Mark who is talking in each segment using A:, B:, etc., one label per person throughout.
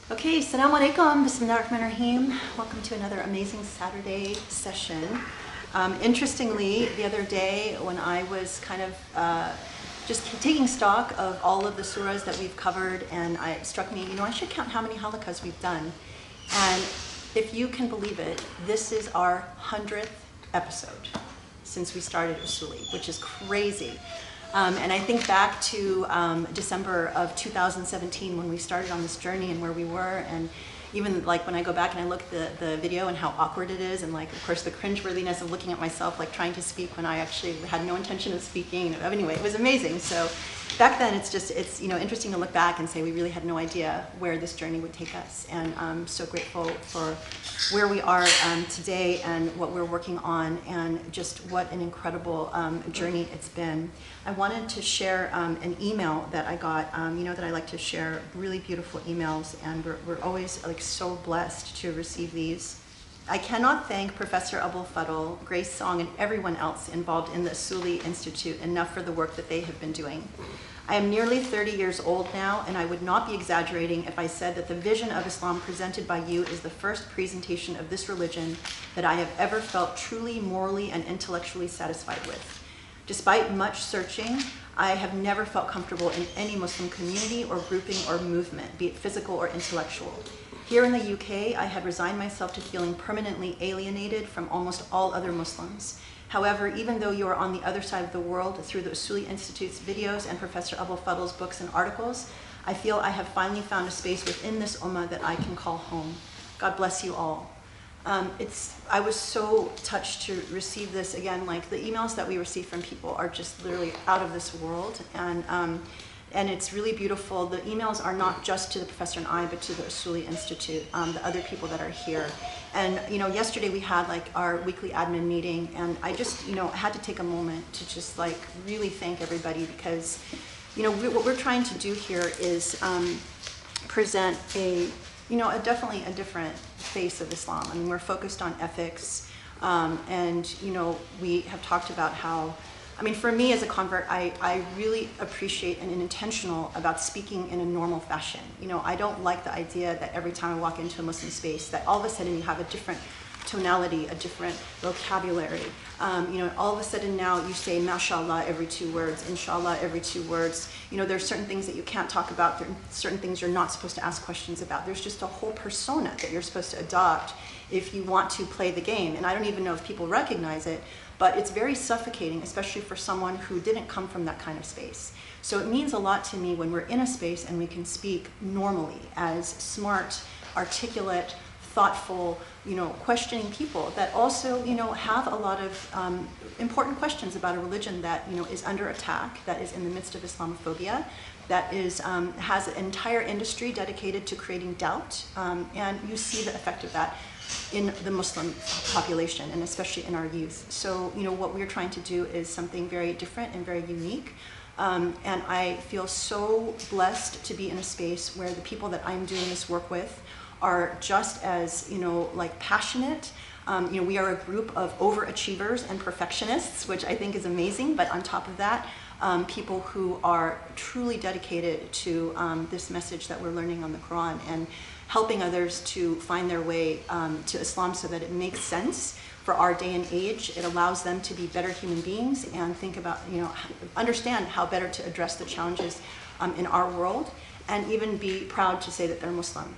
A: Okay, Salaam alaikum, bismillahirrahmanirrahim. Welcome to another amazing Saturday session. Interestingly, the other day when I was kind of just taking stock of all of the surahs that we've covered, and it struck me, I should count how many halakas we've done. And if you can believe it, this is our 100th episode since we started Usuli, which is crazy. And I think back to December of 2017 when we started on this journey and where we were, and even like when I go back and I look at the video and how awkward it is, and like of course the cringeworthiness of looking at myself like trying to speak when I actually had no intention of speaking. Anyway, it was amazing. So back then it's interesting to look back and say we really had no idea where this journey would take us, and I'm so grateful for where we are today and what we're working on, and just what an incredible journey it's been. I wanted to share an email that I got. That I like to share really beautiful emails, and we're always like so blessed to receive these. I cannot thank Professor Abul Fadl, Grace Song, and everyone else involved in the Usuli Institute enough for the work that they have been doing. I am nearly 30 years old now, and I would not be exaggerating if I said that the vision of Islam presented by you is the first presentation of this religion that I have ever felt truly, morally, and intellectually satisfied with. Despite much searching, I have never felt comfortable in any Muslim community or grouping or movement, be it physical or intellectual. Here in the UK, I had resigned myself to feeling permanently alienated from almost all other Muslims. However, even though you are on the other side of the world through the Usuli Institute's videos and Professor Abul Fadl's books and articles, I feel I have finally found a space within this ummah that I can call home. God bless you all. I was so touched to receive this again. Like the emails that we receive from people are just literally out of this world, and it's really beautiful. The emails are not just to the professor and I, but to the Osuli Institute, the other people that are here. And yesterday we had like our weekly admin meeting, and I just had to take a moment to just like really thank everybody, because what we're trying to do here is present definitely a different face of Islam. I mean, we're focused on ethics, and we have talked about how, for me as a convert, I really appreciate and am intentional about speaking in a normal fashion. I don't like the idea that every time I walk into a Muslim space that all of a sudden you have a different tonality, a different vocabulary. All of a sudden now you say mashallah every 2 words, inshallah every 2 words. There's certain things that you can't talk about, there are certain things you're not supposed to ask questions about. There's just a whole persona that you're supposed to adopt if you want to play the game. And I don't even know if people recognize it, but it's very suffocating, especially for someone who didn't come from that kind of space. So it means a lot to me when we're in a space and we can speak normally as smart, articulate, thoughtful, questioning people that also, have a lot of important questions about a religion that, is under attack, that is in the midst of Islamophobia, that is has an entire industry dedicated to creating doubt, and you see the effect of that in the Muslim population, and especially in our youth. So, what we're trying to do is something very different and very unique. And I feel so blessed to be in a space where the people that I'm doing this work with are just as, passionate. We are a group of overachievers and perfectionists, which I think is amazing. But on top of that, people who are truly dedicated to this message that we're learning on the Quran, and helping others to find their way to Islam so that it makes sense for our day and age. It allows them to be better human beings and think about, understand how better to address the challenges in our world, and even be proud to say that they're Muslim.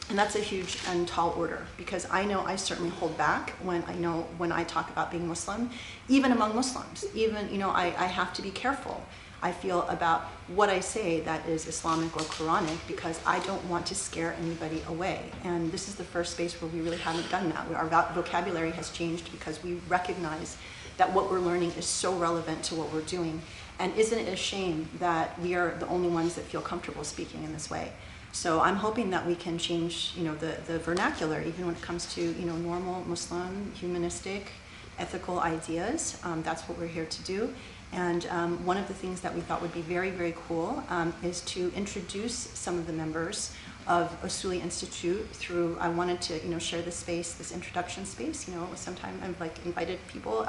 A: And that's a huge and tall order, because I know I certainly hold back when I talk about being Muslim, even among Muslims. Even, I have to be careful, I feel, about what I say that is Islamic or Quranic, because I don't want to scare anybody away. And this is the first space where we really haven't done that. Our vocabulary has changed because we recognize that what we're learning is so relevant to what we're doing. And isn't it a shame that we are the only ones that feel comfortable speaking in this way? So I'm hoping that we can change, the vernacular, even when it comes to, normal Muslim, humanistic, ethical ideas. That's what we're here to do. And one of the things that we thought would be very, very cool is to introduce some of the members of Usuli Institute through, I wanted to, share this space, this introduction space. Sometime I've invited people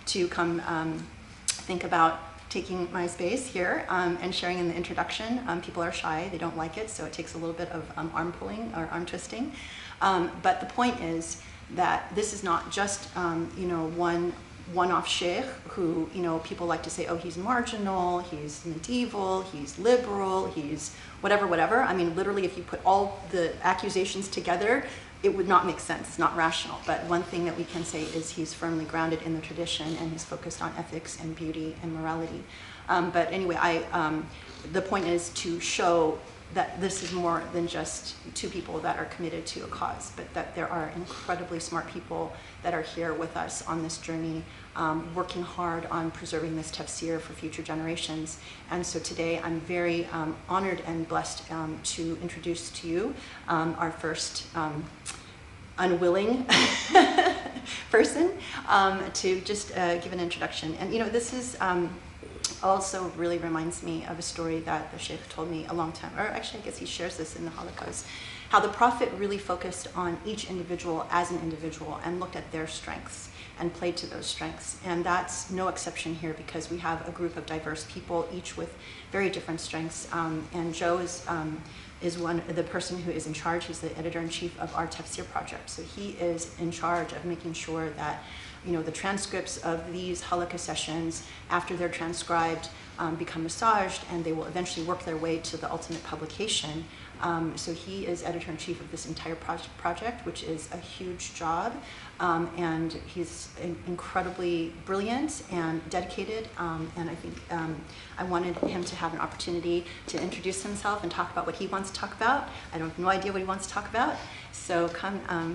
A: to come think about taking my space here and sharing in the introduction. People are shy, they don't like it, so it takes a little bit of arm pulling or arm twisting. But the point is that this is not just one-off sheikh who, people like to say, oh, he's marginal, he's medieval, he's liberal, he's whatever. I mean, literally, if you put all the accusations together, it would not make sense. It's not rational. But one thing that we can say is he's firmly grounded in the tradition and he's focused on ethics and beauty and morality. But anyway, the point is to show that this is more than just two people that are committed to a cause, but that there are incredibly smart people that are here with us on this journey, working hard on preserving this tafsir for future generations. And so today I'm very honored and blessed to introduce to you our first unwilling person to just give an introduction. And this is also really reminds me of a story that the Sheikh told me a long time, or actually I guess he shares this in the Holocaust, how the Prophet really focused on each individual as an individual and looked at their strengths and played to those strengths. And that's no exception here because we have a group of diverse people, each with very different strengths. And Joe is the person who is in charge. He's the editor-in-chief of our Tafsir project. So he is in charge of making sure that the transcripts of these halakha sessions, after they're transcribed, become massaged, and they will eventually work their way to the ultimate publication. So he is editor-in-chief of this entire project, which is a huge job, and he's incredibly brilliant and dedicated, and I think I wanted him to have an opportunity to introduce himself and talk about what he wants to talk about. I have no idea what he wants to talk about, so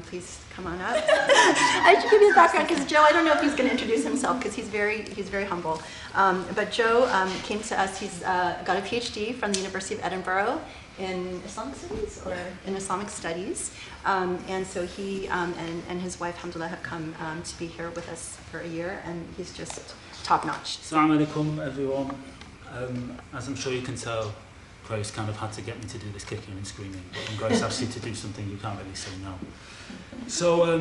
A: please come on up. I should give you the background because Joe, I don't know if he's going to introduce himself because he's very humble. But Joe came to us. He's got a PhD from the University of Edinburgh in Islamic Studies or in Islamic Studies, and so he and his wife, alhamdulillah, have come to be here with us for a year, and he's just top-notch.
B: Assalamu alaikum, everyone. As I'm sure you can tell, Grace kind of had to get me to do this kicking and screaming, but when Grace asks you to do something, you can't really say no. So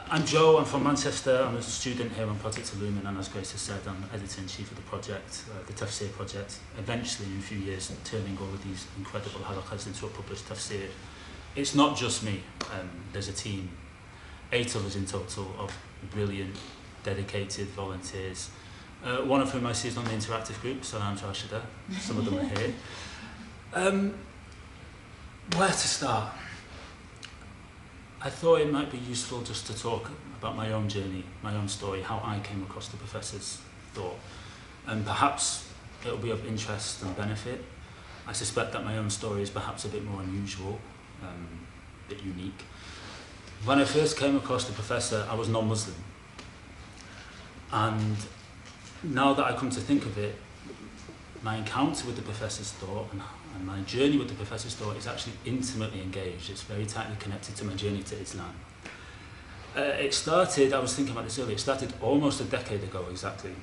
B: I'm Joe, I'm from Manchester, I'm a student here on Project Illumine, and as Grace has said, I'm editor-in-chief of the project, the Tafsir project, eventually in a few years turning all of these incredible halakas into a published Tafsir. It's not just me, there's a team, 8 of us in total, of brilliant, dedicated volunteers, one of whom I see is on the interactive group, Salaam, some of them are here. Where to start? I thought it might be useful just to talk about my own journey, my own story, how I came across the professor's thought. And perhaps it'll be of interest and benefit. I suspect that my own story is perhaps a bit more unusual, a bit unique. When I first came across the professor, I was non-Muslim. And now that I come to think of it, my encounter with the professor's thought and my journey with the professor's thought is actually intimately engaged. It's very tightly connected to my journey to Islam. It started, I was thinking about this earlier, it started almost a decade ago exactly,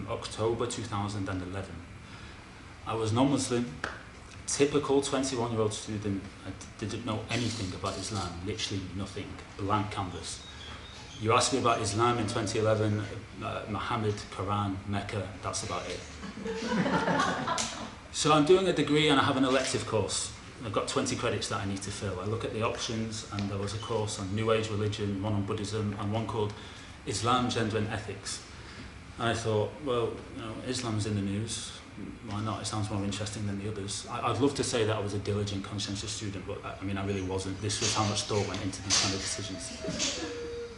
B: October 2011. I was non-Muslim, typical 21-year-old student. I didn't know anything about Islam, literally nothing, blank canvas. You ask me about Islam in 2011, Muhammad, Quran, Mecca, that's about it. So I'm doing a degree and I have an elective course. I've got 20 credits that I need to fill. I look at the options and there was a course on New Age religion, one on Buddhism, and one called Islam, Gender and Ethics. And I thought, well, Islam's in the news, why not? It sounds more interesting than the others. I'd love to say that I was a diligent, conscientious student, but I really wasn't. This was how much thought went into these kind of decisions.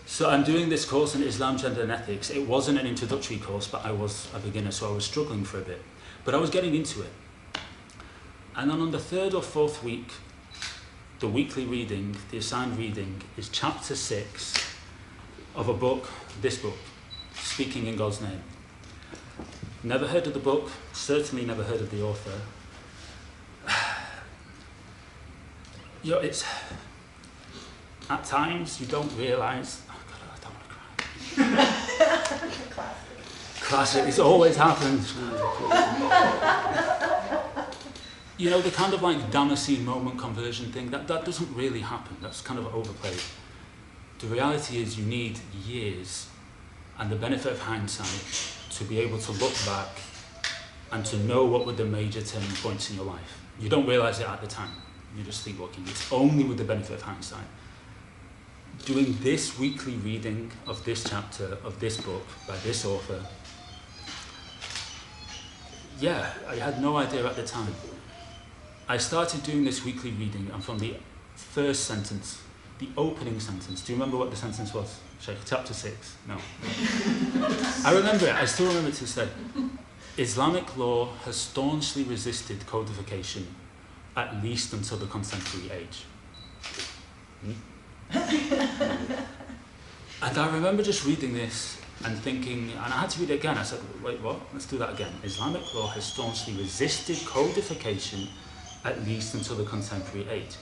B: So I'm doing this course in Islam, Gender and Ethics. It wasn't an introductory course, but I was a beginner, so I was struggling for a bit. But I was getting into it. And then on the 3rd or 4th week, the weekly reading, the assigned reading, is chapter 6 of a book, this book, Speaking in God's Name. Never heard of the book, certainly never heard of the author. It's, at times you don't realise, oh God, I don't want to cry. Classic, this always happens. The kind of like Damascene moment conversion thing, that doesn't really happen. That's kind of overplayed. The reality is you need years and the benefit of hindsight to be able to look back and to know what were the major turning points in your life. You don't realise it at the time. You're just sleepwalking. It's only with the benefit of hindsight. Doing this weekly reading of this chapter of this book by this author, yeah, I had no idea at the time. I started doing this weekly reading, and from the first sentence, the opening sentence, do you remember what the sentence was? Sheikh, chapter 6? No. I remember it, I still remember it to say, Islamic law has staunchly resisted codification, at least until the contemporary age. And I remember just reading this and thinking, and I had to read it again, I said, wait, what? Let's do that again. Islamic law has staunchly resisted codification, at least until the contemporary age.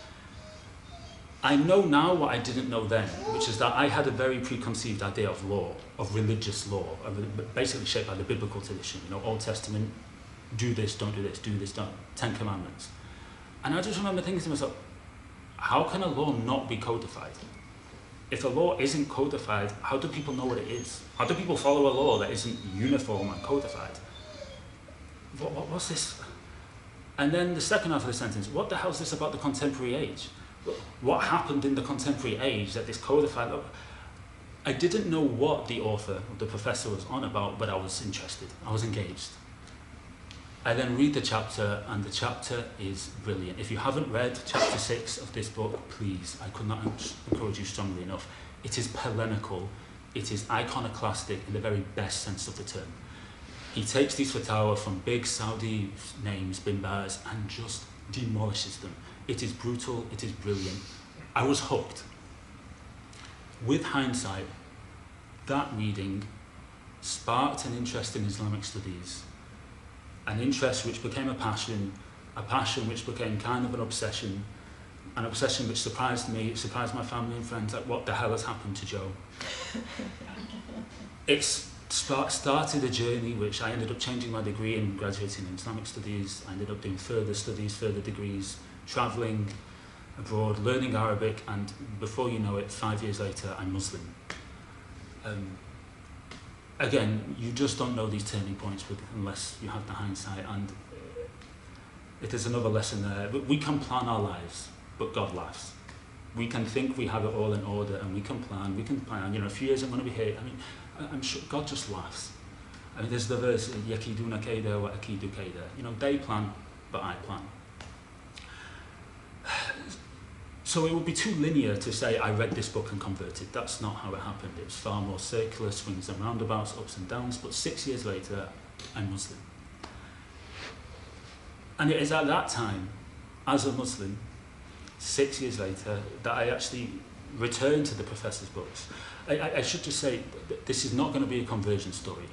B: I know now what I didn't know then, which is that I had a very preconceived idea of law, of religious law, basically shaped by the biblical tradition. You know, Old Testament, do this, don't do this, do this, don't. 10 Commandments. And I just remember thinking to myself, how can a law not be codified? If a law isn't codified, how do people know what it is? How do people follow a law that isn't uniform and codified? What's this? And then the second half of the sentence, what the hell is this about the contemporary age? What happened in the contemporary age that this codified? I didn't know what the author, the professor was on about, but I was interested, I was engaged. I then read the chapter, and the chapter is brilliant. If you haven't read chapter 6 of this book, please, I could not encourage you strongly enough. It is polemical, it is iconoclastic in the very best sense of the term. He takes these fatwa from big Saudi names, bin Baz, and just demolishes them. It is brutal, it is brilliant. I was hooked. With hindsight, that reading sparked an interest in Islamic studies, an interest which became a passion which became kind of an obsession which surprised me, it surprised my family and friends, like, what the hell has happened to Joe? It's started a journey which I ended up changing my degree and graduating in Islamic studies. I ended up doing further studies, further degrees, travelling abroad, learning Arabic, and before you know it, 5 years later, I'm Muslim. Again, you just don't know these turning points unless you have the hindsight, and it is another lesson there. But we can plan our lives, but God laughs. We can think we have it all in order, and we can plan, you know, a few years I'm going to be here. I mean, I'm sure God just laughs. I mean, there's the verse, yakiduna kayda wa akidu kayda. You know, they plan, but I plan. So it would be too linear to say I read this book and converted. That's not how it happened. It was far more circular, swings and roundabouts, ups and downs, but 6 years later, I'm Muslim. And it is at that time, as a Muslim, 6 years later, that I actually returned to the professor's books. I should just say, this is not going to be a conversion story.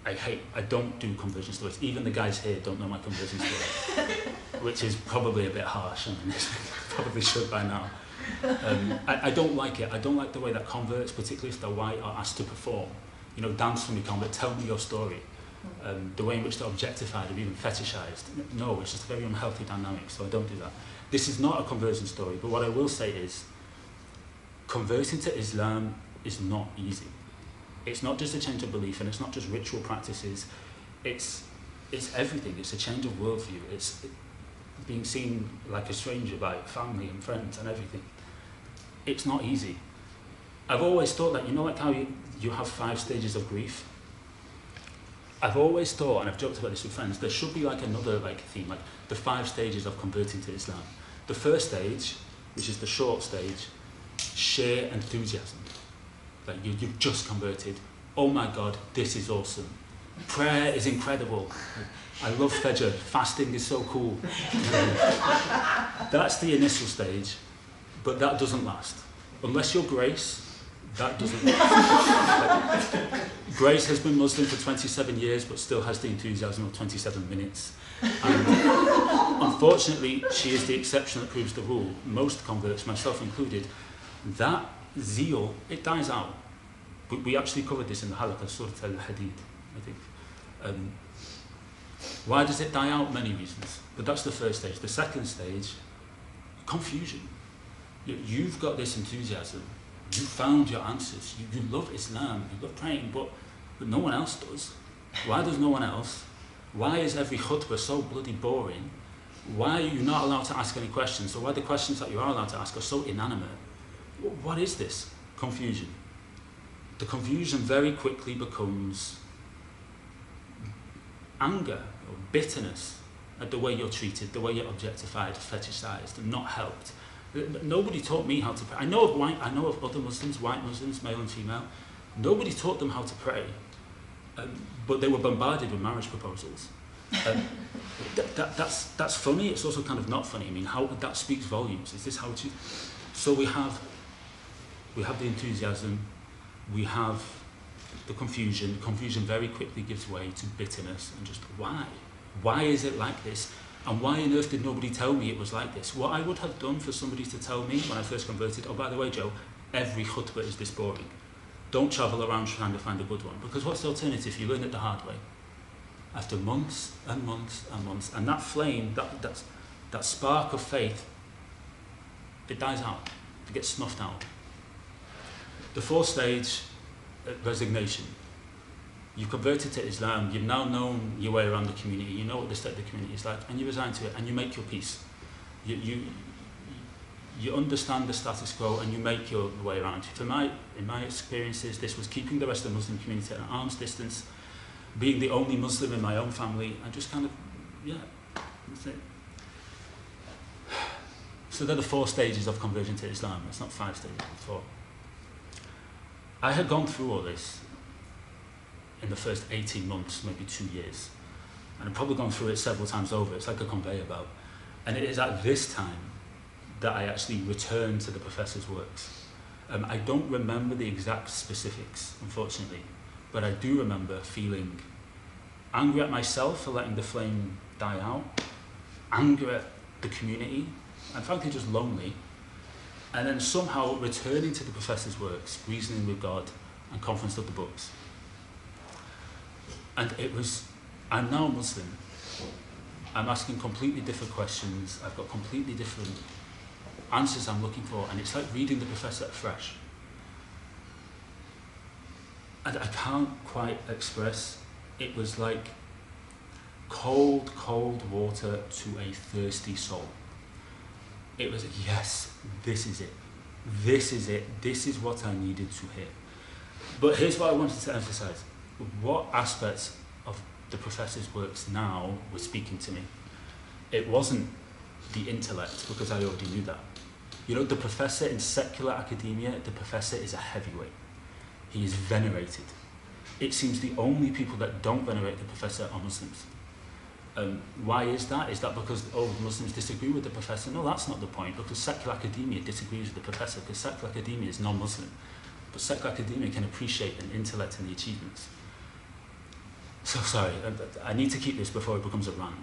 B: I don't do conversion stories. Even the guys here don't know my conversion story, which is probably a bit harsh. I mean, probably should by now. I don't like it. I don't like the way that converts, particularly if they're white, are asked to perform. You know, dance for me, convert, tell me your story. The way in which they're objectified or even fetishized. No, it's just a very unhealthy dynamic, so I don't do that. This is not a conversion story, but what I will say is, converting to Islam is not easy. It's not just a change of belief, and it's not just ritual practices. It's everything. It's a change of worldview. It's being seen like a stranger by family and friends and everything. It's not easy. I've always thought that, you know, like how you have 5 stages of grief. I've always thought, and I've joked about this with friends, there should be like another theme, like the 5 stages of converting to Islam. The first stage, which is the short stage, sheer enthusiasm. Like you've just converted. Oh my God, this is awesome. Prayer is incredible. I love Fajr. Fasting is so cool. That's the initial stage, but that doesn't last. Unless you're Grace, that doesn't last. Grace has been Muslim for 27 years, but still has the enthusiasm of 27 minutes. And unfortunately, she is the exception that proves the rule. Most converts, myself included, that zeal, it dies out. We actually covered this in the halaqah, Surah al-Hadid, I think. Why does it die out? Many reasons. But that's the first stage. The second stage, confusion. You've got this enthusiasm. You found your answers. You love Islam. You love praying, but no one else does. Why does no one else? Why is every khutbah so bloody boring? Why are you not allowed to ask any questions? Or why the questions that you are allowed to ask are so inanimate? What is this? Confusion. The confusion very quickly becomes anger or bitterness at the way you're treated, the way you're objectified, fetishized, and not helped. Nobody taught me how to pray. I know of other Muslims, white Muslims, male and female. Nobody taught them how to pray, but they were bombarded with marriage proposals. That's funny. It's also kind of not funny. I mean, how that speaks volumes. Is this how it is? So we have the enthusiasm, we have the confusion. Confusion very quickly gives way to bitterness and just why? Why is it like this? And why on earth did nobody tell me it was like this? What I would have done for somebody to tell me when I first converted, oh, by the way, Joe, every khutbah is this boring. Don't travel around trying to find a good one. Because what's the alternative? You learn it the hard way. After months and months and months. And that flame, that spark of faith, it dies out. It gets snuffed out. The fourth stage, resignation. You converted to Islam, you've now known your way around the community, you know what the state of the community is like, and you resign to it, and you make your peace. You understand the status quo, and you make your way around. In my experiences, this was keeping the rest of the Muslim community at an arm's distance, being the only Muslim in my own family, and just kind of, yeah, that's it. So they're the 4 stages of conversion to Islam. It's not 5 stages, it's 4. I had gone through all this in the first 18 months, maybe 2 years. And I've probably gone through it several times over. It's like a conveyor belt. And it is at this time that I actually returned to the professor's works. I don't remember the exact specifics, unfortunately, but I do remember feeling angry at myself for letting the flame die out, angry at the community, and frankly just lonely, and then somehow returning to the professor's works, reasoning with God, and conference of the books. And it was, I'm now Muslim. I'm asking completely different questions. I've got completely different answers I'm looking for, and it's like reading the professor afresh. And I can't quite express, it was like cold, cold water to a thirsty soul. It was, yes, this is it. This is it. This is what I needed to hear. But here's what I wanted to emphasize. What aspects of the professor's works now were speaking to me? It wasn't the intellect, because I already knew that. You know, the professor in secular academia, the professor is a heavyweight. He is venerated. It seems the only people that don't venerate the professor are Muslims. Why is that? Is that because all Muslims disagree with the professor? No, that's not the point, because secular academia disagrees with the professor, because secular academia is non-Muslim. But secular academia can appreciate an intellect and the achievements. So sorry, I need to keep this before it becomes a rant.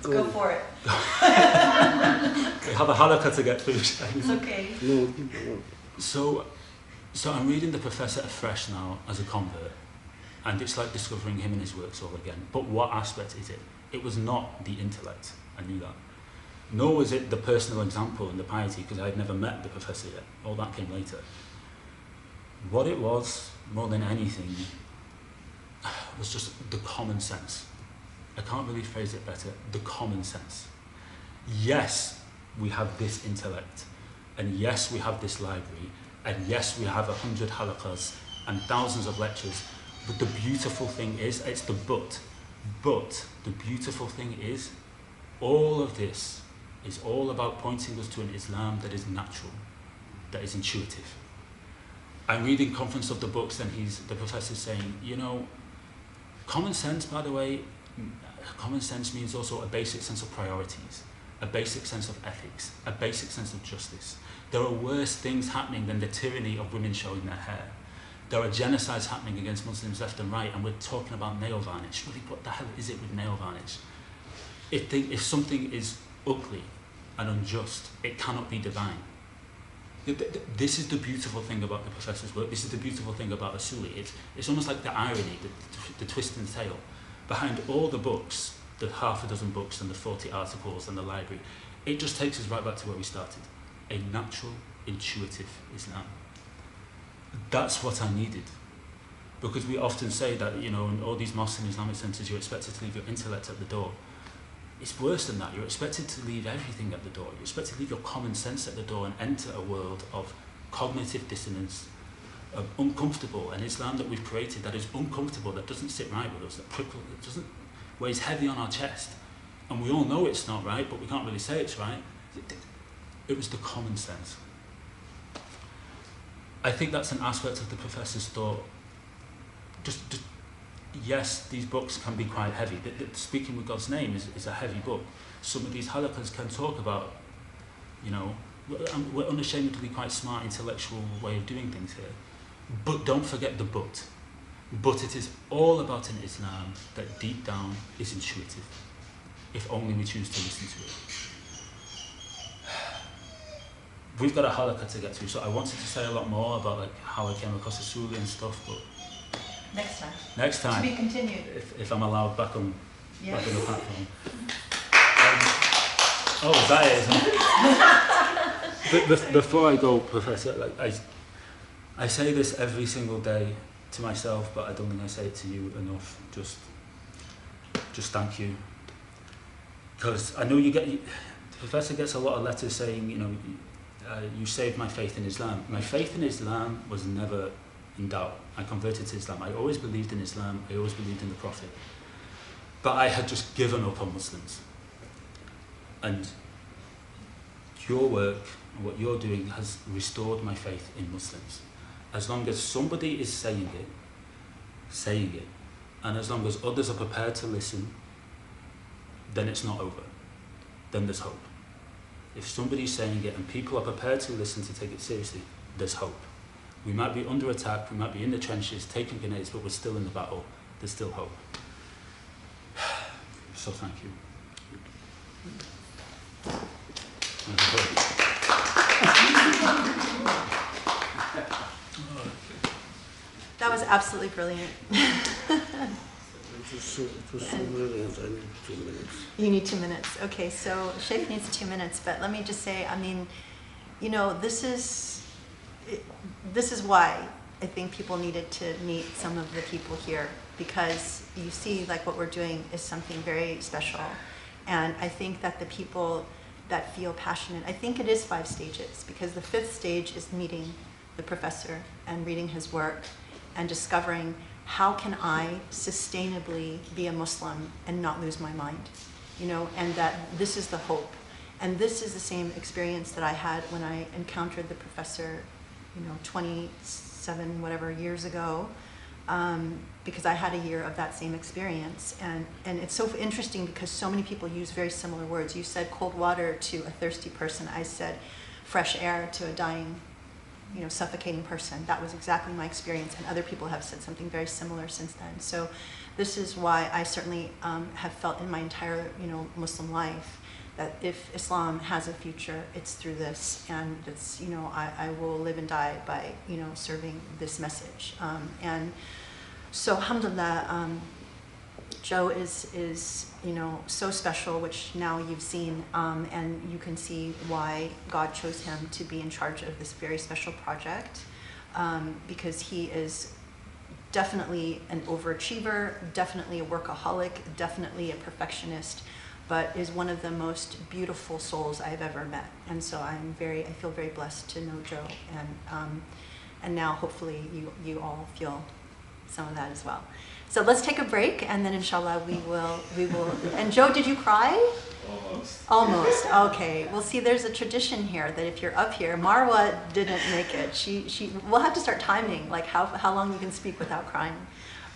A: Go for it.
B: We have a halakha to get through.
A: It's okay.
B: So I'm reading the professor afresh now as a convert, and it's like discovering him and his works all again. But what aspect is it? It was not the intellect, I knew that. Nor was it the personal example and the piety, because I had never met the professor yet. All that came later. What it was, more than anything, was just the common sense. I can't really phrase it better. The common sense. Yes, we have this intellect, and yes, we have this library, and yes, we have 100 halakas and thousands of lectures, but the beautiful thing is, it's the but the beautiful thing is, all of this is all about pointing us to an Islam that is natural, that is intuitive. I'm reading Conference of the Books, and the professor's saying, you know, common sense, by the way, common sense means also a basic sense of priorities, a basic sense of ethics, a basic sense of justice. There are worse things happening than the tyranny of women showing their hair. There are genocides happening against Muslims left and right, and we're talking about nail varnish. Really, what the hell is it with nail varnish? If something is ugly and unjust, it cannot be divine. This is the beautiful thing about the professor's work. This is the beautiful thing about Usuli. It's almost like the irony, the twist in the tale. Behind all the books, the half a dozen books and the 40 articles and the library, it just takes us right back to where we started. A natural, intuitive Islam. That's what I needed. Because we often say that, you know, in all these mosques and Islamic centres, you're expected to leave your intellect at the door. It's worse than that. You're expected to leave everything at the door. You're expected to leave your common sense at the door and enter a world of cognitive dissonance, of uncomfortable, an Islam that we've created that is uncomfortable, that doesn't sit right with us, that weighs heavy on our chest. And we all know it's not right, but we can't really say it's right. It was the common sense. I think that's an aspect of the professor's thought. Just yes, these books can be quite heavy. Speaking with God's name is a heavy book. Some of these halakas can talk about, you know, we're unashamedly quite smart, intellectual way of doing things here. But don't forget the but. But it is all about an Islam that deep down is intuitive, if only we choose to listen to it. We've got a halakha to get through, so I wanted to say a lot more about like how I came across Usuli and stuff, but
A: Next time.
B: next time,
A: To be continued.
B: if I'm allowed back on
A: Yes.
B: back on the platform. Oh, is that it? Isn't it? Before I go, Professor, like I say this every single day to myself, but I don't think I say it to you enough. Just thank you, because I know the Professor gets a lot of letters saying, you know, you saved my faith in Islam. My faith in Islam was never in doubt. I converted to Islam. I always believed in Islam. I always believed in the Prophet. But I had just given up on Muslims. And your work and what you're doing has restored my faith in Muslims. As long as somebody is saying it, and as long as others are prepared to listen, then it's not over. Then there's hope. If somebody's saying it and people are prepared to listen, to take it seriously, there's hope. We might be under attack, we might be in the trenches, taking grenades, but we're still in the battle. There's still hope. So thank you.
A: That was absolutely brilliant.
C: It was so brilliant. I need 2 minutes.
A: You need 2 minutes. Okay, so Sheikh needs 2 minutes, but let me just say, I mean, you know, this is why I think people needed to meet some of the people here, because you see, like, what we're doing is something very special. And I think that the people that feel passionate, I think it is 5 stages, because the 5th stage is meeting the professor and reading his work and discovering, how can I sustainably be a Muslim and not lose my mind? You know, and that this is the hope. And this is the same experience that I had when I encountered the professor, you know, 27 whatever years ago, because I had a year of that same experience. And it's so interesting because so many people use very similar words. You said cold water to a thirsty person. I said fresh air to a dying, you know, suffocating person. That was exactly my experience, and other people have said something very similar since then. So this is why I certainly have felt in my entire, you know, Muslim life that if Islam has a future, it's through this, and it's, you know, I will live and die by, you know, serving this message. And so alhamdulillah, Joe is, you know, so special, which now you've seen, and you can see why God chose him to be in charge of this very special project, because he is definitely an overachiever, definitely a workaholic, definitely a perfectionist, but is one of the most beautiful souls I've ever met. And so I feel very blessed to know Joe, and now hopefully you all feel some of that as well. So let's take a break, and then inshallah we will. And Joe, did you cry? Almost. Okay. Well, see, there's a tradition here that if you're up here, Marwa didn't make it. We'll have to start timing, like how long you can speak without crying.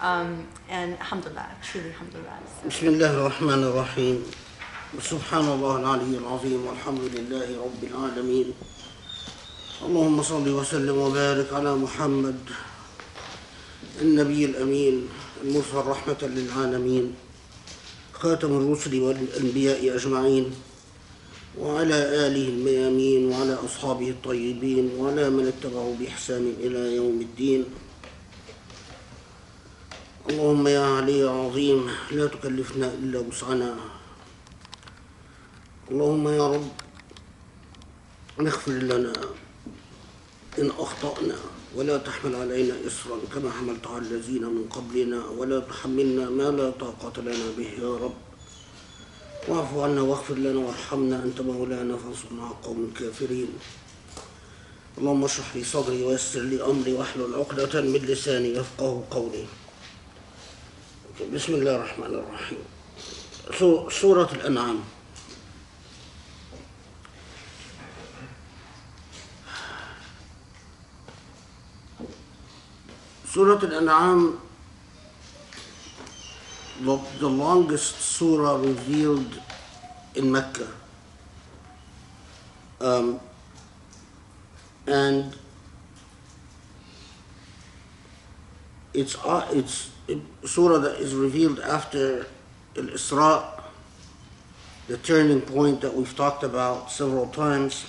A: And alhamdulillah, truly alhamdulillah.
C: Bismillah ar-Rahman ar-Rahim. Subhanallah al-Ali al-Azim. Alhamdulillahi Rabbil Alameen. Allahumma salli wa sallim wa barik ala Muhammad, النبي الأمين المرسل رحمة للعالمين خاتم الرسل والأنبياء أجمعين وعلى آله الميامين وعلى أصحابه الطيبين وعلى من اتبعوا بإحسان إلى يوم الدين. اللهم يا علي يا عظيم لا تكلفنا إلا وسعنا. اللهم يا رب اغفر لنا إن أخطأنا ولا تحمل علينا إصرا كما حملت على الذين من قبلنا ولا تحملنا ما لا طاقة لنا به يا رب واعف عنا واغفر لنا وارحمنا أنت مولانا فانصرنا على القوم الكافرين. اللهم اشرح لي صدري ويسر لي أمري واحلل عقدة من لساني يفقهوا قولي. بسم الله الرحمن الرحيم. سورة الأنعام. Surah Al-An'am, the longest surah revealed in Mecca. And it's a surah that is revealed after Al-Isra, the turning point that we've talked about several times,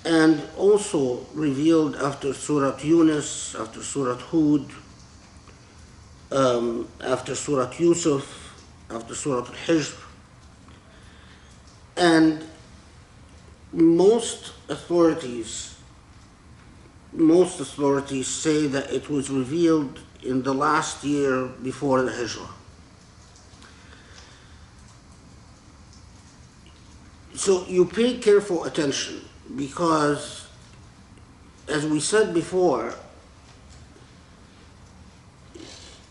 C: and also revealed after Surah Yunus, after Surah Hud, after Surah Yusuf, after Surah Al-Hijr. And most authorities say that it was revealed in the last year before the Hijrah. So you pay careful attention, because, as we said before,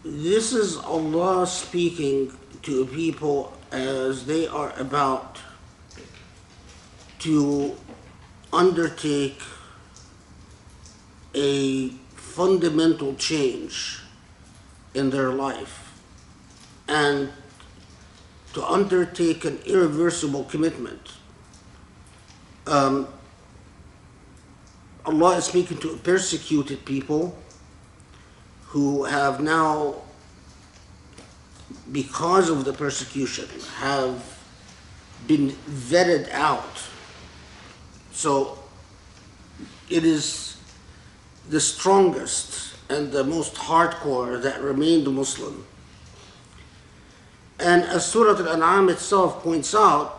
C: this is Allah speaking to people as they are about to undertake a fundamental change in their life and to undertake an irreversible commitment. Allah is speaking to persecuted people who have now, because of the persecution, have been vetted out. So it is the strongest and the most hardcore that remained Muslim. And as Surah Al-An'am itself points out,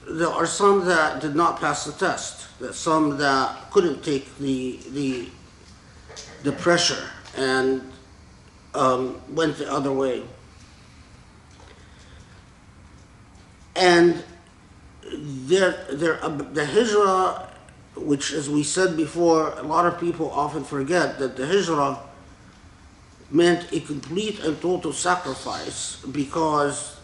C: there are some that did not pass the test, that some that couldn't take the pressure and went the other way. And the Hijrah, which, as we said before, a lot of people often forget that the Hijrah meant a complete and total sacrifice, because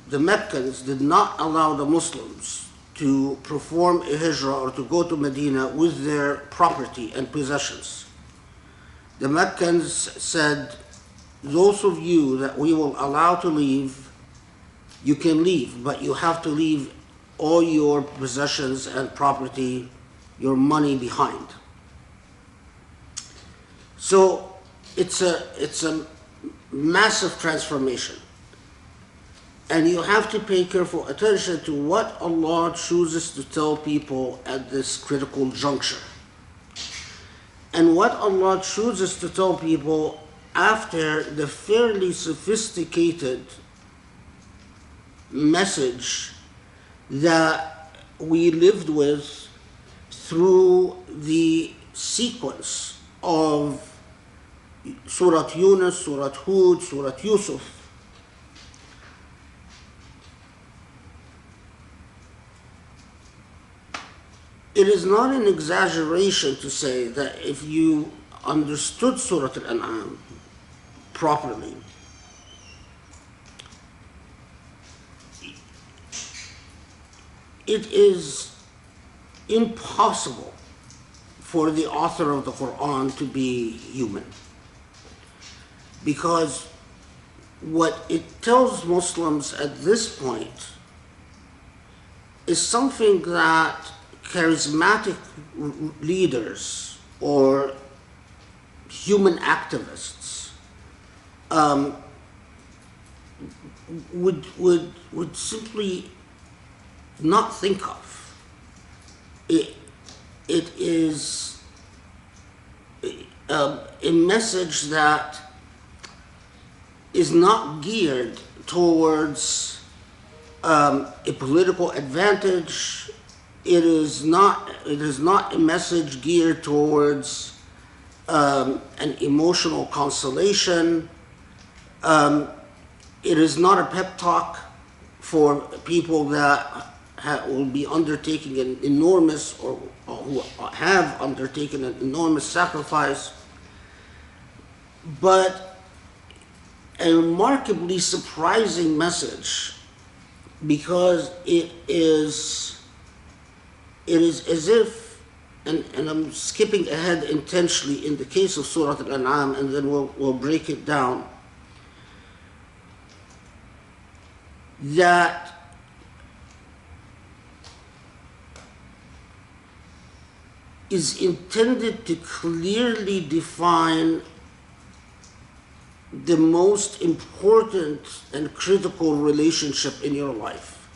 C: the Meccans did not allow the Muslims to perform a hijrah or to go to Medina with their property and possessions. The Meccans said, those of you that we will allow to leave, you can leave, but you have to leave all your possessions and property, your money behind. So it's a massive transformation. And you have to pay careful attention to what Allah chooses to tell people at this critical juncture. And what Allah chooses to tell people after the fairly sophisticated message that we lived with through the sequence of Surah Yunus, Surah Hud, Surah Yusuf. It is not an exaggeration to say that if you understood Surah Al-An'am properly, it is impossible for the author of the Quran to be human. Because what it tells Muslims at this point is something that charismatic leaders or human activists would simply not think of. It is a message that is not geared towards a political advantage, it is not a message geared towards an emotional consolation. It is not a pep talk for people that will be undertaking an enormous, or who have undertaken an enormous sacrifice, but a remarkably surprising message, because it is as if, and I'm skipping ahead intentionally in the case of Surah Al-An'am, and then we'll break it down, that is intended to clearly define the most important and critical relationship in your life.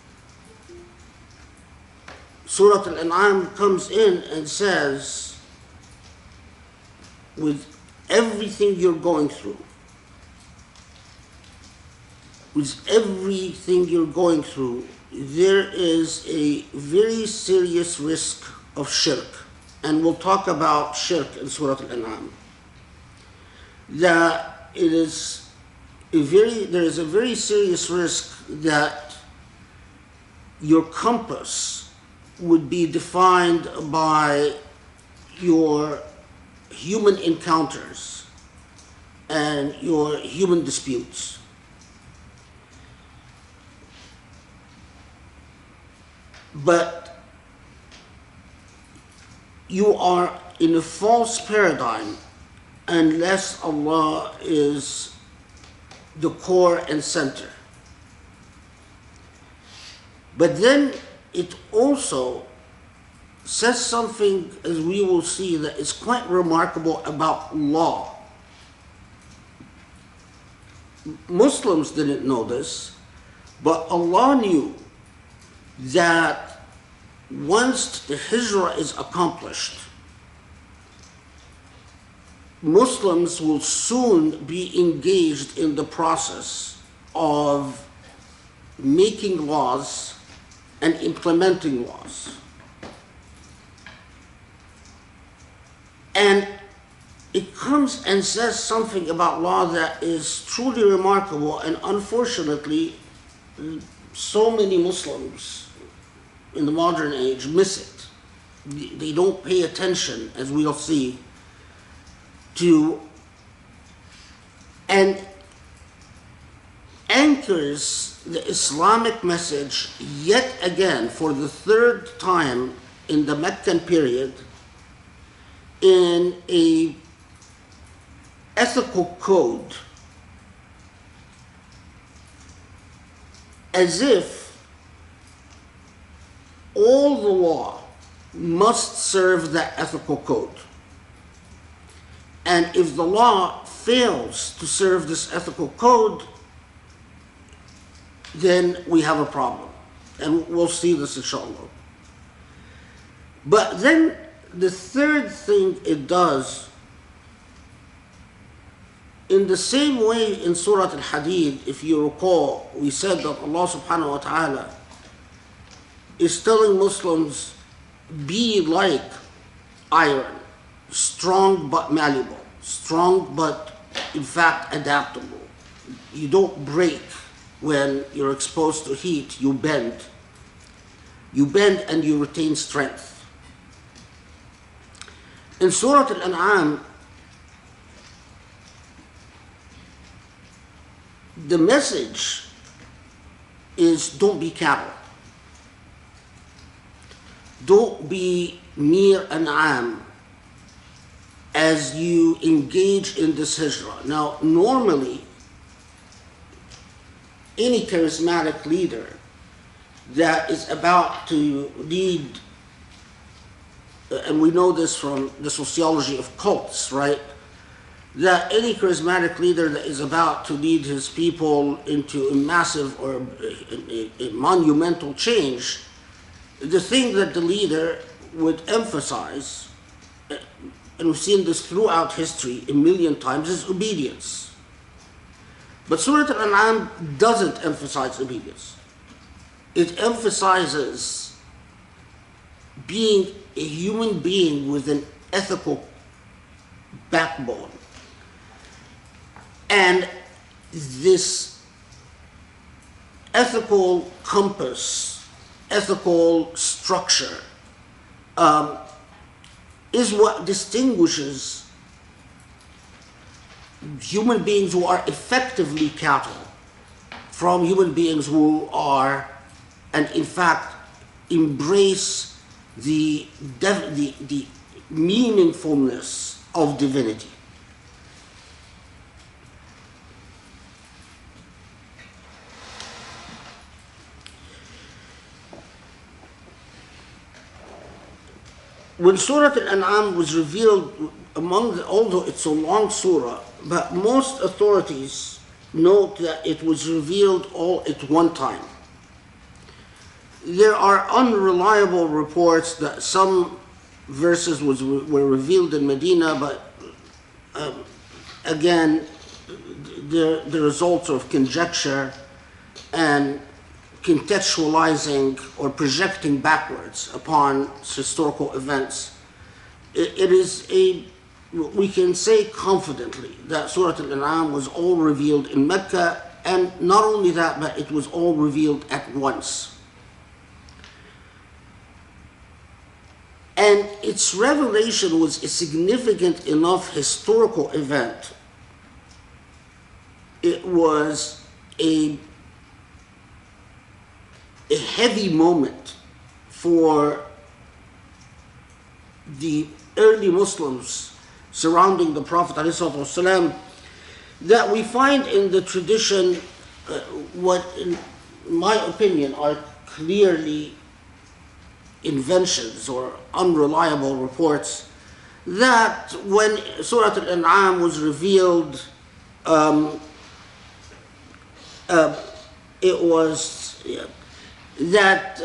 C: Surah Al-An'am comes in and says, with everything you're going through, there is a very serious risk of shirk. And we'll talk about shirk in Surah Al-An'am. That there is a very serious risk that your compass would be defined by your human encounters and your human disputes. But you are in a false paradigm unless Allah is the core and center. But then it also says something, as we will see, that is quite remarkable about law. Muslims didn't know this, but Allah knew that once the hijrah is accomplished, Muslims will soon be engaged in the process of making laws and implementing laws. And it comes and says something about law that is truly remarkable, and unfortunately, so many Muslims in the modern age miss it. They don't pay attention, as we'll see, to, and anchors the Islamic message yet again for the third time in the Meccan period in a ethical code, as if all the law must serve that ethical code. And if the law fails to serve this ethical code, then we have a problem. And we'll see this inshallah. But then the third thing it does, in the same way in Surah Al-Hadid, if you recall, we said that Allah subhanahu wa ta'ala is telling Muslims, be like iron, strong but malleable, strong but in fact adaptable. You don't break when you're exposed to heat, you bend. You bend and you retain strength. In Surah Al-An'am, the message is don't be cattle. Don't be mere an'am as you engage in this hijrah. Now, normally, any charismatic leader that is about to lead, and we know this from the sociology of cults, right? That any charismatic leader that is about to lead his people into a massive or a monumental change, the thing that the leader would emphasize, and we've seen this throughout history a million times, is obedience. But Surah Al-An'am doesn't emphasize obedience. It emphasizes being a human being with an ethical backbone. And this ethical compass, ethical structure, is what distinguishes human beings who are effectively cattle from human beings who are, and in fact, embrace the meaningfulness of divinity. When Surah Al-An'am was revealed, although it's a long surah, but most authorities note that it was revealed all at one time. There are unreliable reports that some verses were revealed in Medina, but again, the results of conjecture and contextualizing or projecting backwards upon historical events. We can say confidently that Surah Al-An'am was all revealed in Mecca, and not only that, but it was all revealed at once. And its revelation was a significant enough historical event. It was a heavy moment for the early Muslims surrounding the Prophet ﷺ, that we find in the tradition what, in my opinion, are clearly inventions or unreliable reports, that when Surah Al-An'am was revealed, it was that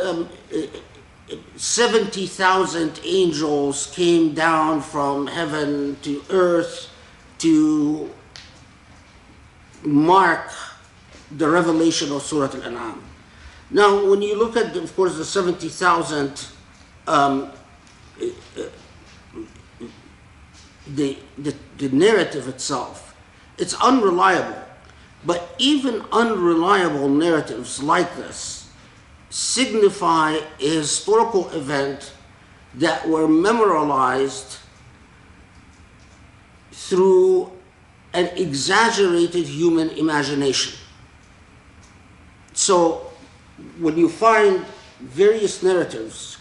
C: 70,000 angels came down from heaven to earth to mark the revelation of Surah Al-An'am. Now, when you look at, of course, the 70,000, the narrative itself, it's unreliable. But even unreliable narratives like this signify a historical event that were memorialized through an exaggerated human imagination. So when you find various narratives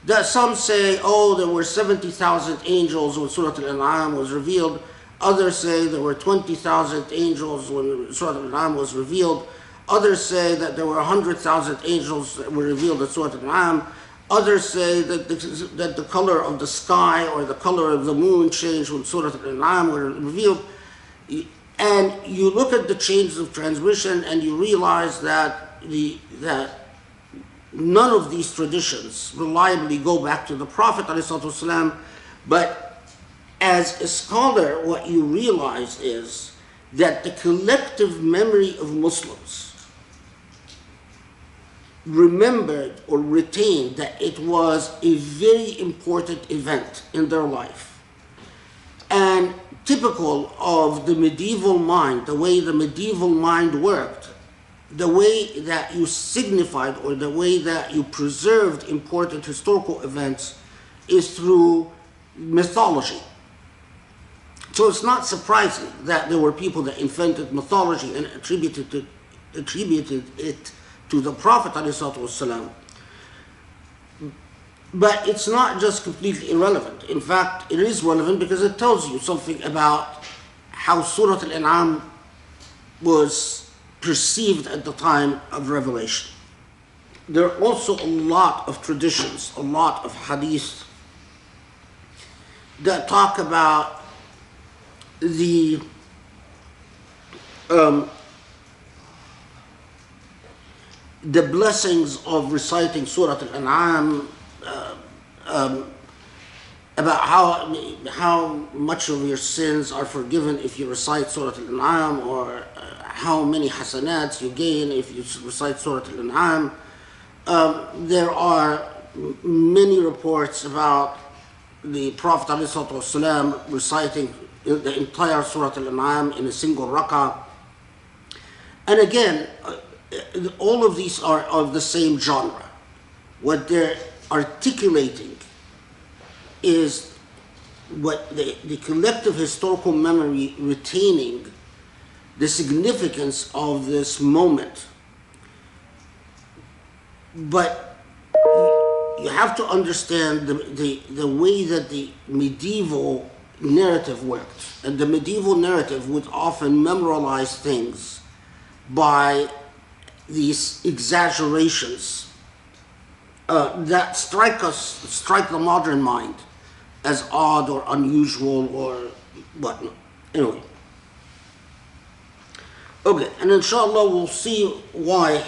C: that some say, oh, there were 70,000 angels when Surah Al-An'am was revealed, others say there were 20,000 angels when Surah Al-An'am was revealed, others say that there were 100,000 angels that were revealed in Surah Al-An'am, others say that the color of the sky or the color of the moon changed when Surah Al-An'am were revealed. And you look at the chains of transmission and you realize that none of these traditions reliably go back to the Prophet ﷺ, but as a scholar, what you realize is that the collective memory of Muslims remembered or retained that it was a very important event in their life. And typical of the medieval mind, the way the medieval mind worked, the way that you signified or the way that you preserved important historical events is through mythology. So it's not surprising that there were people that invented mythology and attributed it to the Prophet ﷺ. But it's not just completely irrelevant. In fact, it is relevant because it tells you something about how Surah Al-An'am was perceived at the time of revelation. There are also a lot of traditions, a lot of hadith that talk about the blessings of reciting Surah Al-An'am, about how much of your sins are forgiven if you recite Surah Al-An'am, or how many hasanats you gain if you recite Surah Al-An'am. There are many reports about the Prophet ﷺ reciting the entire Surah Al-An'am in a single rak'ah. And again, all of these are of the same genre. What they're articulating is what the collective historical memory retaining the significance of this moment. But you have to understand the way that the medieval narrative worked. And the medieval narrative would often memorialize things by these exaggerations that strike the modern mind as odd or unusual or whatnot. Anyway. Okay, and inshallah we'll see why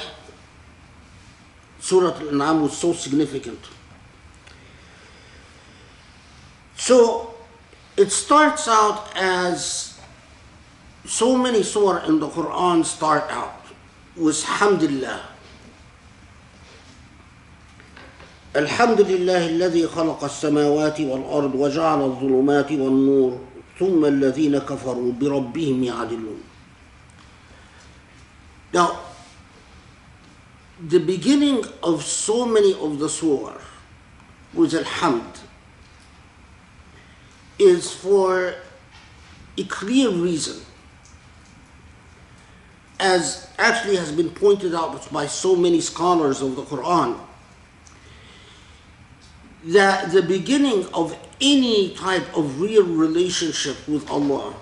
C: Surah Al-An'am was so significant. So it starts out as so many surah in the Quran start out with Hamdulillah. الحمد لله الذي خلق السماوات والأرض وجعل الظلمات والنور ثم الذين كفروا بربهم يعدلون. Now, the beginning of so many of the surah with Alhamd is for a clear reason, as actually has been pointed out by so many scholars of the Quran, that the beginning of any type of real relationship with Allah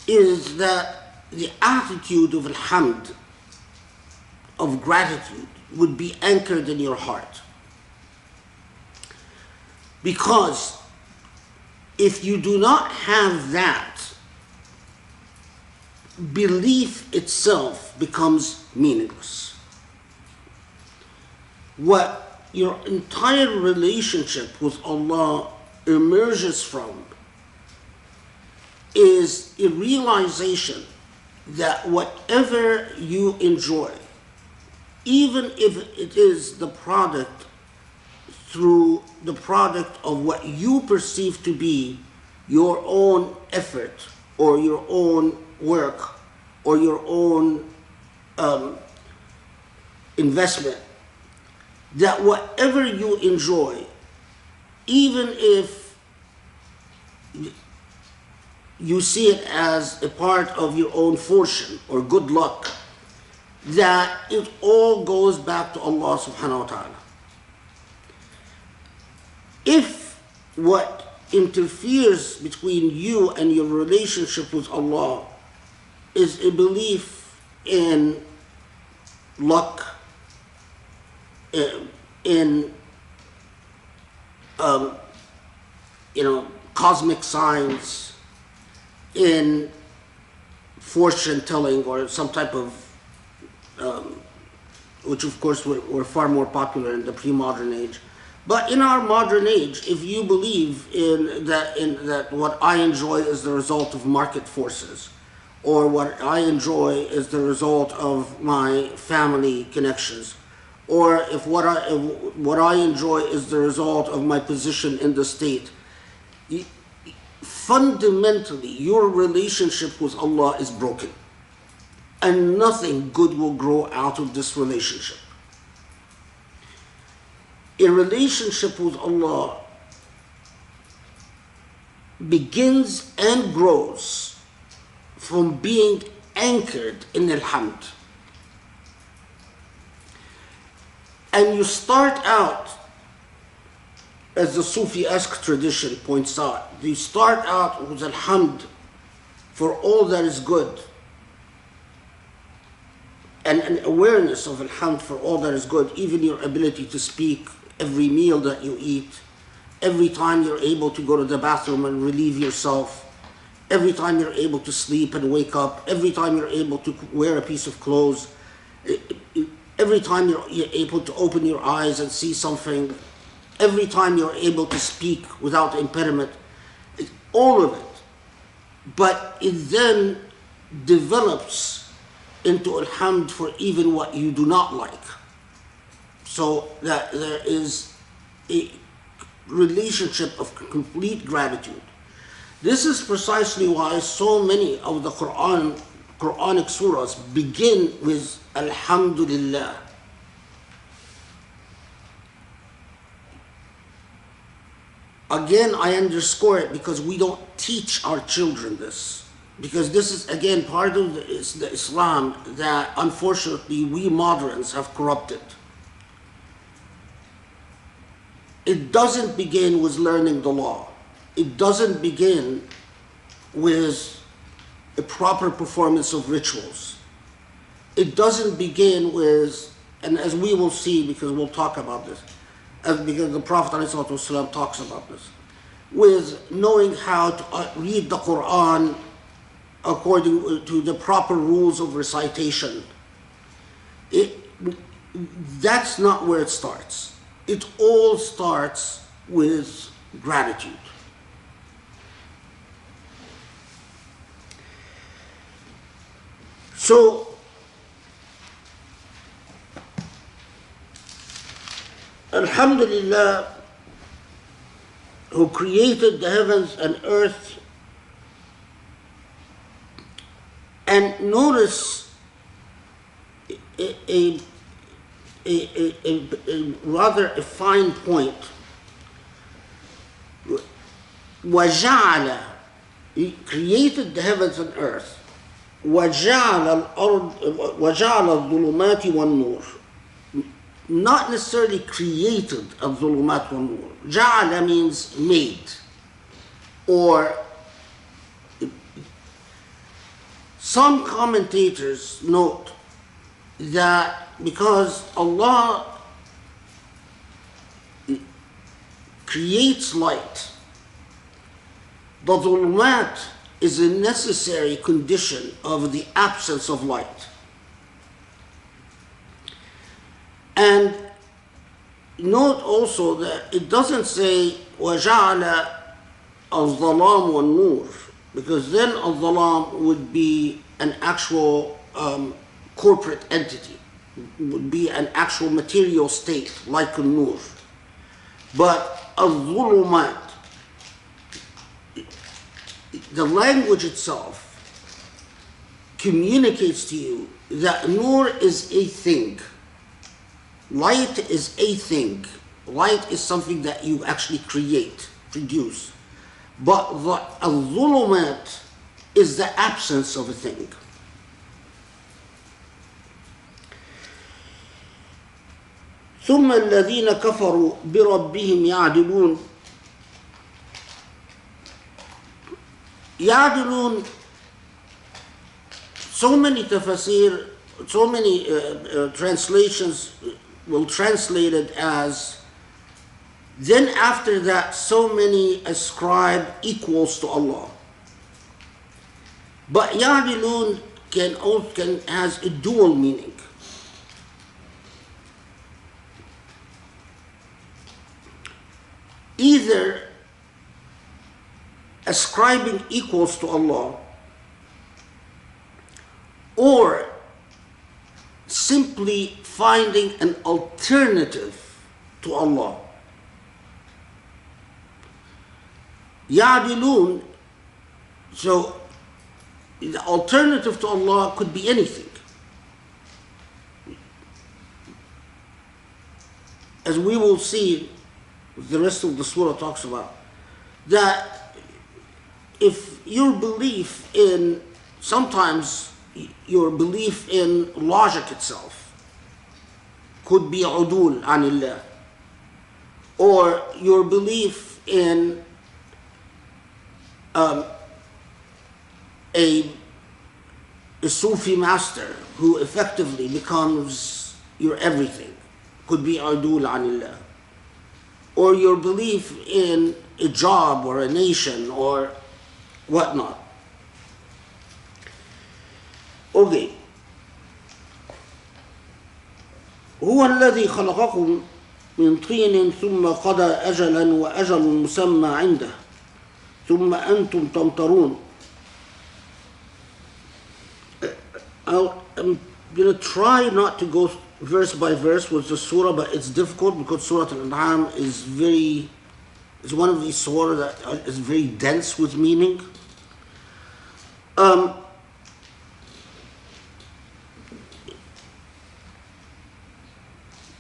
C: is that the attitude of Alhamd, of gratitude, would be anchored in your heart. Because if you do not have that, belief itself becomes meaningless. What your entire relationship with Allah emerges from is a realization that whatever you enjoy, even if it is the product of what you perceive to be your own effort or your own work or your own investment, that whatever you enjoy, even if you see it as a part of your own fortune or good luck, that it all goes back to Allah subhanahu wa ta'ala. If what interferes between you and your relationship with Allah is a belief in luck, in cosmic signs, in fortune telling, or some type of which of course were far more popular in the pre-modern age. But in our modern age, if you believe in that what I enjoy is the result of market forces, or what I enjoy is the result of my family connections, or if what I enjoy is the result of my position in the state, fundamentally your relationship with Allah is broken, and nothing good will grow out of this relationship. A relationship with Allah begins and grows from being anchored in Alhamd. And you start out, as the Sufi-esque tradition points out, you start out with Alhamd for all that is good, and an awareness of Alhamd for all that is good, even your ability to speak, every meal that you eat, every time you're able to go to the bathroom and relieve yourself, every time you're able to sleep and wake up, every time you're able to wear a piece of clothes, every time you're able to open your eyes and see something, every time you're able to speak without impediment, all of it. But it then develops into Alhamd for even what you do not like. so that there is a relationship of complete gratitude. This is precisely why so many of the Quranic surahs begin with Alhamdulillah. Again, I underscore it because we don't teach our children this. Because this is, again, part of the Islam that unfortunately we moderns have corrupted. It doesn't begin with learning the law. It doesn't begin with a proper performance of rituals. It doesn't begin with, and as we will see, because we'll talk about this, because the Prophet ﷺ talks about this, with knowing how to read the Quran according to the proper rules of recitation. That's not where it starts. It all starts with gratitude. So, Alhamdulillah, who created the heavens and earth. And notice a rather a fine point. وَجَعَلَ, he created the heavens and earth. وَجَعَلَ الظُّلُمَاتِ وَالنُّورِ, not necessarily created الظُّلُمَاتِ وَالنُّورِ. جَعَلَ means made, or some commentators note that because Allah creates light, the dhulumat is a necessary condition of the absence of light. And note also that it doesn't say وَجَعَلَ الظَّلَامُ وَالنُّورِ, because then al-dhalam would be an actual corporate entity, would be an actual material state like a nur. But al-dhulumat, the language itself communicates to you that nur is a thing. Light is a thing. Light is something that you actually create, produce. But the al-dhulumat is the absence of a thing. ثم الذين كفروا بربهم يعدلون. يعدلون, so many tafasir, so many translations will translate it as, then after that so many ascribe equals to Allah. But يعدلون has a dual meaning. Either ascribing equals to Allah, or simply finding an alternative to Allah. Ya'dilun, so the alternative to Allah could be anything. As we will see, the rest of the surah talks about, that if your belief in, sometimes your belief in logic itself could be udul anillah, or your belief in a Sufi master who effectively becomes your everything could be udul anillah, or your belief in a job or a nation or whatnot. Okay. هو الذي خلقكم من طين ثم قضى أجلا وأجل مسمى عنده ثم أنتم تمترون. I'm going to try not to go verse by verse with the surah, but it's difficult because Surah Al-An'am is one of these surah that is very dense with meaning.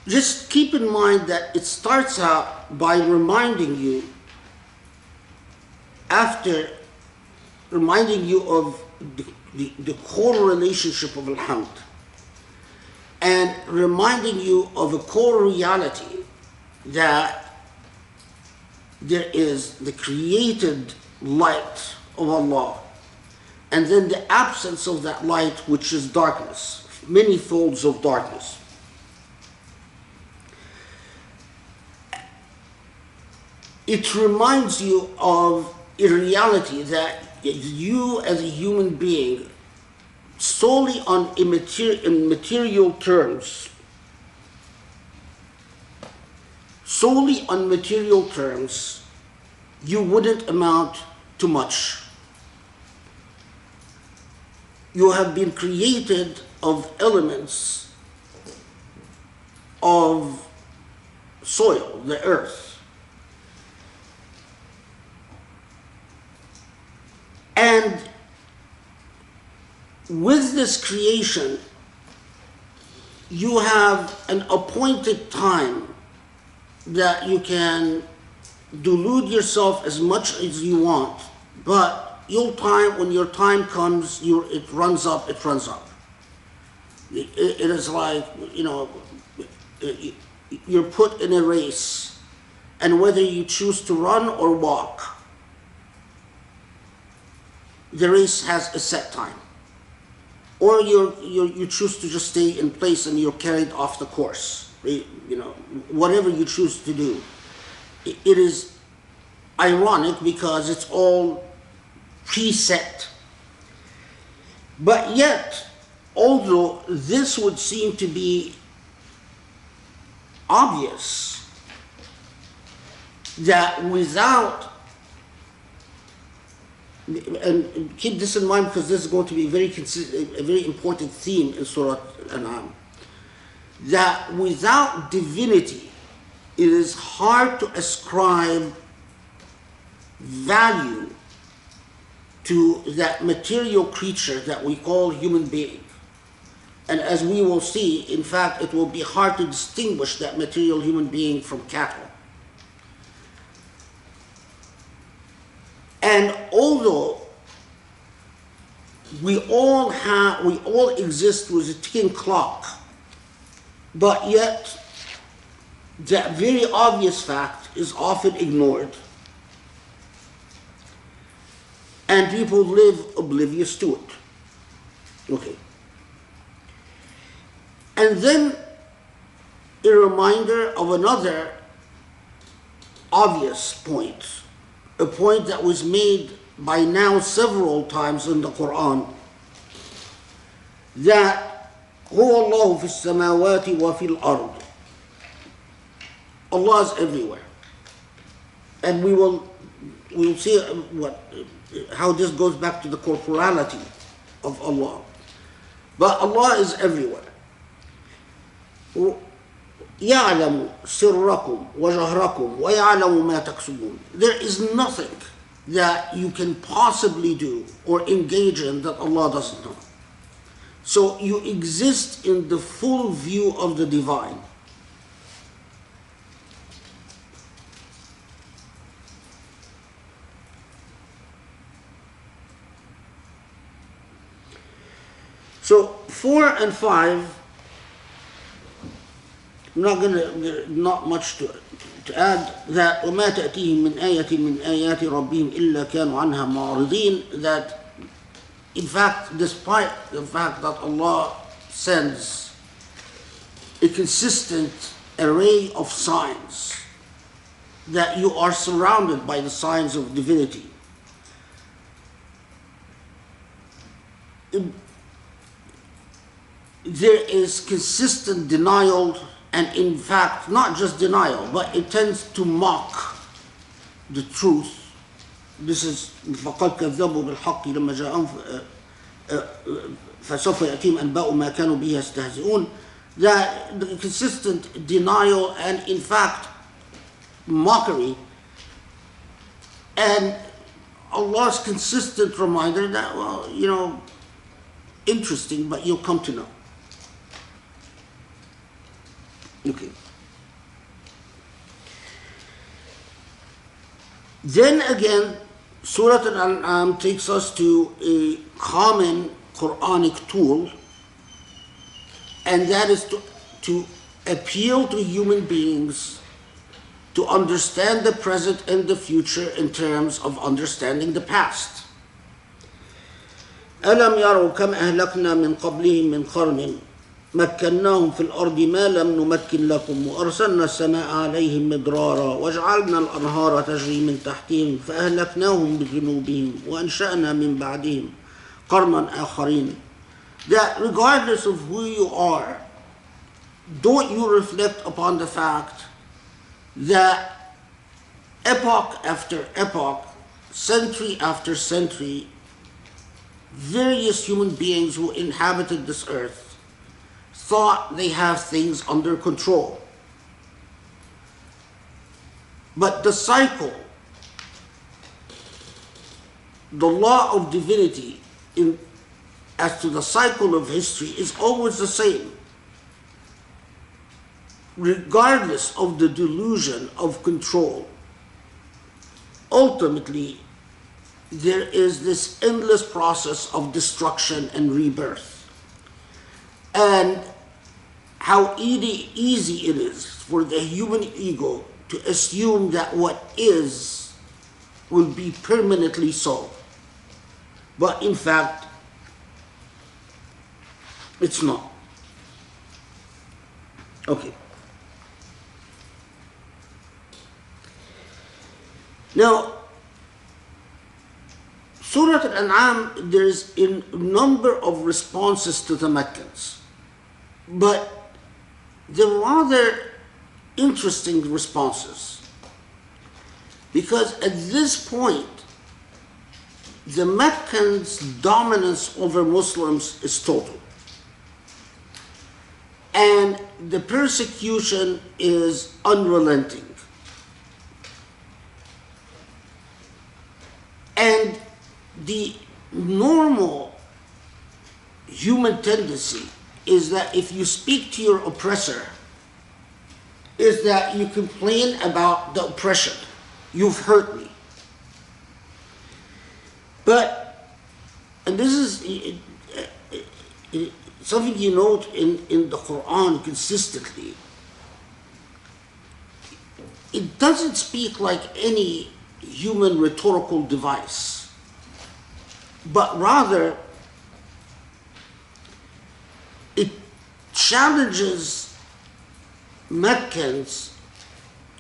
C: Just keep in mind that it starts out by reminding you of the core relationship of Alhamd, and reminding you of a core reality that there is the created light of Allah, and then the absence of that light, which is darkness, many folds of darkness. It reminds you of a reality that you as a human being, solely on in material terms, you wouldn't amount to much. You have been created of elements of soil, the earth. And with this creation, you have an appointed time that you can delude yourself as much as you want, but when your time comes, it runs up. It is like, you're put in a race, and whether you choose to run or walk, the race has a set time. Or you choose to just stay in place and you're carried off the course. Whatever you choose to do. It is ironic because it's all preset. But yet, although this would seem to be obvious, that without, and keep this in mind because this is going to be a very important theme in Surah Al-An'am, that without divinity, it is hard to ascribe value to that material creature that we call human being. And as we will see, in fact, it will be hard to distinguish that material human being from cattle. And although we all exist with a ticking clock, but yet that very obvious fact is often ignored, and people live oblivious to it. Okay. And then a reminder of another obvious point, a point that was made by now several times in the Quran, that هو الله في السماوات وفي الأرض. Allah is everywhere. And we will see how this goes back to the corporality of Allah. But Allah is everywhere. يعلم سركم وجهركم ويعلم ما تكسبون. There is nothing that you can possibly do or engage in that Allah doesn't know. So you exist in the full view of the divine. So 4 and 5, not much to add, that وما تأتيهم من آية من آيات ربهم إلا كانوا عنها معرضين, that in fact, despite the fact that Allah sends a consistent array of signs, that you are surrounded by the signs of divinity, there is consistent denial, and in fact, not just denial, but it tends to mock the truth. This is فَقَدْ كَذَّبُوا بِالْحَقِّ لَمَّا جَاءَهُمْ فَسَوْفَ يَأْتِيهِمْ أَنْبَاءُ مَا كَانُوا بِهِ يَسْتَهْزِئُونَ. that the consistent denial and in fact mockery, and Allah's consistent reminder that, well, you know, interesting, but you'll come to know. Okay. Then again, Surah Al-An'am takes us to a common Quranic tool, and that is to appeal to human beings to understand the present and the future in terms of understanding the past. أَلَمْ يَرَوْا كَمْ أَهْلَكْنَا مِنْ قَبْلِهِمْ مِنْ قَرْنٍ مكناهم في الأرض ما لم نمكن لكم وأرسلنا السماء عليهم مدرارا وجعلنا الأنهار تجري من تحتهم فأهلكناهم بذنوبهم وأنشأنا من بعدهم قرنا آخرين. That regardless of who you are, don't you reflect upon the fact that epoch after epoch, century after century, various human beings who inhabited this earth thought they have things under control. But the cycle, the law of divinity as to the cycle of history is always the same. Regardless of the delusion of control, ultimately there is this endless process of destruction and rebirth. And how easy it is for the human ego to assume that what is will be permanently so. But in fact, it's not. Okay. Now, Surah Al-An'am, there's a number of responses to the Meccans, but they're rather interesting responses, because at this point, the Meccans' dominance over Muslims is total, and the persecution is unrelenting. And the normal human tendency is that if you speak to your oppressor, is that you complain about the oppression. You've hurt me. But, and this is something you note in the Quran consistently, it doesn't speak like any human rhetorical device, but rather it challenges Meccans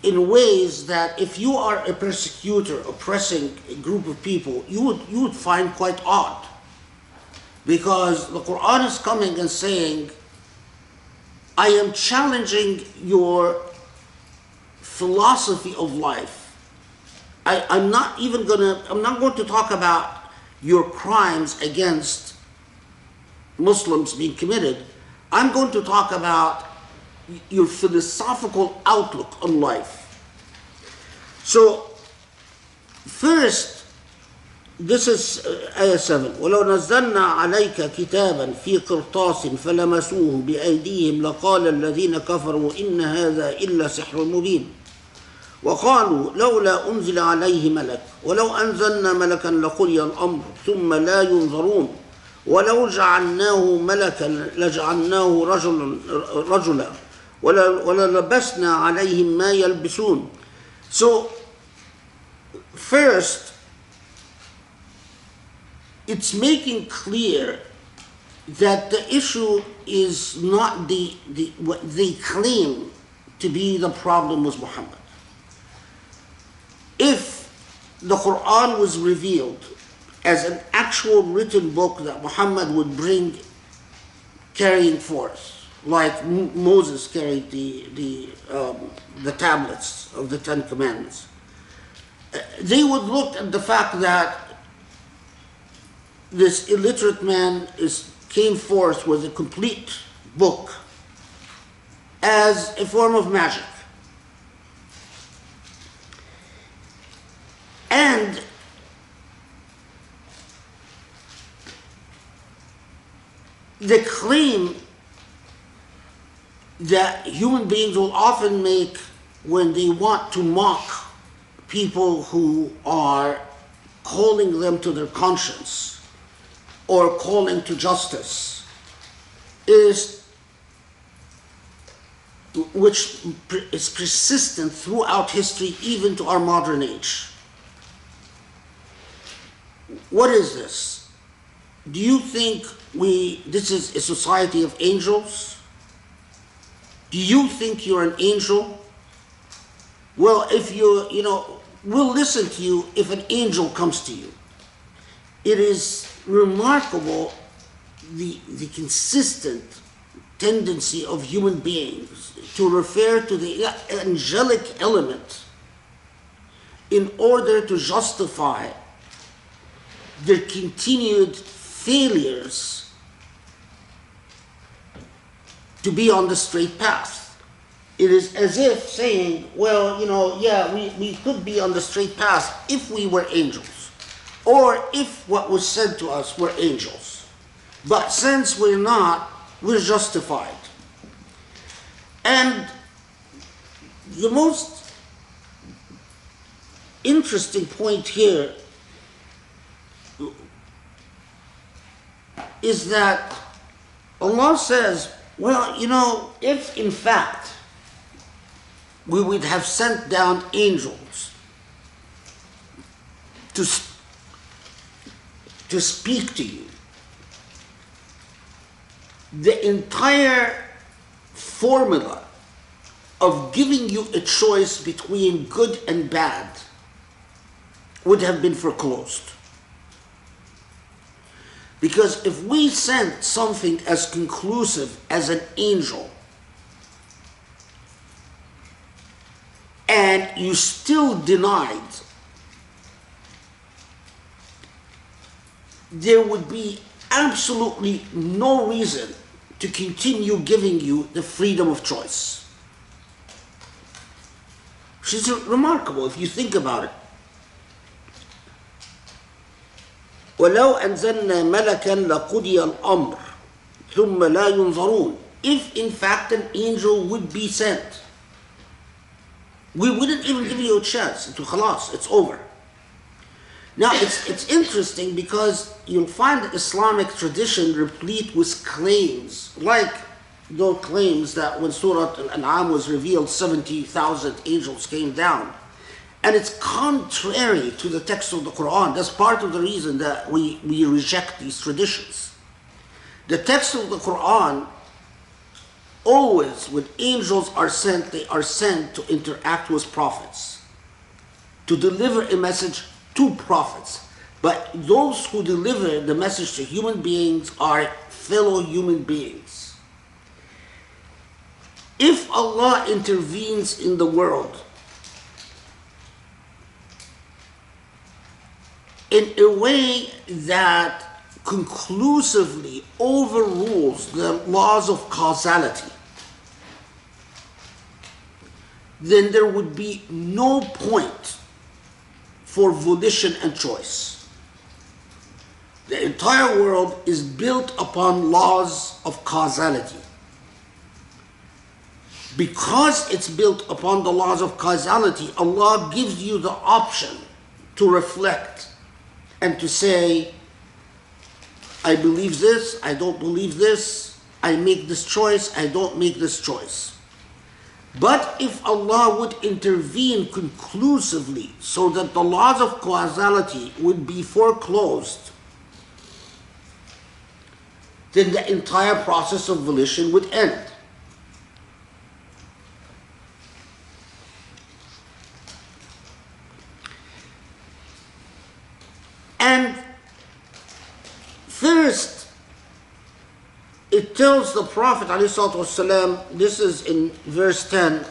C: in ways that if you are a persecutor oppressing a group of people, you would find quite odd. Because the Quran is coming and saying, I am challenging your philosophy of life. I'm not going to talk about your crimes against Muslims being committed. I'm going to talk about your philosophical outlook on life. So, first, this is ayah 7. وَلَوْ نَزَّلْنَا عَلَيْكَ كِتَابًا فِي قِرْطَاسٍ فَلَمَسُوهُ بِأَيْدِيهِمْ لَقَالَ الَّذِينَ كَفَرُوا إِنَّ هَذَا إِلَّا سِحْرٌ مُبِينٌ وقالوا لولا أنزل عليه ملك ولو أنزلنا ملكا لقضي الأمر ثم لا ينظرون ولو جعلناه ملكا لجعلناه رجلا وللبسنا عليهم ما يلبسون. So first, it's making clear that the issue is not what they claim to be the problem with Muhammad. If the Quran was revealed as an actual written book that Muhammad would bring carrying forth, like Moses carried the tablets of the Ten Commandments, they would look at the fact that this illiterate man came forth with a complete book as a form of magic. And the claim that human beings will often make when they want to mock people who are calling them to their conscience or calling to justice which is persistent throughout history, even to our modern age. What is this? Do you think this is a society of angels? Do you think you're an angel? Well, if we'll listen to you if an angel comes to you. It is remarkable the consistent tendency of human beings to refer to the angelic element in order to justify their continued failures to be on the straight path. It is as if saying, well, we could be on the straight path if we were angels, or if what was said to us were angels. But since we're not, we're justified. And the most interesting point here is that Allah says, well, if in fact we would have sent down angels to speak to you, the entire formula of giving you a choice between good and bad would have been foreclosed. Because if we sent something as conclusive as an angel, and you still denied, there would be absolutely no reason to continue giving you the freedom of choice. Which is remarkable if you think about it. وَلَوْ أَنزَلْنَا مَلَكًا لَقُضِيَ الْأَمْرُ ثُمَّ لَا يُنظَرُونَ. If in fact an angel would be sent, we wouldn't even give you a chance. It's over. Now it's interesting because you'll find the Islamic tradition replete with claims, like those claims that when Surah Al-An'am was revealed, 70,000 angels came down. And it's contrary to the text of the Quran. That's part of the reason that we reject these traditions. The text of the Quran, always when angels are sent, they are sent to interact with prophets, to deliver a message to prophets. But those who deliver the message to human beings are fellow human beings. If Allah intervenes in the world in a way that conclusively overrules the laws of causality, then there would be no point for volition and choice. The entire world is built upon laws of causality. Because it's built upon the laws of causality, Allah gives you the option to reflect and to say, I believe this, I don't believe this, I make this choice, I don't make this choice. But if Allah would intervene conclusively so that the laws of causality would be foreclosed, then the entire process of volition would end. And first, it tells the Prophet ﷺ, this is in verse 10,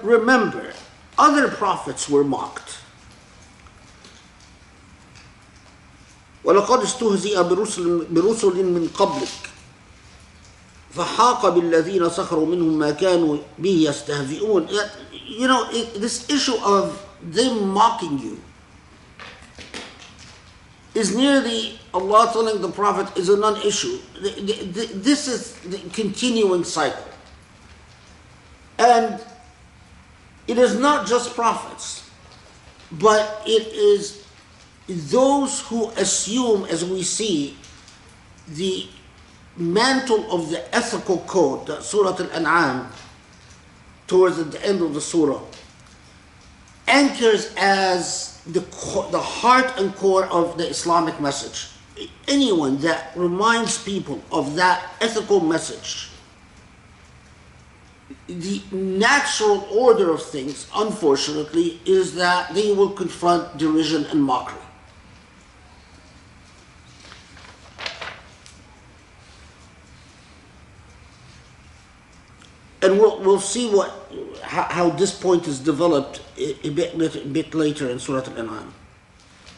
C: remember, other prophets were mocked. وَلَقَدْ اسْتُهْزِئَ بِرُسُلٍ مِّن قَبْلِكَ فحاق بالذين سخروا منهم ما كانوا به يستهزئون. You know, this issue of them mocking you is nearly Allah telling the Prophet is a non-issue. This is the continuing cycle. And it is not just prophets, but it is those who assume, as we see, the mantle of the ethical code that Surah Al-An'am, towards the end of the surah, anchors as the heart and core of the Islamic message. Anyone that reminds people of that ethical message, the natural order of things, unfortunately, is that they will confront derision and mockery. And we'll see how this point is developed a bit later in Surah Al-An'am.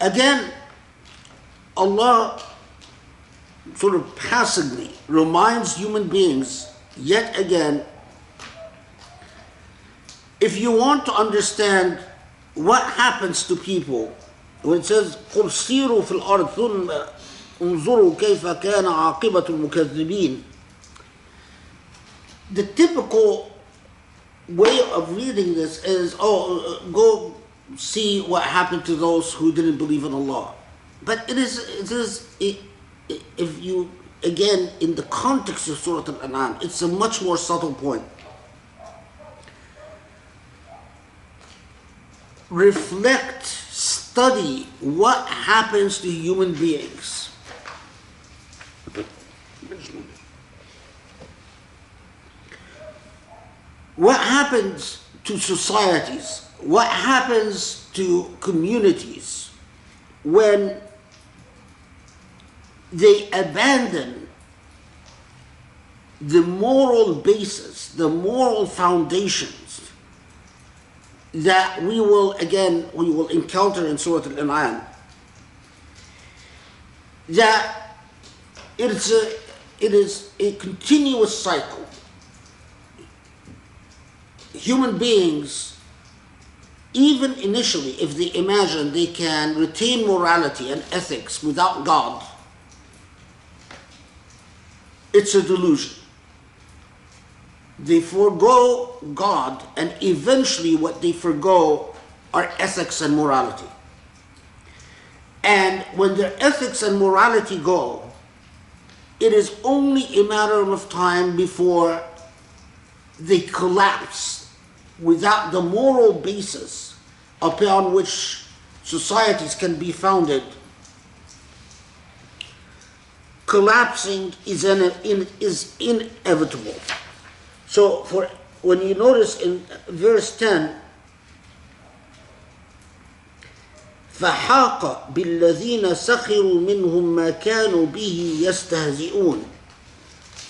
C: Again, Allah sort of passively reminds human beings yet again, if you want to understand what happens to people, when it says قُلْ سِيرُوا فِي الْأَرْضِ ثُمَّ انظُرُوا كَيْفَ كَانَ عَاقِبَةُ الْمُكَذِّبِينَ. The typical way of reading this is, go see what happened to those who didn't believe in Allah. But if you, again, in the context of Surah Al-An'am, it's a much more subtle point. Reflect, study what happens to human beings. What happens to societies? What happens to communities when they abandon the moral basis, the moral foundations that we will encounter in Surah Al-An'am? That it is a continuous cycle. Human beings, even initially, if they imagine they can retain morality and ethics without God, it's a delusion. They forego God, and eventually what they forego are ethics and morality. And when their ethics and morality go, it is only a matter of time before they collapse without the moral basis upon which societies can be founded. Collapsing is inevitable. So when you notice in verse 10, فَحَاقَ بِالَّذِينَ سَخِرُوا مِنْهُمْ مَا كَانُوا بِهِ يَسْتَهْزِئُونَ.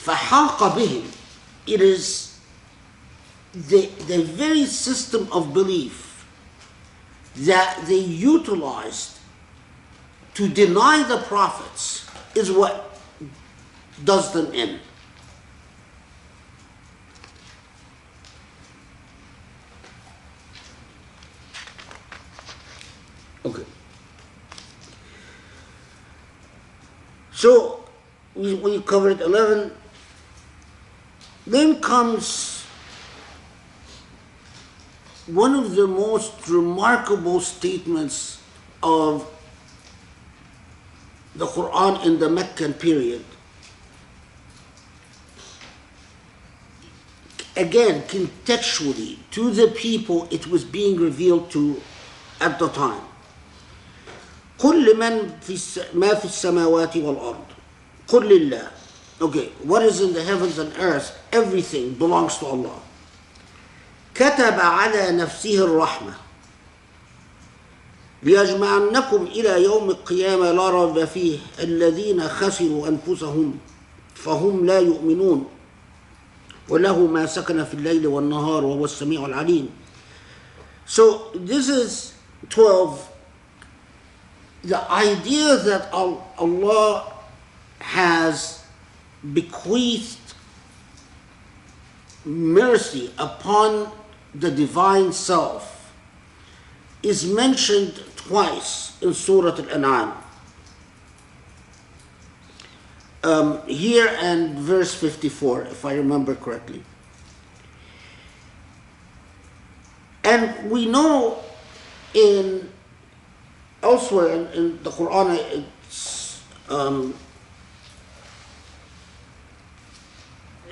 C: فَحَاقَ بِهِمْ, it is the very system of belief that they utilized to deny the prophets is what does them in. Okay. So we covered 11. Then comes one of the most remarkable statements of the Quran in the Meccan period. Again, contextually, to the people it was being revealed to at the time. قُلْ لِمَنْ مَا فِي السَّمَاوَاتِ وَالْأَرْضِ قُلْ لِلَّهِ. Okay, what is in the heavens and earth, everything belongs to Allah. كتب على نفسه الرحمة ليجمعنكم إلى يوم القيامة لا ريب فيه الذين خسروا أنفسهم فهم لا يؤمنون وله ما سكن في الليل والنهار وهو السميع العليم. So this is 12. The idea that Allah has bequeathed mercy upon the divine self is mentioned twice in Surah Al-An'am. Here and verse 54, if I remember correctly. And we know elsewhere in the Quran, it's, I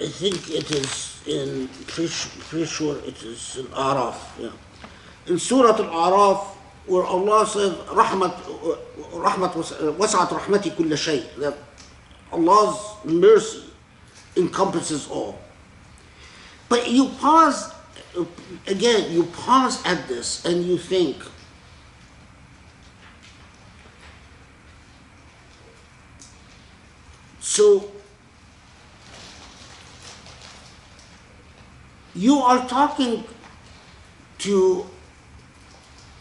C: think it is pretty sure it is in Araf, yeah. In Surah Al-Araf, where Allah says, وَسَعَتْ رَحْمَتِي كُلَّ شَيْء, that Allah's mercy encompasses all. But you pause at this and you think, so you are talking to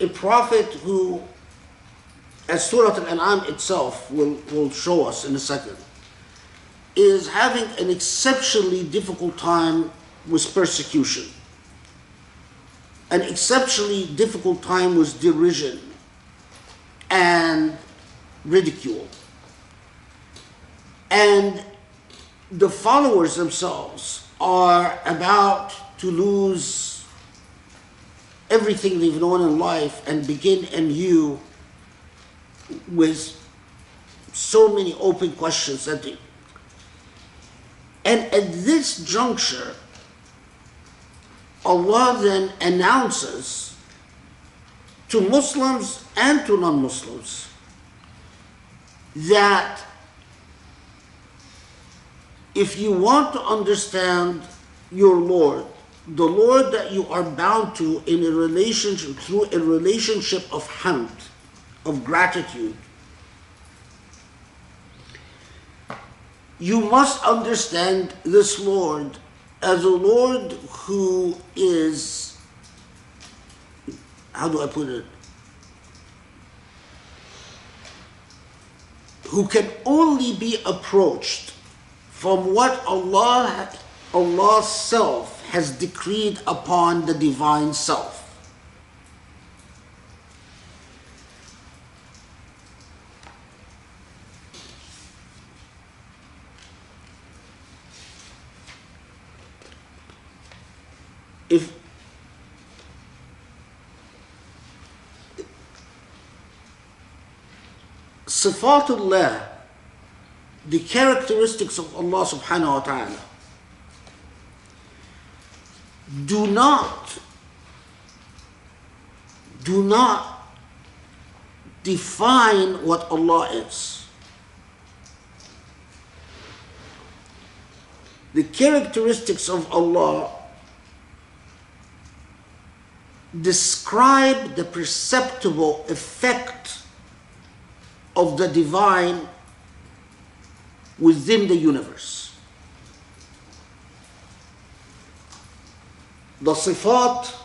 C: a prophet who, as Surah Al-An'am itself will show us in a second, is having an exceptionally difficult time with persecution, an exceptionally difficult time with derision and ridicule. And the followers themselves are about to lose everything they've known in life and begin anew with so many open questions and at this juncture, Allah then announces to Muslims and to non-Muslims that if you want to understand your Lord, the Lord that you are bound to in a relationship, through a relationship of hamd, of gratitude, you must understand this Lord as a Lord who is, how do I put it, who can only be approached from what Allah's self has decreed upon the divine self. If Sifatullah, the characteristics of Allah subhanahu wa ta'ala, do not define what Allah is. The characteristics of Allah describe the perceptible effect of the divine within the universe. The sifat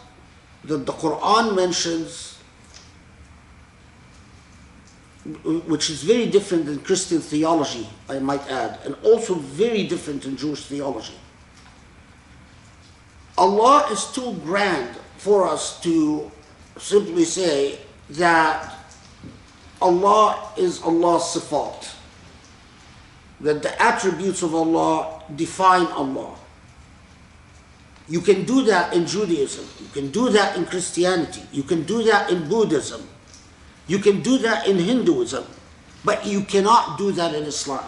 C: that the Quran mentions, which is very different than Christian theology, I might add, and also very different in Jewish theology. Allah is too grand for us to simply say that Allah is Allah's sifat, that the attributes of Allah define Allah. You can do that in Judaism, you can do that in Christianity, you can do that in Buddhism, you can do that in Hinduism, but you cannot do that in Islam.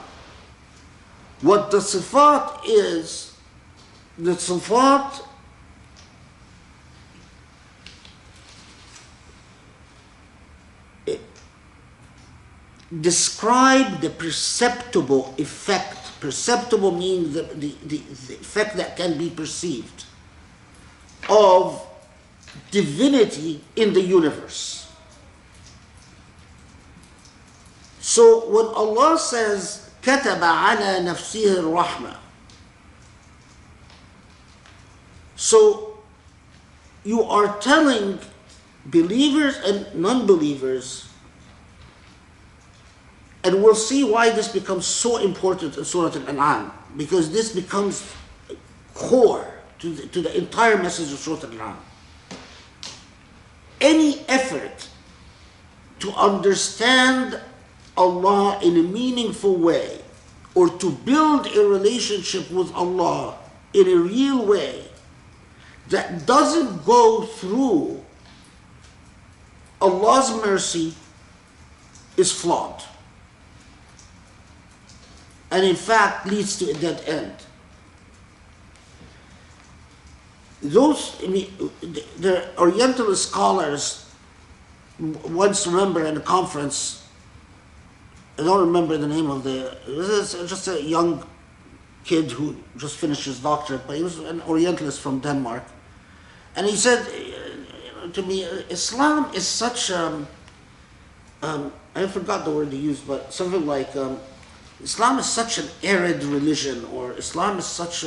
C: What the sifat is, the sifat describe the perceptible effect. Perceptible means the effect that can be perceived of divinity in the universe. So when Allah says, كَتَبَ عَلَى نَفْسِهِ الرَّحْمَةِ, so you are telling believers and non-believers, and we'll see why this becomes so important in Surah Al-An'am, because this becomes core to the entire message of Surah Al-An'am. Any effort to understand Allah in a meaningful way, or to build a relationship with Allah in a real way, that doesn't go through Allah's mercy is flawed. And in fact leads to a dead end. The Orientalist scholars once remember in a conference, I don't remember the name of it was just a young kid who just finished his doctorate, but he was an Orientalist from Denmark. And he said to me, Islam is such, I forgot the word he used, but something like, Islam is such an arid religion, or Islam is such,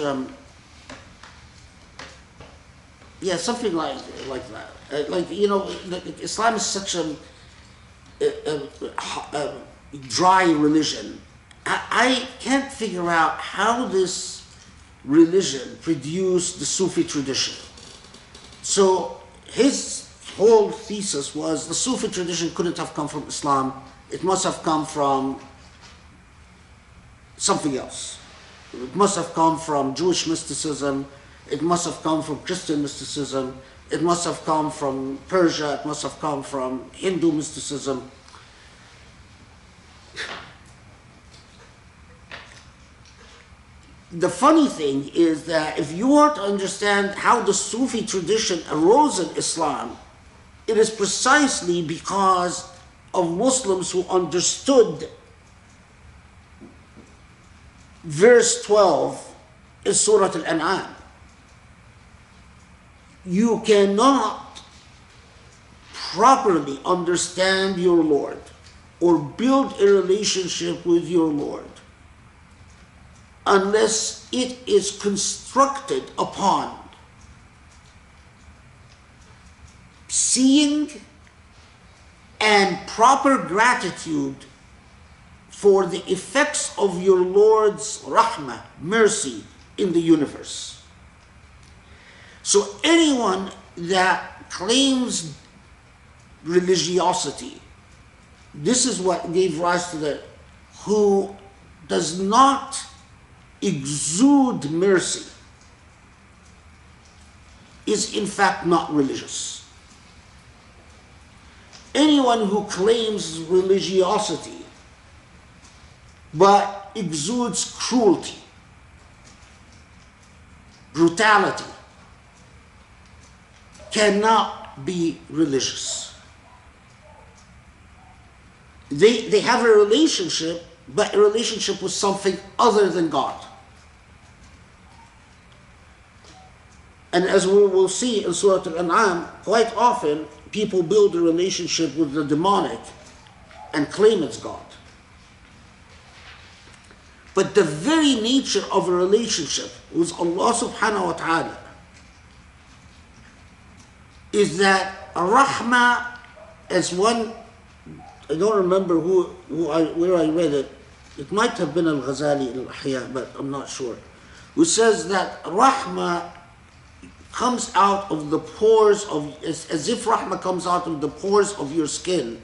C: something like that. Islam is such a dry religion. I can't figure out how this religion produced the Sufi tradition. So his whole thesis was the Sufi tradition couldn't have come from Islam. It must have come from something else. It must have come from Jewish mysticism. It must have come from Christian mysticism. It must have come from Persia. It must have come from Hindu mysticism. The funny thing is that if you want to understand how the Sufi tradition arose in Islam, it is precisely because of Muslims who understood verse 12 in Surah Al-An'am. You cannot properly understand your Lord or build a relationship with your Lord unless it is constructed upon seeing and proper gratitude for the effects of your Lord's rahmah, mercy in the universe. So anyone that claims religiosity, this is what gave rise to the, who does not exude mercy, is in fact not religious. Anyone who claims religiosity but exudes cruelty, brutality, cannot be religious. They have a relationship, but a relationship with something other than God. And as we will see in Surah Al-An'am, quite often people build a relationship with the demonic and claim it's God. But the very nature of a relationship with Allah subhanahu wa ta'ala is that rahmah, as one, I don't remember where I read it. It might have been Al-Ghazali in Al-Ahya, but I'm not sure. Who says that rahmah comes out of the pores of, as if rahmah comes out of the pores of your skin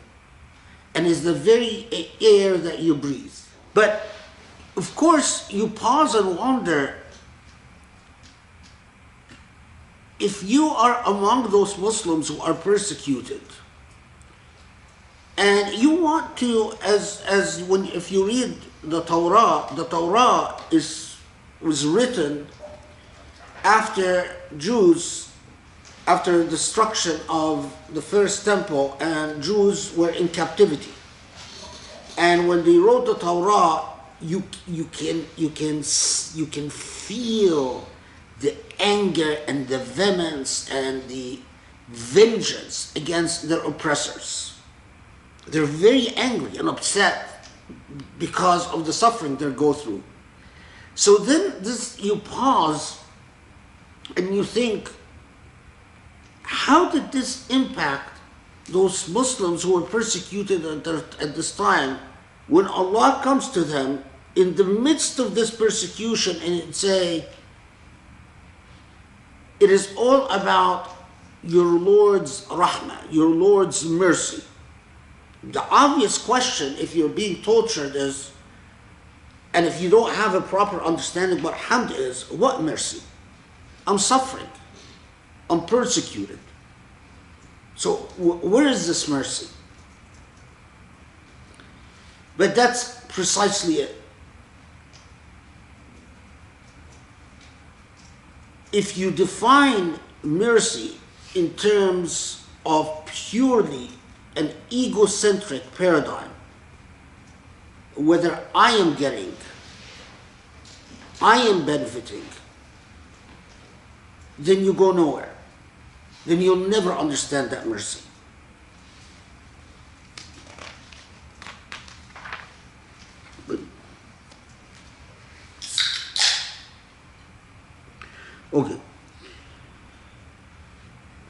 C: and is the very air that you breathe. But of course, you pause and wonder, if you are among those Muslims who are persecuted, and you want to, if you read the Torah was written after destruction of the first temple, and Jews were in captivity. And when they wrote the Torah, you can feel the anger and the vehemence and the vengeance against their oppressors. They're very angry and upset because of the suffering they go through. So then you pause and you think, how did this impact those Muslims who were persecuted at this time, when Allah comes to them in the midst of this persecution and say, It is all about your Lord's rahmah, your Lord's mercy. The obvious question, if you're being tortured, is, and if you don't have a proper understanding what hamd is, what mercy? I'm suffering. I'm persecuted. So where is this mercy? But that's precisely it. If you define mercy in terms of purely an egocentric paradigm, whether I am getting, I am benefiting, then you go nowhere. Then you'll never understand that mercy. Okay.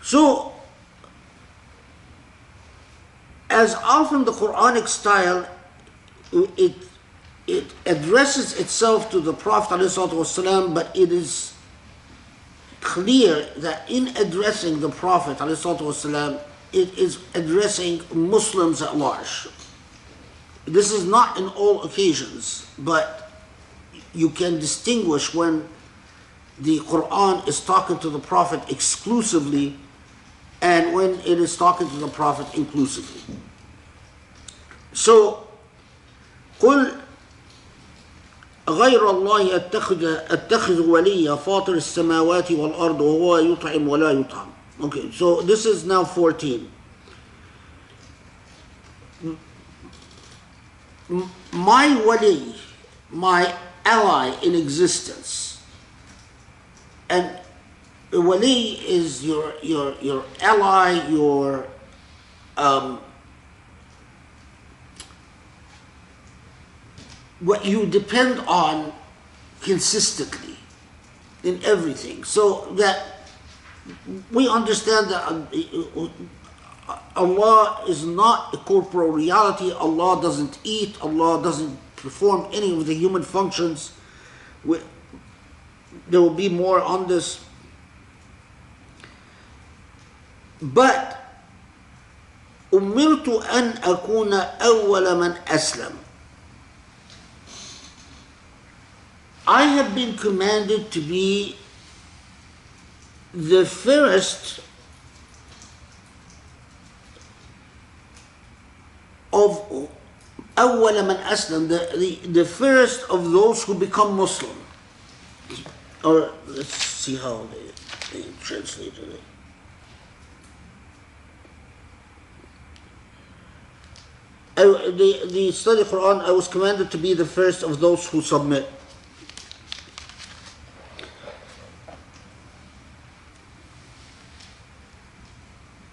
C: So, as often the Quranic style, it addresses itself to the Prophet ﷺ, but it is clear that in addressing the Prophet ﷺ, it is addressing Muslims at large. This is not in all occasions, but you can distinguish when the Quran is talking to the Prophet exclusively and when it is talking to the Prophet inclusively. So, قل غير الله أتخذ وليا فاطر السماوات والأرض وهو يطعم ولا يطعم. Okay, so this is now 14. My wali, my ally in existence, and wali is your ally, your what you depend on consistently in everything. So that we understand that Allah is not a corporeal reality. Allah doesn't eat. Allah doesn't perform any of the human functions. There will be more on this. But أمرت أن أكون أول من أسلم. I have been commanded to be the first of أول من أسلم, the first of those who become Muslim. Or let's see how they translated it. The study Quran, I was commanded to be the first of those who submit.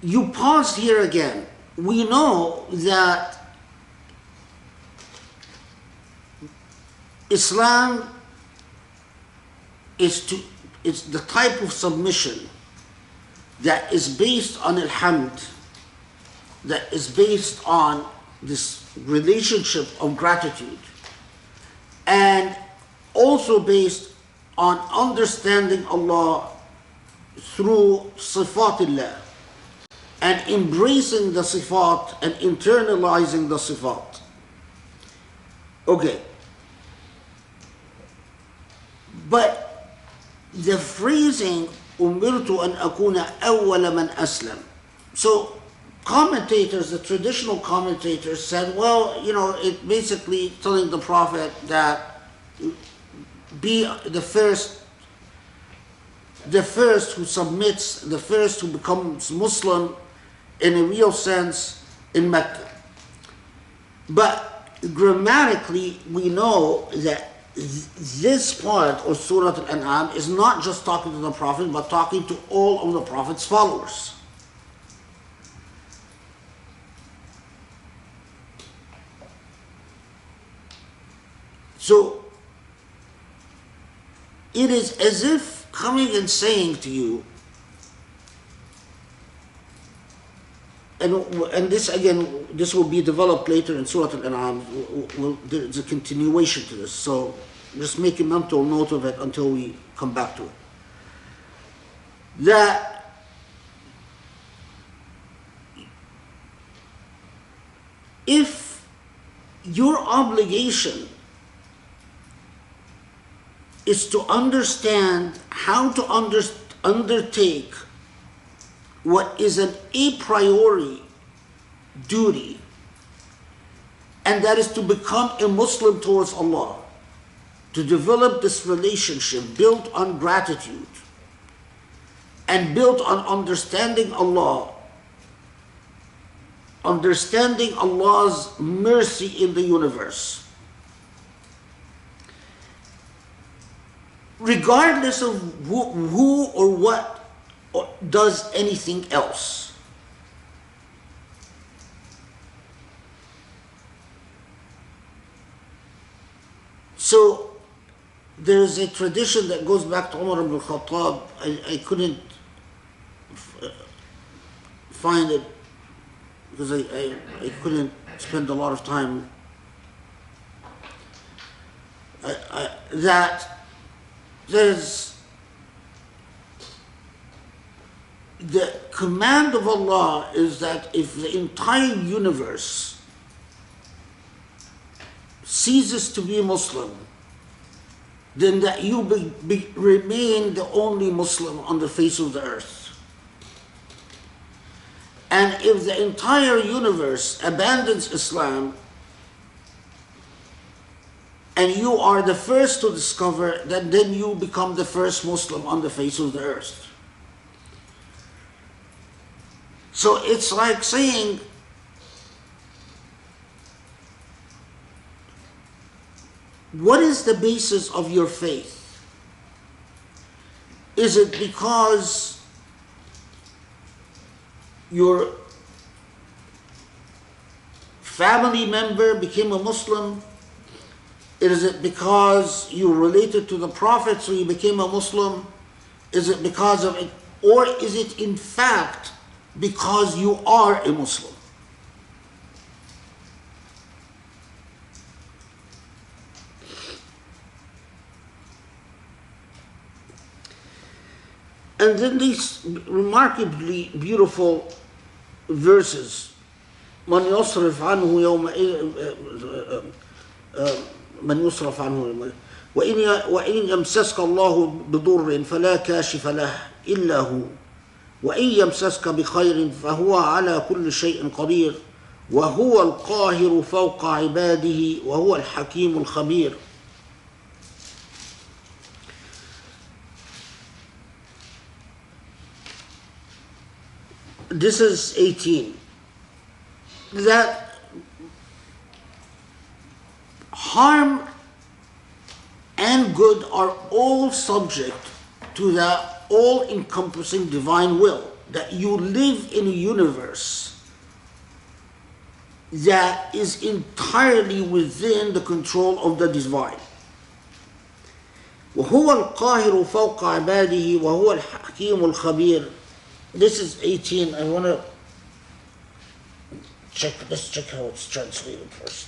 C: You pause here again. We know that Islam is the type of submission that is based on al-hamd, that is based on this relationship of gratitude, and also based on understanding Allah through sifatillah and embracing the sifat and internalizing the sifat. Okay. But the phrasing أمرت أن أكون أول من أسلم. So commentators, the traditional commentators said, well, it basically telling the Prophet that be the first who submits, the first who becomes Muslim in a real sense in Mecca. But grammatically, we know that this part of Surah Al-An'am is not just talking to the Prophet, but talking to all of the Prophet's followers. So, it is as if coming and saying to you, and this again, this will be developed later in Surah Al-An'am. There's a continuation to this, so just make a mental note of it until we come back to it. that if your obligation is to understand how to undertake what is an a priori duty, and that is to become a Muslim towards Allah, to develop this relationship built on gratitude and built on understanding Allah, understanding Allah's mercy in the universe, regardless of who or what does anything else. So there's a tradition that goes back to Umar ibn al-Khattab. I couldn't find it because I couldn't spend a lot of time. That there's the command of Allah is that if the entire universe ceases to be Muslim, then that you remain the only Muslim on the face of the earth. And if the entire universe abandons Islam, and you are the first to discover, then you become the first Muslim on the face of the earth. So it's like saying, what is the basis of your faith? Is it because your family member became a Muslim? Is it because you related to the Prophet so you became a Muslim? Is it because of it? Or is it in fact because you are a Muslim? And then these remarkably beautiful verses. من يصرف عنه يومئذ من يصرف عنه وإن يمسسك الله بضر فلا كاشف له إلا هو وإن يمسسك بخير فهو على كل شيء قدير وهو القاهر فوق عباده وهو الحكيم الخبير. This is 18. That harm and good are all subject to the all-encompassing divine will. That you live in a universe that is entirely within the control of the divine. وهو القاهر فوق عباده وهو الحكيم الخبير. This is 18. I want to check. Let's check how it's translated first.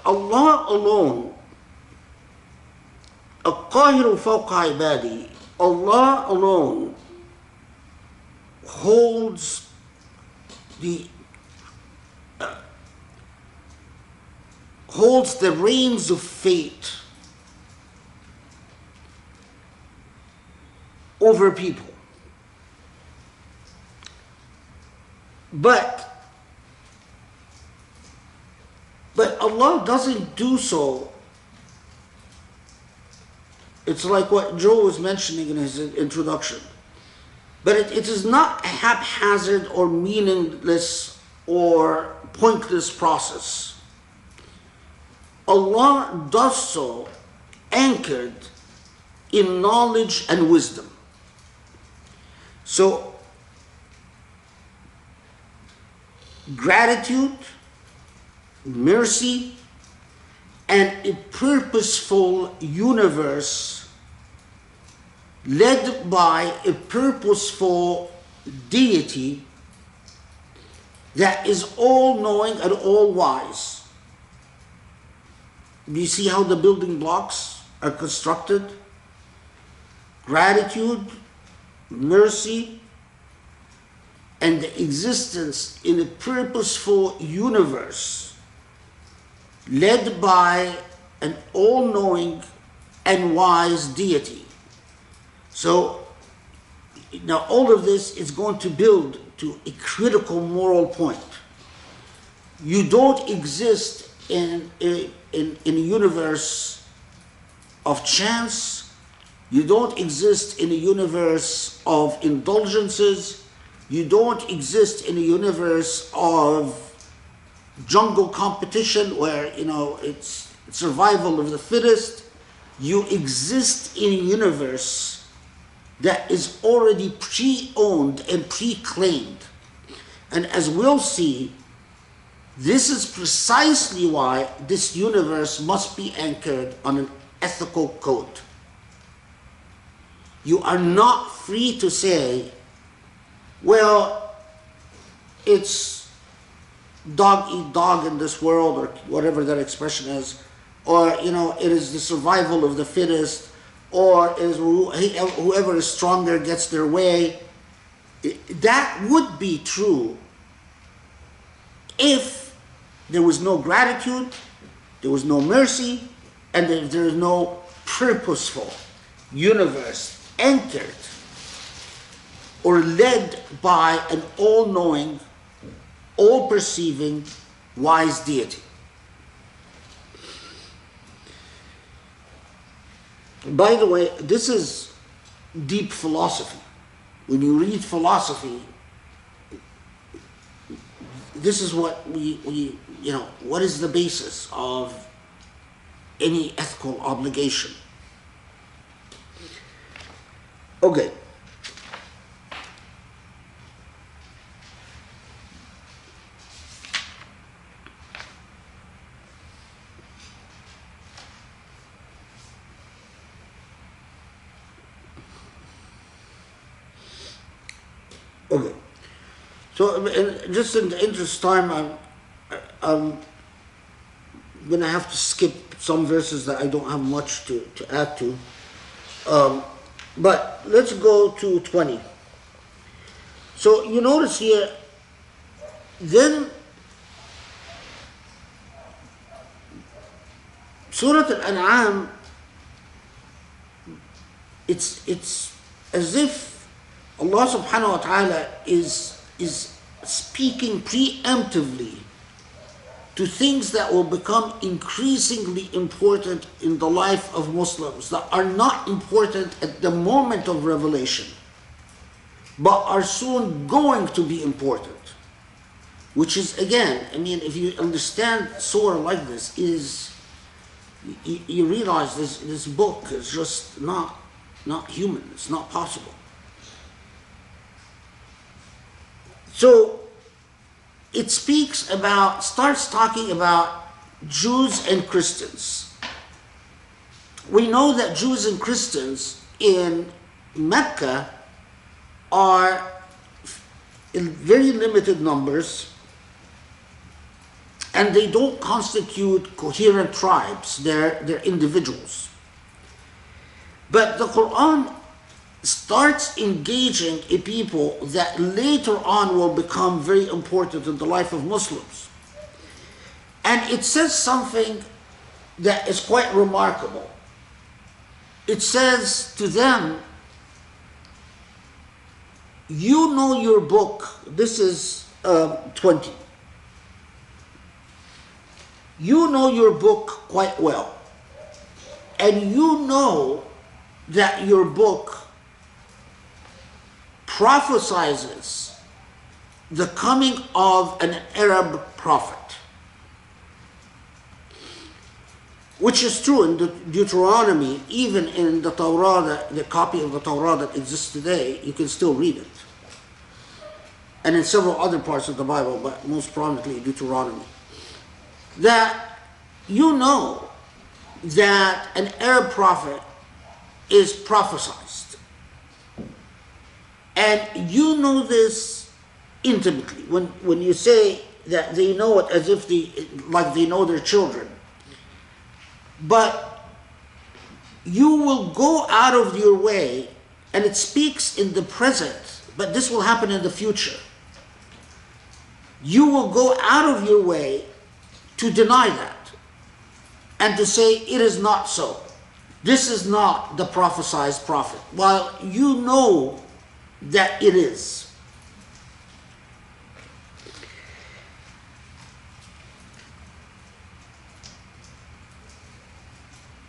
C: Allah alone, القاهر فوق عباده, Allah alone holds the reins of fate over people. But Allah doesn't do so. It's like what Joe was mentioning in his introduction. But it is not a haphazard or meaningless or pointless process. Allah does so anchored in knowledge and wisdom. So, gratitude, mercy, and a purposeful universe led by a purposeful deity that is all-knowing and all-wise. Do you see how the building blocks are constructed? Gratitude, mercy, and the existence in a purposeful universe led by an all-knowing and wise deity. So now all of this is going to build to a critical moral point. You don't exist in a universe of chance. You don't exist in a universe of indulgences. You don't exist in a universe of jungle competition where, it's survival of the fittest. You exist in a universe that is already pre-owned and pre-claimed. And as we'll see, this is precisely why this universe must be anchored on an ethical code. You are not free to say, well, it's dog eat dog in this world, or whatever that expression is, or it is the survival of the fittest, or is whoever is stronger gets their way. That would be true if there was no gratitude, there was no mercy, and if there is no purposeful universe anchored or led by an all-knowing, all-perceiving, wise deity. By the way, this is deep philosophy. When you read philosophy, this is what what is the basis of any ethical obligation. Okay. Okay, so just in the interest of time, I'm going to have to skip some verses that I don't have much to add to. But let's go to 20. So you notice here, then Surat Al-An'am, it's as if Allah subhanahu wa ta'ala is speaking preemptively to things that will become increasingly important in the life of Muslims, that are not important at the moment of revelation, but are soon going to be important. Which is, again, if you understand surah like this, you realize this book is just not human, it's not possible. So it starts talking about Jews and Christians. We know that Jews and Christians in Mecca are in very limited numbers, and they don't constitute coherent tribes, they're individuals. But the Quran starts engaging a people that later on will become very important in the life of Muslims. And it says something that is quite remarkable. It says to them, you know your book. This is 20. You know your book quite well. And you know that your book prophesizes the coming of an Arab prophet. Which is true in Deuteronomy, even in the Torah, the copy of the Torah that exists today, you can still read it. And in several other parts of the Bible, but most prominently Deuteronomy. That you know that an Arab prophet is prophesied. And you know this intimately when you say that they know it as if like they know their children. But you will go out of your way, and it speaks in the present, but this will happen in the future. You will go out of your way to deny that and to say it is not so. This is not the prophesied prophet, while you know that it is.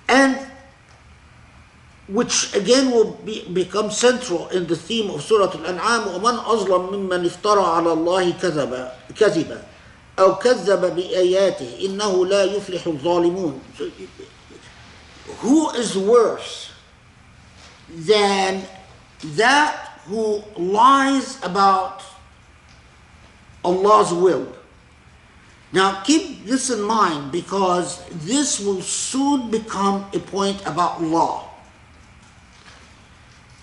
C: And which again will become central in the theme of Surah Al-An'am, وَمَنْ أَظْلَمْ مِمَّنِ افْتَرَى عَلَى اللَّهِ كَذِبًا أَوْ كَذَّبَ بِآيَاتِهِ إِنَّهُ لَا يُفْلِحُ الظَّالِمُونَ. So, who is worse than that who lies about Allah's will? Now keep this in mind, because this will soon become a point about law,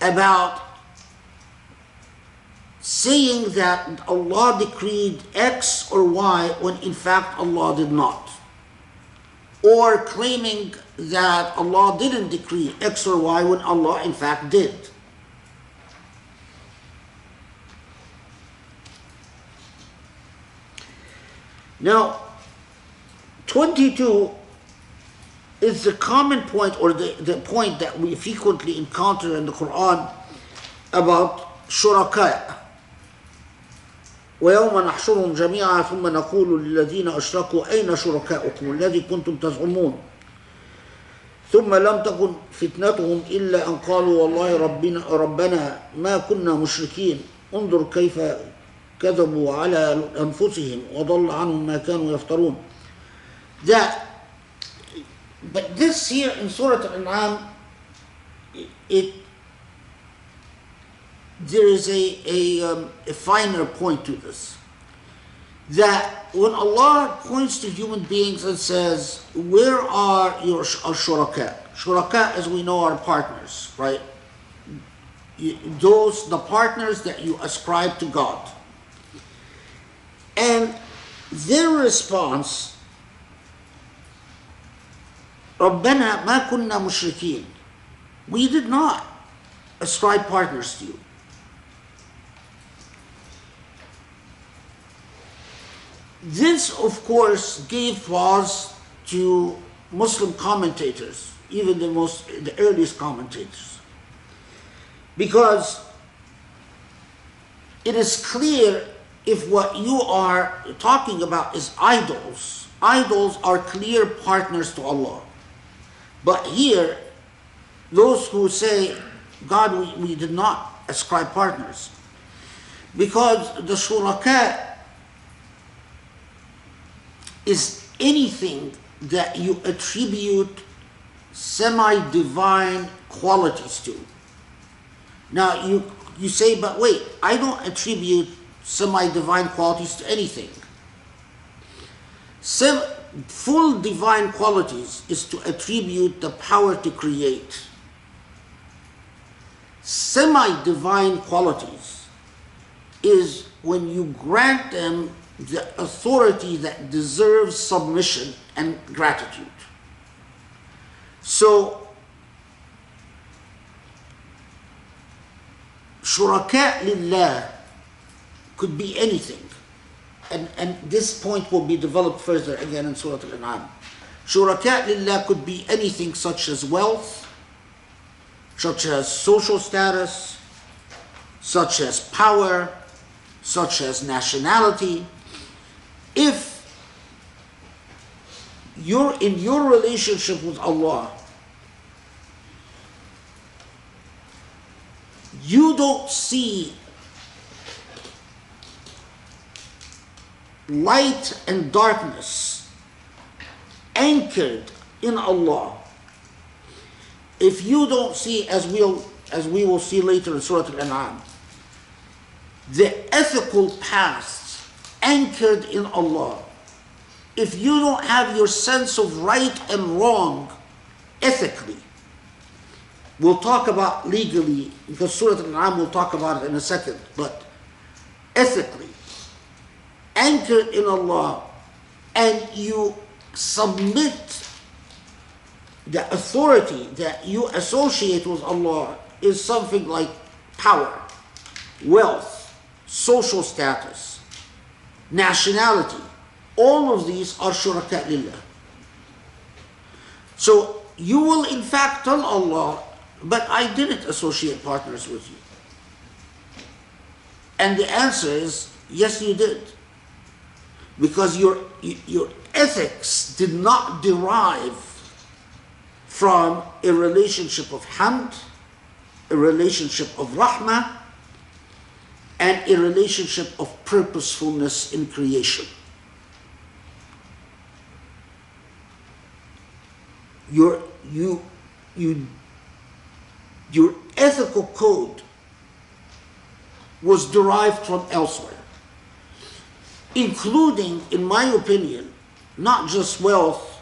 C: about saying that Allah decreed X or Y when in fact Allah did not, or claiming that Allah didn't decree X or Y when Allah in fact did. Now, 22 is the common point, or the point that we frequently encounter in the Quran about shuraka. وَيَوْمَ نَحْشُرُهُمْ جَمِيعًا ثُمَّ نَقُولُ لِلَّذِينَ أَشْرَكُوا أَيْنَ شُرَكَاؤُكُمُ الَّذِي كُنْتُمْ تَزْعُمُونَ ثُمَّ لَمْ تَكُنْ فِتْنَتُهُمْ إِلَّا أَنْ قَالُوا وَاللَّهِ رَبَّنَا مَا كُنَّا مُشْرِكِينَ انظُرْ كَيْفَ كذبوا على أنفسهم وضل عنهم ما كانوا يفترون. But this here in Surah Al-An'am, there is a finer point to this. That when Allah points to human beings and says, where are your shuraka? Shuraka, as we know, are partners, right? The partners that you ascribe to God. And their response, رَبَّنَا مَا كُنَّا مُشْرِكِينَ, we did not ascribe partners to you. This, of course, gave pause to Muslim commentators, even the earliest commentators, because it is clear, if what you are talking about is idols are clear partners to Allah. But here, those who say, God, we did not ascribe partners, because the shuraka is anything that you attribute semi-divine qualities to. Now you say, but wait, I don't attribute semi-divine qualities to anything. Full divine qualities is to attribute the power to create. Semi-divine qualities is when you grant them the authority that deserves submission and gratitude. So, shuraka lillah could be anything. And this point will be developed further again in Surah Al-An'am. Shuraka lillah could be anything, such as wealth, such as social status, such as power, such as nationality. If you're in your relationship with Allah, you don't see light and darkness anchored in Allah, if you don't see, as we will see later in Surah Al-An'am, the ethical paths anchored in Allah, if you don't have your sense of right and wrong ethically. We'll talk about legally, because Surah Al-An'am we'll talk about it in a second, but ethically, anchored in Allah, and you submit the authority that you associate with Allah is something like power, wealth, social status, nationality. All of these are shuraka lillah. So you will in fact tell Allah, but I didn't associate partners with you. And the answer is, yes you did. Because your ethics did not derive from a relationship of hamd, a relationship of rahmah, and a relationship of purposefulness in creation. Your ethical code was derived from elsewhere, including, in my opinion, not just wealth,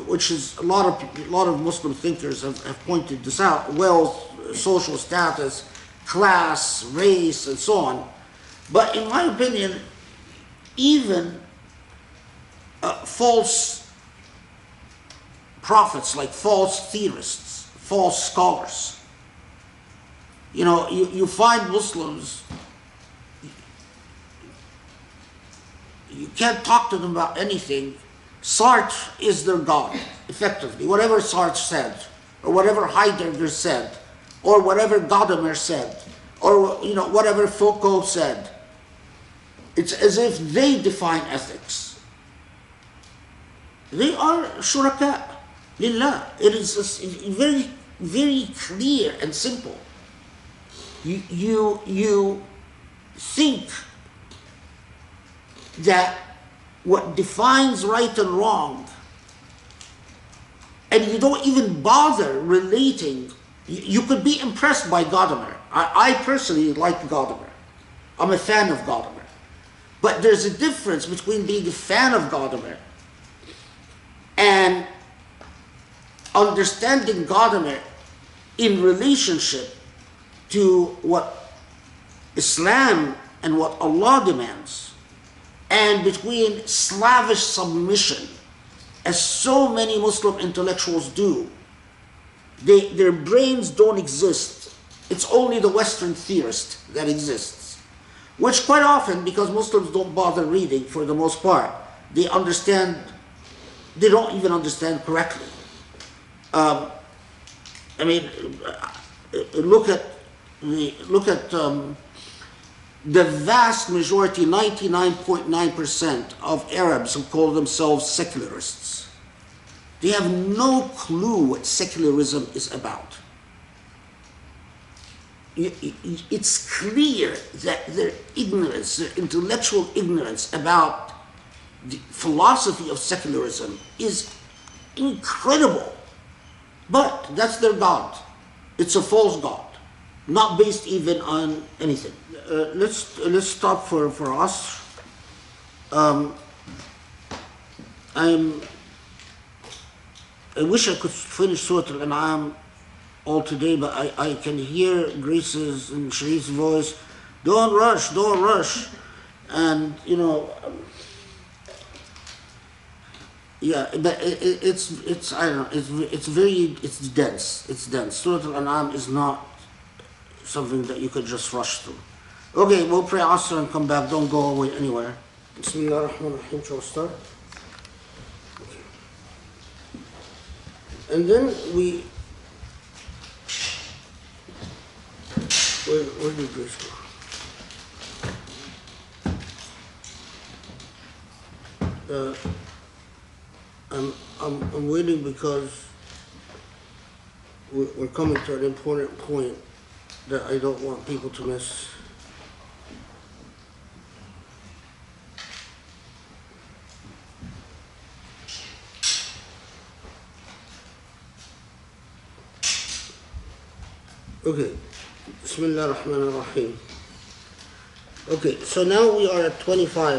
C: which is a lot of Muslim thinkers have pointed this out, wealth, social status, class, race, and so on. But in my opinion, even false prophets, like false theorists, false scholars. You know, you find Muslims, you can't talk to them about anything. Sartre is their God, effectively. Whatever Sartre said, or whatever Heidegger said, or whatever Gadamer said, or whatever Foucault said, it's as if they define ethics. They are shuraka lillah. It is very, very clear and simple. You think that what defines right and wrong, and you don't even bother relating. You could be impressed by Gadamer. I personally like Gadamer. I'm a fan of Gadamer. But there's a difference between being a fan of Gadamer and understanding Gadamer in relationship to what Islam and what Allah demands, and between slavish submission, as so many Muslim intellectuals do. Their brains don't exist. It's only the Western theorist that exists. Which quite often, because Muslims don't bother reading for the most part, they don't even understand correctly. Look at the vast majority, 99.9% of Arabs who call themselves secularists. They have no clue what secularism is about. It's clear that their ignorance, their intellectual ignorance about the philosophy of secularism is incredible. But that's their God. It's a false God, not based even on anything. Let's stop for us. I wish I could finish Surah Al-An'am all today, but I can hear Grace's and Sharif's voice. Don't rush. And yeah, but it's I don't know. It's dense. It's dense. Surah Al-An'am is not something that you could just rush through. Okay, we'll pray Asr and come back. Don't go away anywhere. Bismillah ar-Rahman ar-Rahim. Shall we start? Okay. And then where did Grace go? I'm waiting because we're coming to an important point that I don't want people to miss. Okay, Bismillah ar-Rahman ar-Rahim. Okay, so now we are at 25.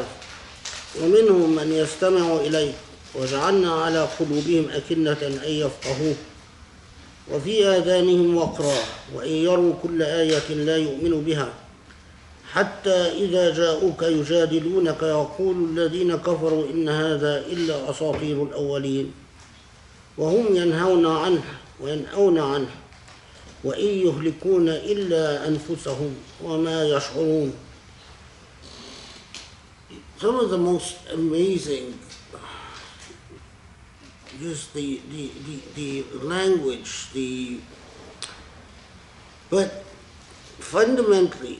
C: وَمِنْهُمْ مَنْ يَسْتَمِعُ إِلَيْكَ وَجَعَلْنَا عَلَى قُلُوبِهِمْ أَكِنَّةً أَنْ يَفْقَهُوهُ وفي آذانهم وقرا وإن يروا كل آية لا يؤمنوا بها حتى إذا جاءوك يجادلونك يقول الذين كفروا إن هذا إلا أساطير الأولين وهم ينهون عنه وينأون عنه وإن يهلكون إلا أنفسهم وما يشعرون. Some of the most amazing, just the language, but fundamentally,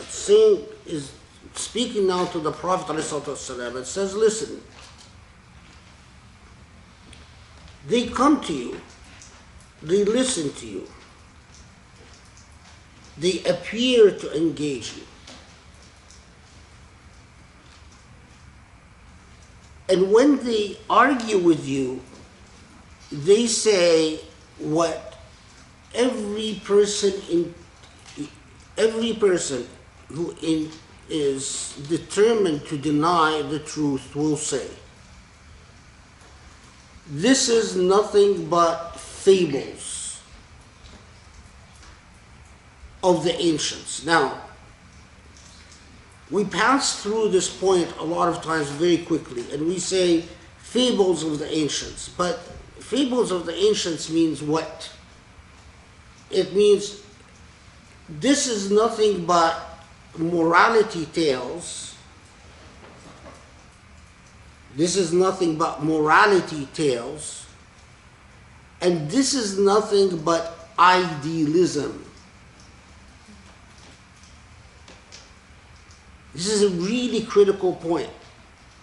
C: saying is speaking now to the Prophet ﷺ. It says, listen, they come to you, they listen to you, they appear to engage you. And when they argue with you, they say what every person who is determined to deny the truth will say. This is nothing but fables of the ancients. Now, we pass through this point a lot of times very quickly, and we say fables of the ancients. But fables of the ancients means what? It means this is nothing but morality tales. This is nothing but morality tales. And this is nothing but idealism. This is a really critical point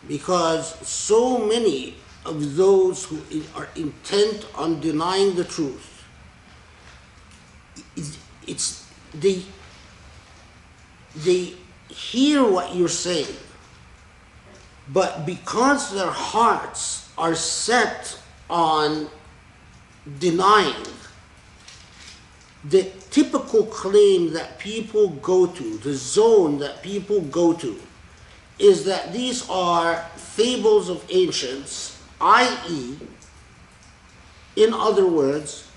C: because so many of those who are intent on denying the truth, they hear what you're saying, but because their hearts are set on denying, the typical claim that people go to, the zone that people go to, is that these are fables of ancients, i.e., in other words,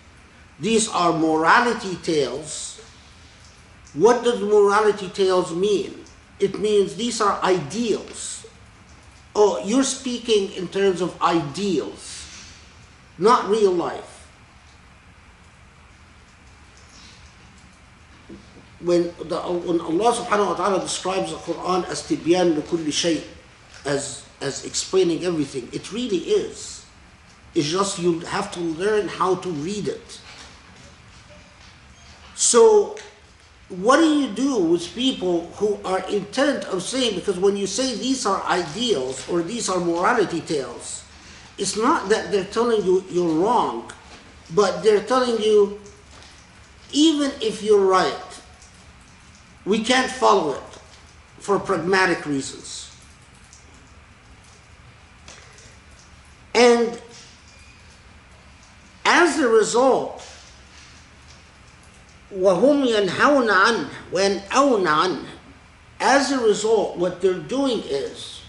C: these are morality tales. What does morality tales mean? It means these are ideals. Oh, you're speaking in terms of ideals, not real life. When Allah subhanahu wa ta'ala describes the Quran as tibyan likulli shay, as explaining everything, it really is. It's just you have to learn how to read it. So what do you do with people who are intent of saying, because when you say these are ideals or these are morality tales, it's not that they're telling you you're wrong, but they're telling you, even if you're right, we can't follow it for pragmatic reasons. And as a result, وَهُمْ يَنْهَوْنَ عَنْهُ وَيَنْأَوْنَ عَنْهُ. As a result, what they're doing is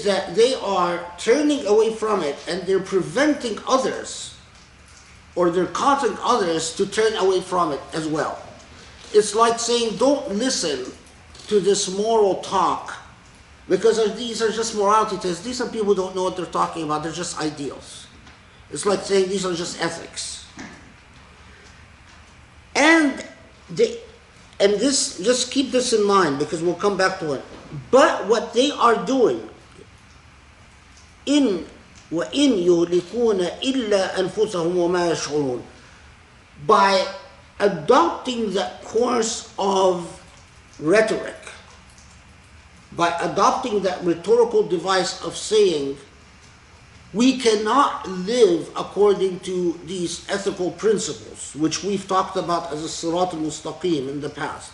C: that they are turning away from it and they're preventing others, or they're causing others to turn away from it as well. It's like saying, don't listen to this moral talk because these are just morality tests. These are people who don't know what they're talking about. They're just ideals. It's like saying these are just ethics. And this, just keep this in mind because we'll come back to it. But what they are doing, إِن وَإِن يُهْلِكُونَ إِلَّا أَنفُسَهُمْ وَمَا يَشْعُرُونَ, by adopting that course of rhetoric, by adopting that rhetorical device of saying, we cannot live according to these ethical principles, which we've talked about as a Surat al-Mustaqim in the past.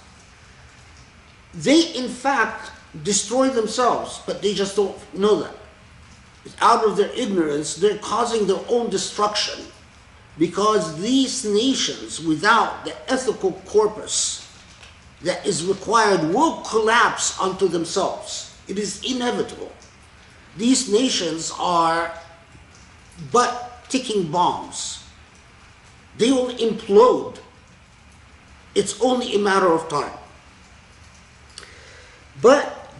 C: They, in fact, destroy themselves, but they just don't know that. Out of their ignorance, they're causing their own destruction, because these nations, without the ethical corpus that is required, will collapse unto themselves. It is inevitable. These nations are but ticking bombs. They will implode. It's only a matter of time. But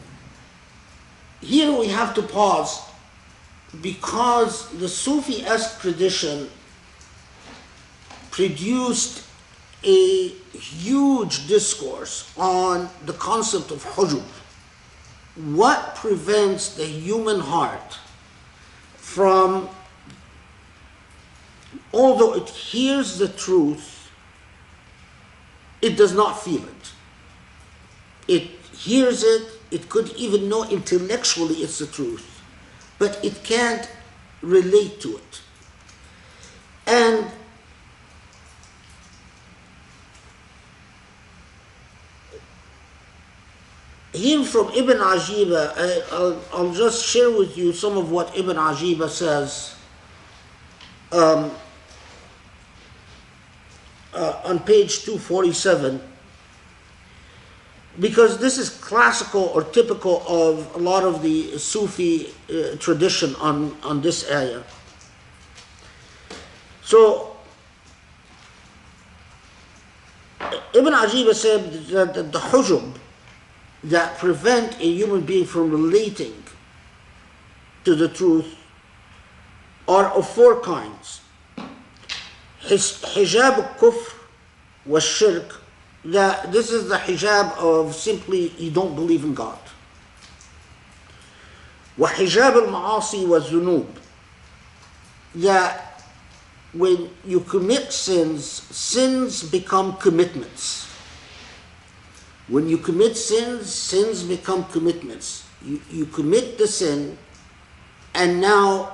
C: here we have to pause, because the Sufi-esque tradition produced a huge discourse on the concept of hujub. What prevents the human heart from, although it hears the truth, it does not feel it. It hears it, it could even know intellectually it's the truth, but it can't relate to it. And here from Ibn Ajiba, I'll just share with you some of what Ibn Ajiba says on page 247, because this is classical or typical of a lot of the Sufi tradition on this ayah. So Ibn Ajiba said that the hujub that prevent a human being from relating to the truth are of four kinds. Hijab al-kufr wa-shirk, that this is the hijab of simply you don't believe in God. Wa-hijab al-ma'asi wa-zunub, that when you commit sins, sins become commitments. When you commit sins, sins become commitments. You commit the sin, and now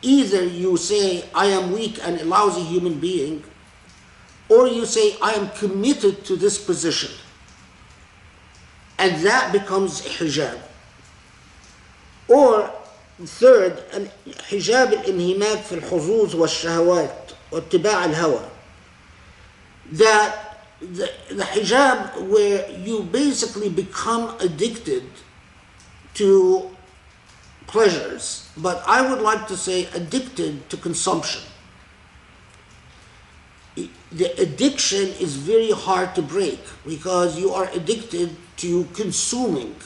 C: either you say, I am weak and a lousy human being, or you say, I am committed to this position. And that becomes hijab. Or third, hijab al-inhimak fi al-huzuz wa-shahawat wa-ittiba' al-hawa. That the hijab where you basically become addicted to pleasures, but I would like to say addicted to consumption. The addiction is very hard to break because you are addicted to consuming,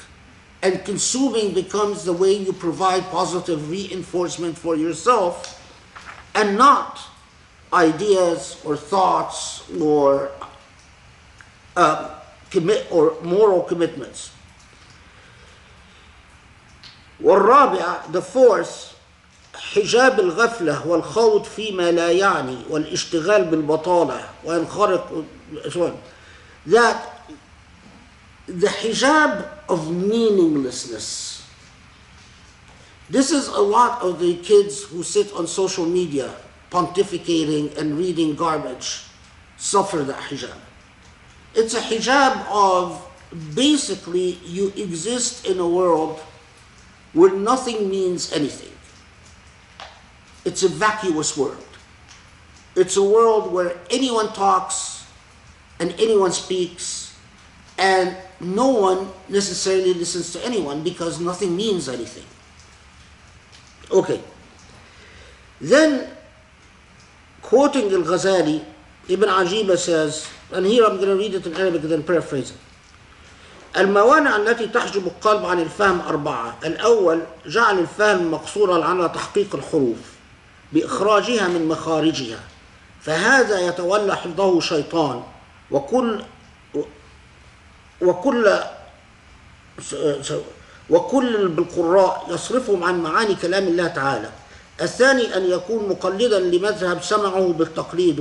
C: and consuming becomes the way you provide positive reinforcement for yourself and not ideas or thoughts or moral commitments. والرابع, the fourth, حجاب الغفلة والخوض فيما لا يعني والاشتغال بالبطالة وينخرط, that the hijab of meaninglessness. This is a lot of the kids who sit on social media pontificating and reading garbage suffer that hijab. It's a hijab of basically you exist in a world where nothing means anything. It's a vacuous world. It's a world where anyone talks and anyone speaks and no one necessarily listens to anyone because nothing means anything. Okay. Then, quoting Al-Ghazali, Ibn Ajiba says, and here I'm going to read it in Arabic and then paraphrase it. الموانع التي تحجب القلب عن الفهم أربعة. الأول جعل الفهم مقصورا على تحقيق الحروف بإخراجها من مخارجها، فهذا يتولى حفظه شيطان وكل بالقراء يصرفهم عن معاني كلام الله تعالى. الثاني أن يكون مقلدا لمذهب سمعه بالتقليد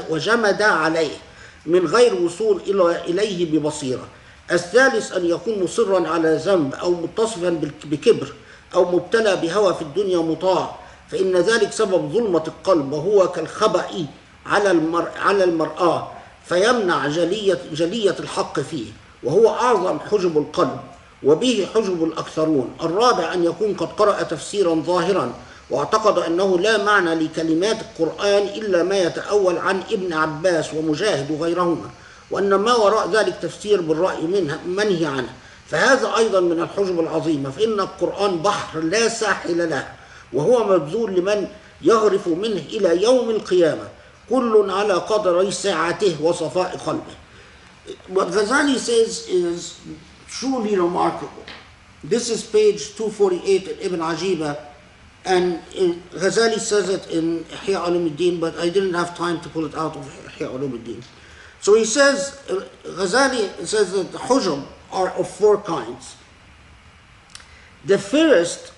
C: وجمد عليه من غير وصول إليه ببصيرة. الثالث أن يكون مصرا على ذنب أو متصفا بكبر أو مبتلى بهوى في الدنيا مطاع، فإن ذلك سبب ظلمة القلب وهو كالخبأ على المرآة فيمنع جلية الحق فيه، وهو أعظم حجب القلب وبه حجب الأكثرون. الرابع أن يكون قد قرأ تفسيرا ظاهرا واعتقد أنه لا معنى لكلمات القرآن إلا ما يتأول عن ابن عباس ومجاهد وغيرهما، وأن ما وراء ذلك تفسير بالرأي منهي عنه، فهذا أيضا من الحجب العظيمة، فإن القرآن بحر لا ساحل له، وهو مبذول لمن يغرف منه إلى يوم القيامة كل على قدر ساعته وصفاء قلبه. What Ghazali says is truly remarkable. This is page 248 in Ibn Ajiba, and Ghazali says it in Ihya Ulumuddin, but I didn't have time to pull it out of Ihya Ulumuddin. So he says, Ghazali says that the hujum are of four kinds. The first,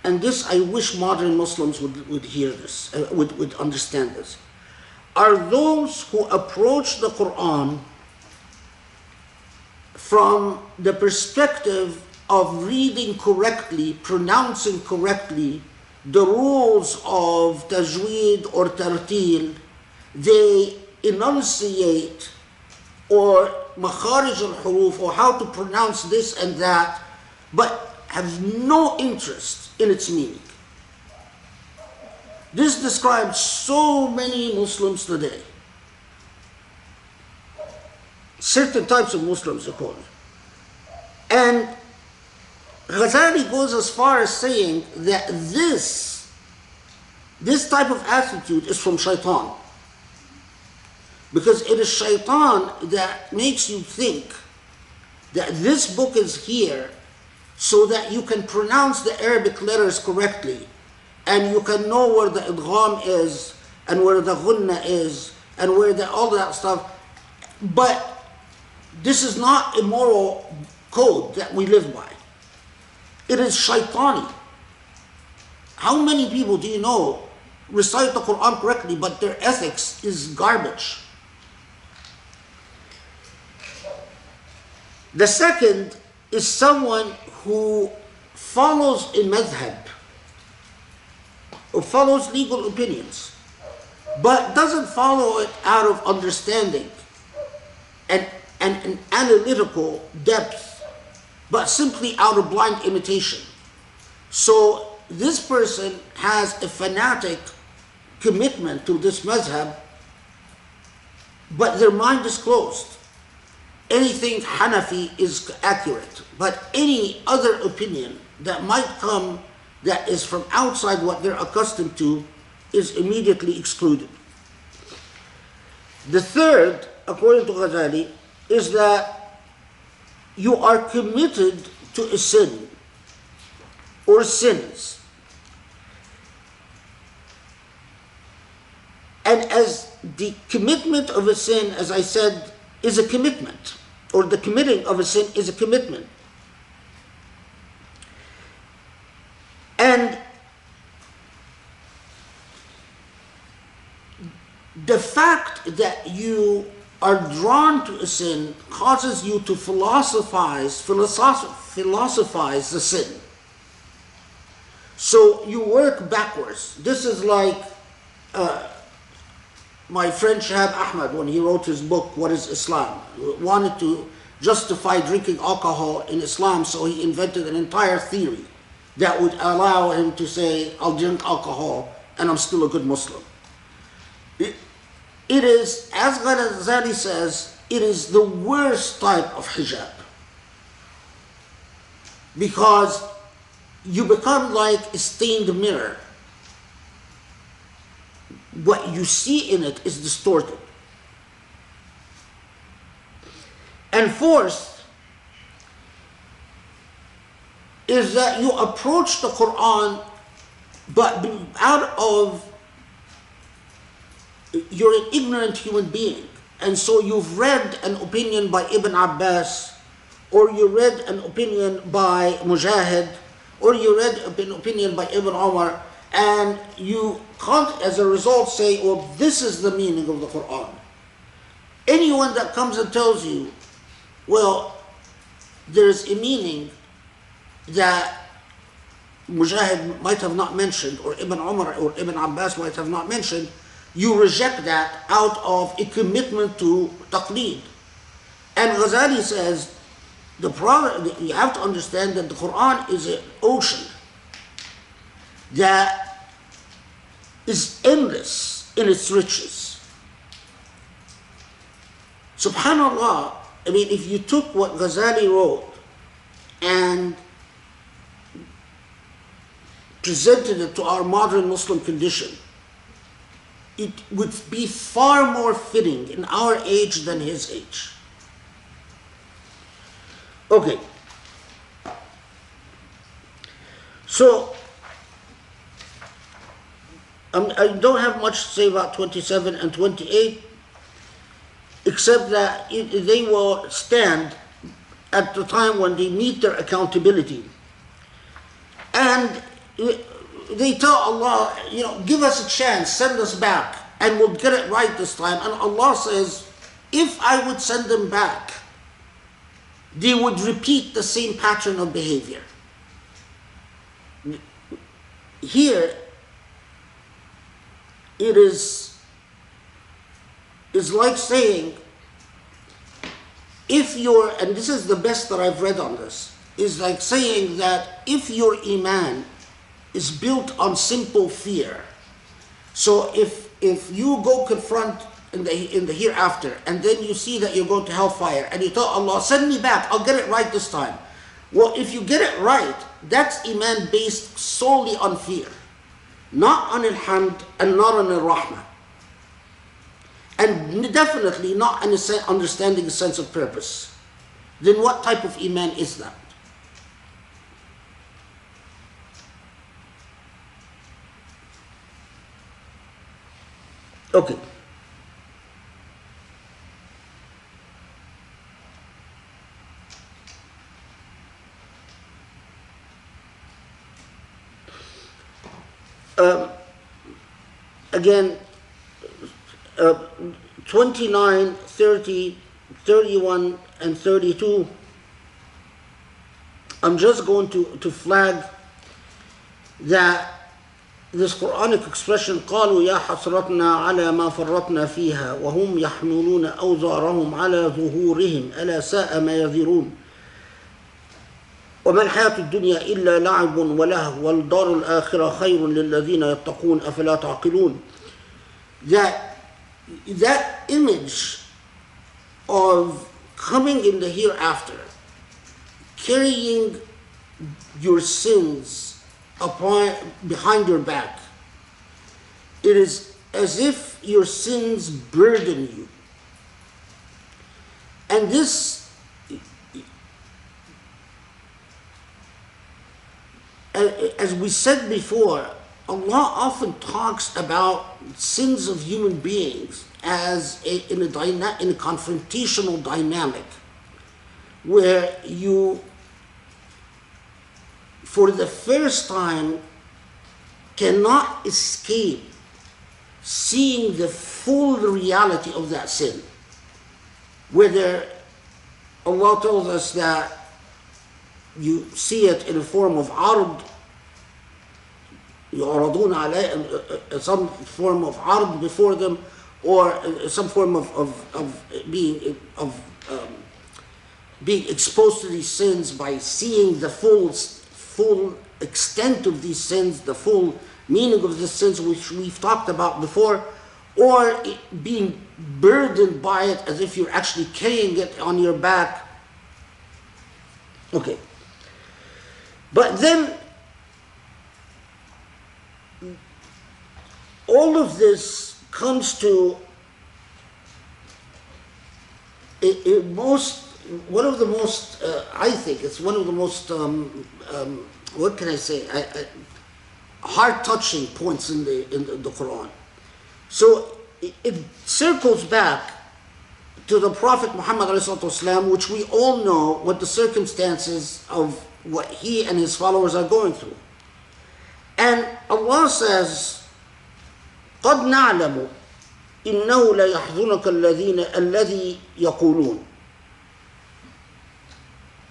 C: and this I wish modern Muslims would hear this, would understand this, are those who approach the Quran from the perspective of reading correctly, pronouncing correctly the rules of tajweed or tartil. They enunciate or makharij al-huruf, or how to pronounce this and that, but have no interest in its meaning. This describes so many Muslims today. Certain types of Muslims, according. And Ghazali goes as far as saying that this type of attitude is from shaitan. Because it is shaitan that makes you think that this book is here so that you can pronounce the Arabic letters correctly, and you can know where the idgham is, and where the ghunna is, and where all that stuff. But this is not a moral code that we live by. It is shaitani. How many people do you know recite the Quran correctly, but their ethics is garbage? The second is someone who follows a madhab, or follows legal opinions, but doesn't follow it out of understanding and an analytical depth, but simply out of blind imitation. So this person has a fanatic commitment to this madhab, but their mind is closed. Anything Hanafi is accurate, but any other opinion that might come that is from outside what they're accustomed to is immediately excluded. The third, according to Ghazali, is that you are committed to a sin or sins. And as the commitment of a sin, as I said, is a commitment, or the committing of a sin is a commitment. And the fact that you are drawn to a sin causes you to philosophize the sin. So you work backwards. This is like my friend Shahab Ahmad, when he wrote his book, What is Islam? Wanted to justify drinking alcohol in Islam, so he invented an entire theory that would allow him to say, I'll drink alcohol and I'm still a good Muslim. It is, as Ghazali says, it is the worst type of hijab. Because you become like a stained mirror. What you see in it is distorted. And fourth is that you approach the Quran, but out of, you're an ignorant human being, and so you've read an opinion by Ibn Abbas, or you read an opinion by Mujahid, or you read an opinion by Ibn Umar, and you can't, as a result, say, well, this is the meaning of the Quran. Anyone that comes and tells you, well, there's a meaning that Mujahid might have not mentioned, or Ibn Umar or Ibn Abbas might have not mentioned, you reject that out of a commitment to taqleed. And Ghazali says, the problem, you have to understand that the Quran is an ocean that is endless in its riches. Subhanallah, I mean, if you took what Ghazali wrote and presented it to our modern Muslim condition, it would be far more fitting in our age than his age. Okay. So, I don't have much to say about 27 and 28, except that they will stand at the time when they meet their accountability. And they tell Allah, give us a chance, send us back, and we'll get it right this time. And Allah says, if I would send them back, they would repeat the same pattern of behavior. Here, it is like saying, and this is the best that I've read on this, is like saying that if your iman is built on simple fear, so if you go confront in the hereafter, and then you see that you're going to hellfire, and you tell Allah, send me back, I'll get it right this time. Well, if you get it right, that's iman based solely on fear, not on al-hamd and not on al-rahmah, and definitely not an understanding a sense of purpose. Then what type of iman is that? Okay. Again, 29, 30, 31, and 32, I'm just going to flag that this Quranic expression, قالوا يا حسرتنا على ما فرطنا فيها وهم يحملون أوزارهم على ظهورهم ألا ساء ما يذرون وما الحياة الدنيا إلا لعب ولهو والدار الآخرة خير للذين يتقون أفلا تعقلون. That image of coming in the hereafter, carrying your sins behind your back, it is as if your sins burden you. And this, as we said before, Allah often talks about sins of human beings as in a confrontational dynamic, where you, for the first time, cannot escape seeing the full reality of that sin. Whether Allah tells us that you see it in a form of ard, يعرضون عليه, some form of ard before them, or some form of being exposed to these sins by seeing the full extent of these sins, the full meaning of the sins which we've talked about before, or being burdened by it as if you're actually carrying it on your back. Okay. But then all of this comes to one of the most, I think, it's one of the most, what can I say, heart-touching points in the Quran. So it circles back to the Prophet Muhammad ﷺ, which we all know what the circumstances of what he and his followers are going through. And Allah says, قد نعلم إنه لا يحزنك الذي يقولون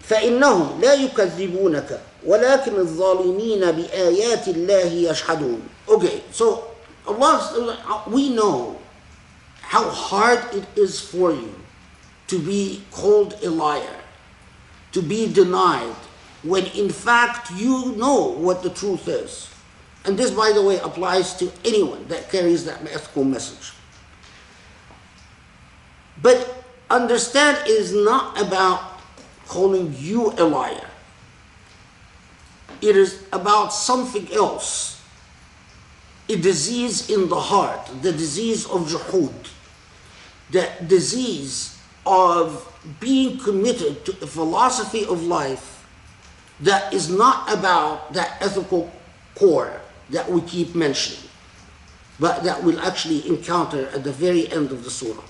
C: فإنهم لا يكذبونك ولكن الظالمين بآيات الله يجحدون. Okay, so Allah, we know how hard it is for you to be called a liar, to be denied, when in fact you know what the truth is. And this, by the way, applies to anyone that carries that ethical message. But understand, it is not about calling you a liar. it is about something else. A disease in the heart, the disease of juhud, the disease of being committed to a philosophy of life that is not about that ethical core that we keep mentioning, but that we'll actually encounter at the very end of the surah.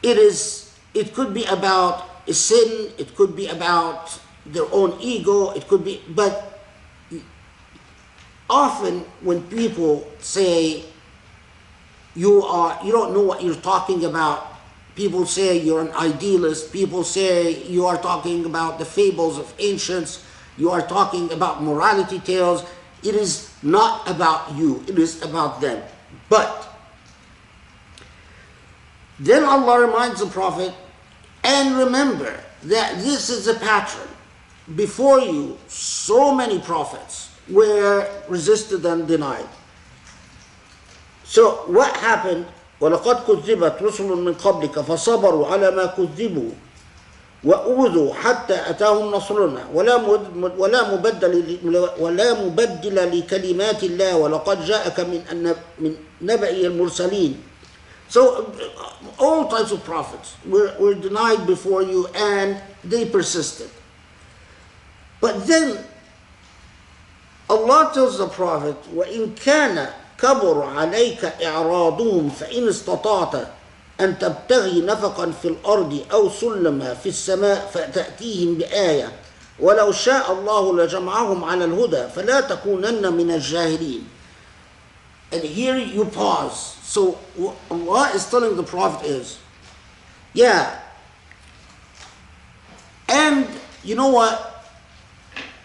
C: It could be about a sin, it could be about their own ego, it could be, but often when people say you don't know what you're talking about, people say you're an idealist, people say you are talking about the fables of ancients, you are talking about morality tales. It is not about you, it is about them. But then Allah reminds the Prophet, and remember that this is a pattern. Before you, so many prophets were resisted and denied. So what happened? وَلَقَدْ كُذِّبَتْ رُسُلٌ مِّن قَبْلِكَ فَصَبَرُوا عَلَى مَا كُذِّبُوا وَأُوذُوا حَتَّى أَتَاهُمْ نَصْرُنَا وَلَا مُبَدِّلَ لِكَلِمَاتِ اللَّهِ وَلَقَدْ جَاءَكَ مِنْ نَبَإِ الْمُرْسَلِينَ. So all types of prophets were denied before you, and they persisted. But then Allah tells the Prophet, وَإِنْ كَانَ كَبُرَ عَلَيْكَ إِعْرَاضُهُمْ فَإِنِ اسْتَطَعْتَ أَنْ تَبْتَغِي نَفَقًا فِي الْأَرْضِ أَوْ سُلَّمًا فِي السَّمَاءِ فَتَأْتِيهِمْ بِآيَةٍ وَلَوْ شَاءَ اللَّهُ لَجَمْعَهُمْ عَلَى الْهُدَى فَلَا تَكُونَنَّ مِنَ الجاهلين. And here you pause. So what Allah is telling the Prophet is, yeah, and you know what?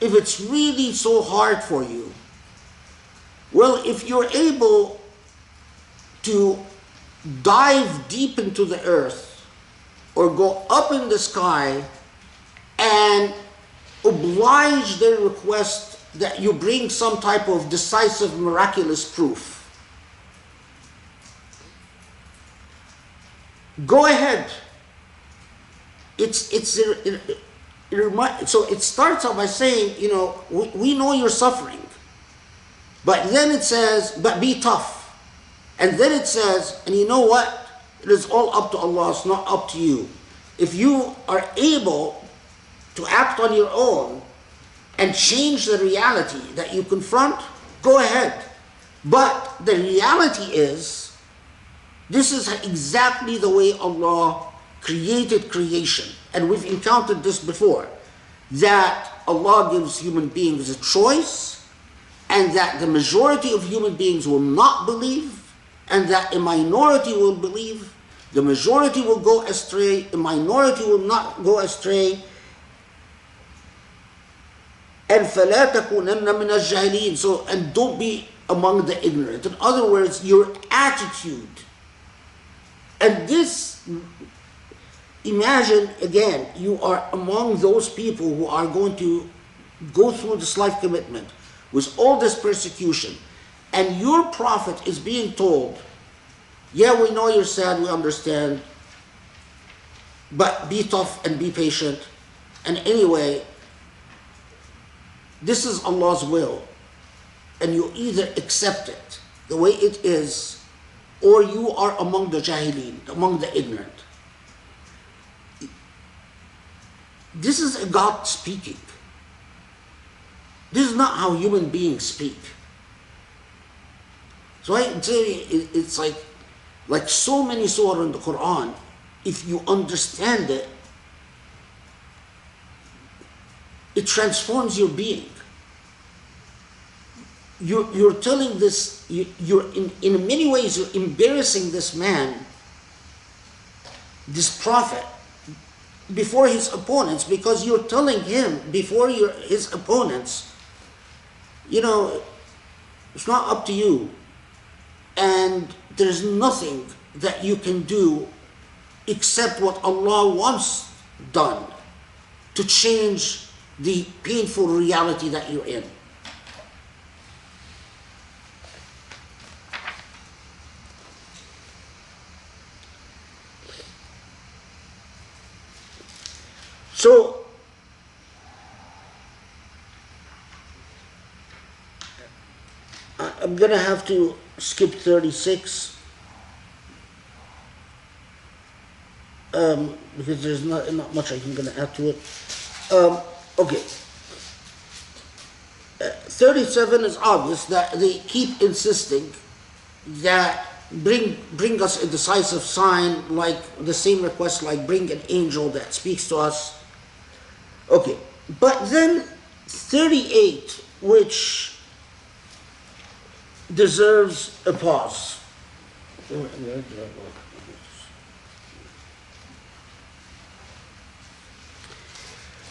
C: If it's really so hard for you, well, if you're able to dive deep into the earth or go up in the sky and oblige their request that you bring some type of decisive, miraculous proof, go ahead. So it starts out by saying, we know you're suffering. But then it says, but be tough. And then it says, and you know what? It is all up to Allah, it's not up to you. If you are able to act on your own and change the reality that you confront, go ahead. But the reality is, this is exactly the way Allah created creation. And we've encountered this before, that Allah gives human beings a choice, and that the majority of human beings will not believe, and that a minority will believe, the majority will go astray, a minority will not go astray. And فَلَا تَكُونَنَّ مِنَ الجَّاهِلِينَ. So, and don't be among the ignorant. In other words, your attitude. And this, imagine again, you are among those people who are going to go through this life commitment with all this persecution, and your Prophet is being told, yeah, we know you're sad, we understand, but be tough and be patient. And anyway, this is Allah's will, and you either accept it the way it is, or you are among the jahilin, among the ignorant. This is a God speaking. This is not how human beings speak. So I say it's like so many surahs in the Quran, if you understand it, it transforms your being. You're telling this, you're in many ways you're embarrassing this man, this prophet, before his opponents, because you're telling him before his opponents, it's not up to you, and there's nothing that you can do except what Allah wants done to change the painful reality that you're in. So I'm gonna have to skip 36 because there's not much I can gonna add to it. Okay. 37 is obvious that they keep insisting that bring us a decisive sign, like the same request, like bring an angel that speaks to us. Okay, but then 38, which deserves a pause.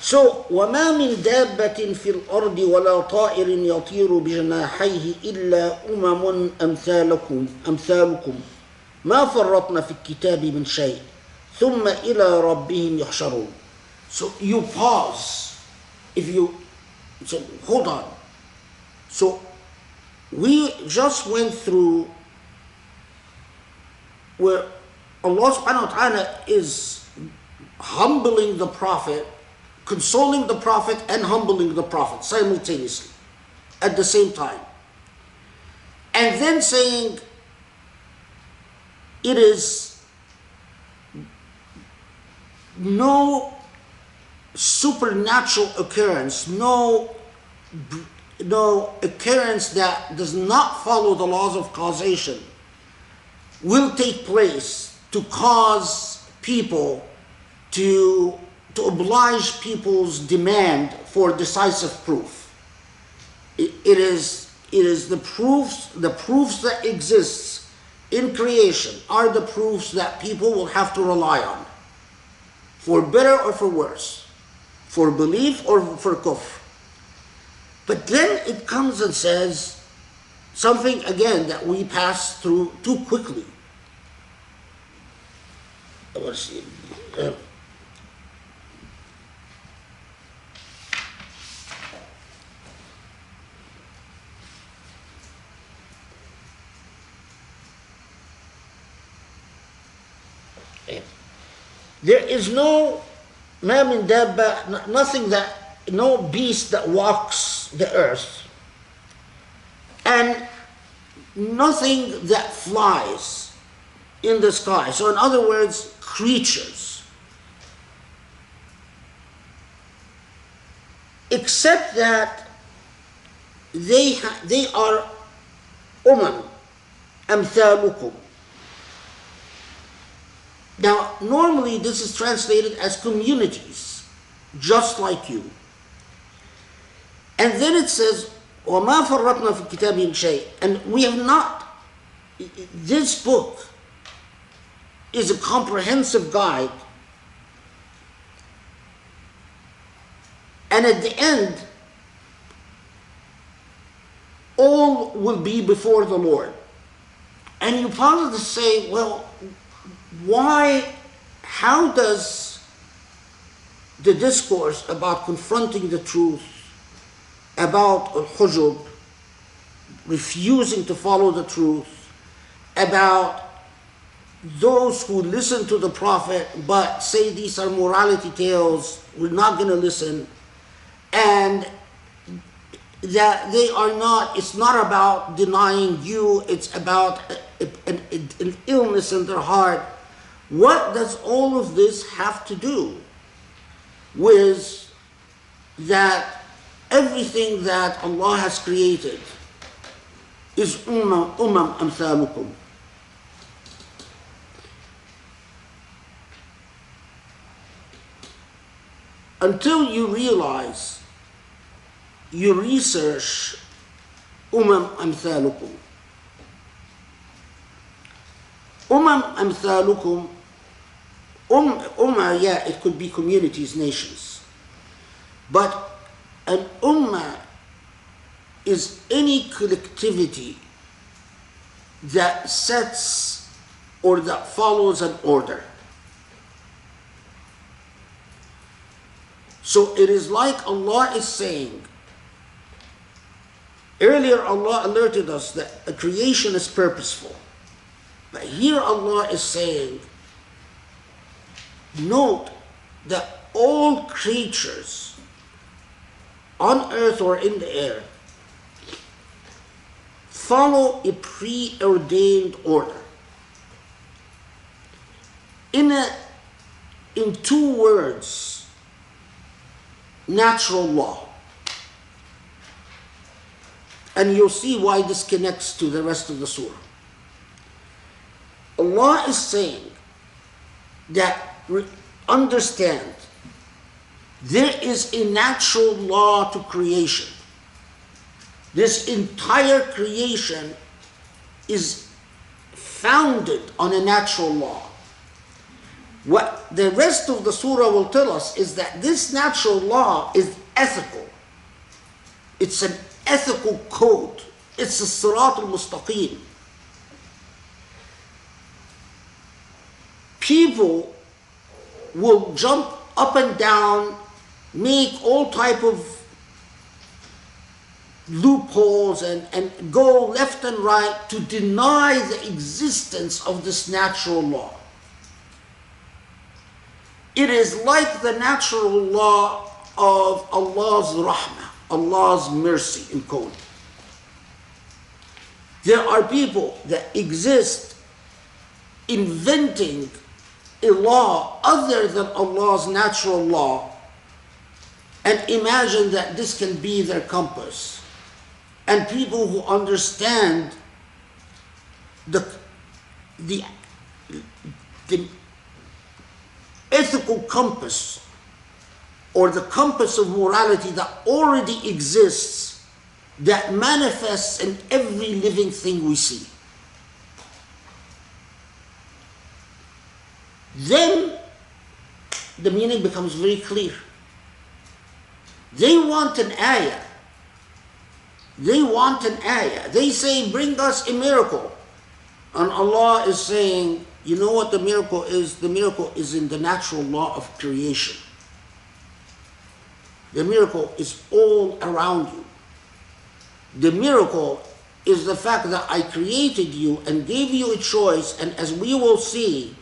C: So, وَمَا مِن دَابَّةٍ فِي الْأَرْضِ وَلَا طَائِرٍ يَطِيرُ بِجَنَاحَيْهِ إِلَّا أُمَمٌ أَمْثَالُكُمْ مَا فَرَّطْنَا فِي الكِّتَابِ مِنْ شَيْءٍ ثُمَّ إِلَى رَبِّهِمْ يُحْشَرُونَ. So you pause. If you so hold on. So we just went through where Allah subhanahu wa ta'ala is humbling the Prophet, consoling the Prophet and humbling the Prophet simultaneously at the same time. And then saying it is no supernatural occurrence, no occurrence that does not follow the laws of causation will take place to cause people to oblige people's demand for decisive proof. It is the proofs that exist in creation are the proofs that people will have to rely on, for better or for worse, for belief or for kufr. But then it comes and says something again that we pass through too quickly. Let's see. There is no ma min dabba, nothing that, no beast that walks the earth, and nothing that flies in the sky. So in other words, creatures, except that they are amthalukum. Now, normally this is translated as communities, just like you. And then it says, وَمَا فَرَّطْنَا فِي الْكِتَابِ مِنْ شَيْءٍ. And we have not, this book is a comprehensive guide. And at the end, all will be before the Lord. And you probably say, well, why, how does the discourse about confronting the truth, about al-hujub, refusing to follow the truth, about those who listen to the Prophet but say these are morality tales, we're not going to listen, and that they are not, it's not about denying you, it's about an illness in their heart. What does all of this have to do with that everything that Allah has created is umam amthalukum? Until you realize, you research amthalukum. Amthalukum, yeah, it could be communities, nations. But an ummah is any collectivity that sets or that follows an order. So it is like Allah is saying, earlier Allah alerted us that a creation is purposeful. But here Allah is saying, note that all creatures on earth or in the air follow a preordained order. In two words, natural law. And you'll see why this connects to the rest of the surah. Allah is saying that, understand, there is a natural law to creation. This entire creation is founded on a natural law. What the rest of the surah will tell us is that this natural law is ethical. It's an ethical code. It's a Surat al-Mustaqim. People will jump up and down, make all type of loopholes and go left and right to deny the existence of this natural law. It is like the natural law of Allah's rahmah, Allah's mercy in code. There are people that exist inventing a law other than Allah's natural law and imagine that this can be their compass. And people who understand the ethical compass or the compass of morality that already exists, that manifests in every living thing we see. Then the meaning becomes very clear. They want an ayah. They want an ayah. They say, bring us a miracle. And Allah is saying, you know what the miracle is? The miracle is in the natural law of creation. The miracle is all around you. The miracle is the fact that I created you and gave you a choice, and as we will see,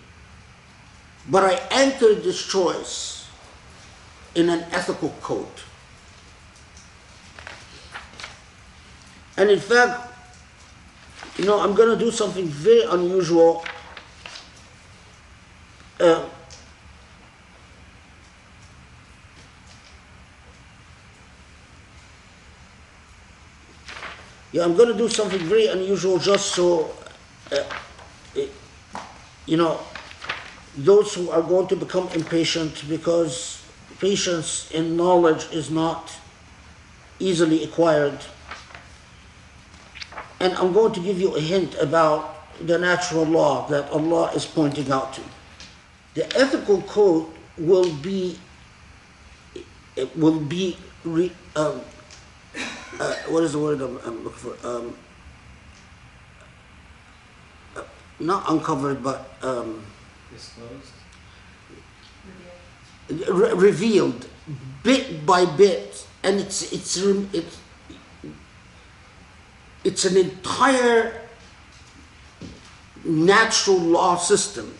C: but I anchored this choice in an ethical code. And in fact, I'm going to do something very unusual. I'm going to do something very unusual just so, those who are going to become impatient, because patience in knowledge is not easily acquired. And I'm going to give you a hint about the natural law that Allah is pointing out to. The ethical code will be what is the word I'm looking for? Not uncovered, but
D: disclosed,
C: revealed bit by bit, and it's an entire natural law system.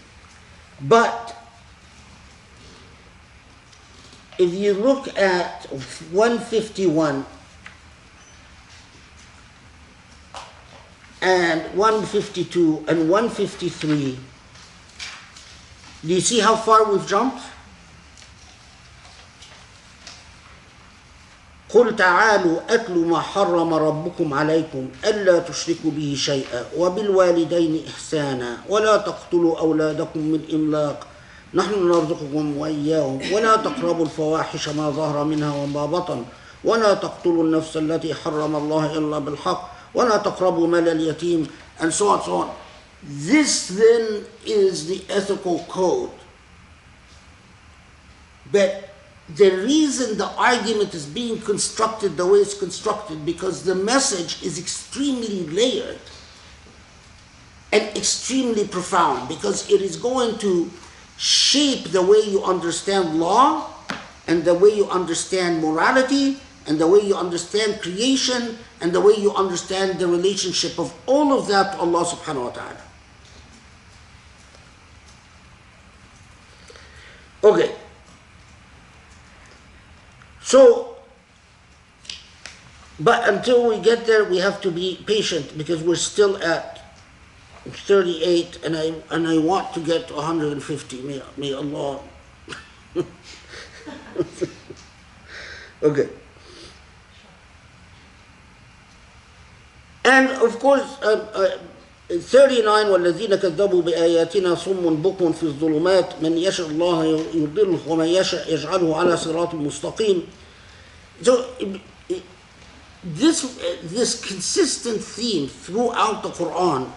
C: But if you look at 151 and 152 and 153, do you see how far we've jumped? قل تعالوا أتل ما حرم ربكم عليكم ألا تشركوا به شيئا وبالوالدين إحسانا ولا تقتلوا أولادكم من إملاق نحن نرزقكم وإياهم ولا تقربوا الفواحش ما ظهر منها وما بطن ولا تقتلوا النفس التي حرم الله إلا بالحق ولا تقربوا مال اليتيم, and so on, so on. This then is the ethical code. But the reason the argument is being constructed the way it's constructed, because the message is extremely layered and extremely profound, because it is going to shape the way you understand law and the way you understand morality and the way you understand creation and the way you understand the relationship of all of that to Allah subhanahu wa ta'ala. Okay. So, But until we get there, we have to be patient because we're still at 38, and I want to get to 150. May Allah. Okay. And of course, 39 والذين كذبوا بآياتنا صم بكم في الظلمات من يشاء الله يضله ومن يشاء يجعله على صراط مستقيم. So this consistent theme throughout the Quran,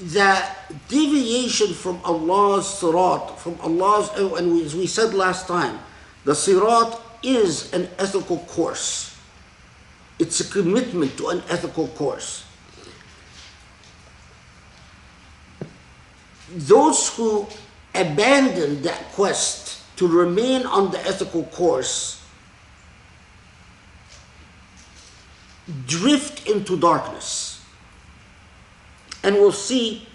C: that deviation from Allah's Surat, from Allah's, and as we said last time, the Surat is an ethical course. It's a commitment to an ethical course. Those who abandon that quest to remain on the ethical course drift into darkness. And we'll see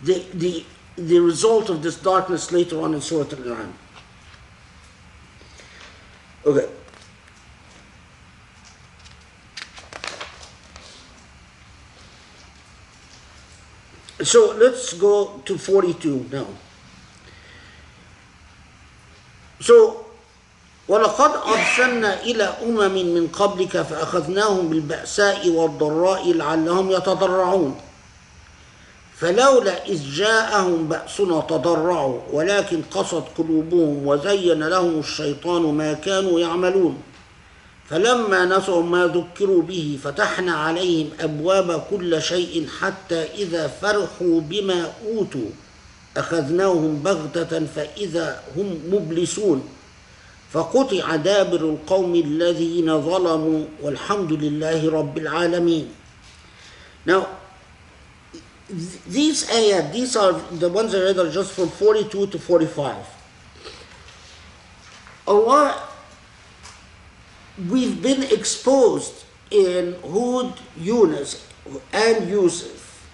C: the result of this darkness later on in Surah Al-An'am. Okay. So let's go to 42 now. So وَلَقَدْ أَرْسَلْنَا إِلَى أُمَمٍ مِّن قَبْلِكَ فَأَخَذْنَاهُمْ بِالْبَأْسَاءِ وَالضَّرَّاءِ لَعَلَّهُمْ يَتَضَرَّعُونَ فلولا إذ جاءهم بأسنا تضرعوا ولكن قست قلوبهم وزين لهم الشيطان ما كانوا يعملون فلما نسوا ما ذكروا به فتحنا عليهم أبواب كل شيء حتى إذا فرحوا بما أوتوا أخذناهم بغتة فإذا هم مبلسون فقطع دابر القوم الذين ظلموا والحمد لله رب العالمين. Now, these ayat, these are the ones I read are just from 42 to 45. Allah, we've been exposed in Hud, Yunus, and Yusuf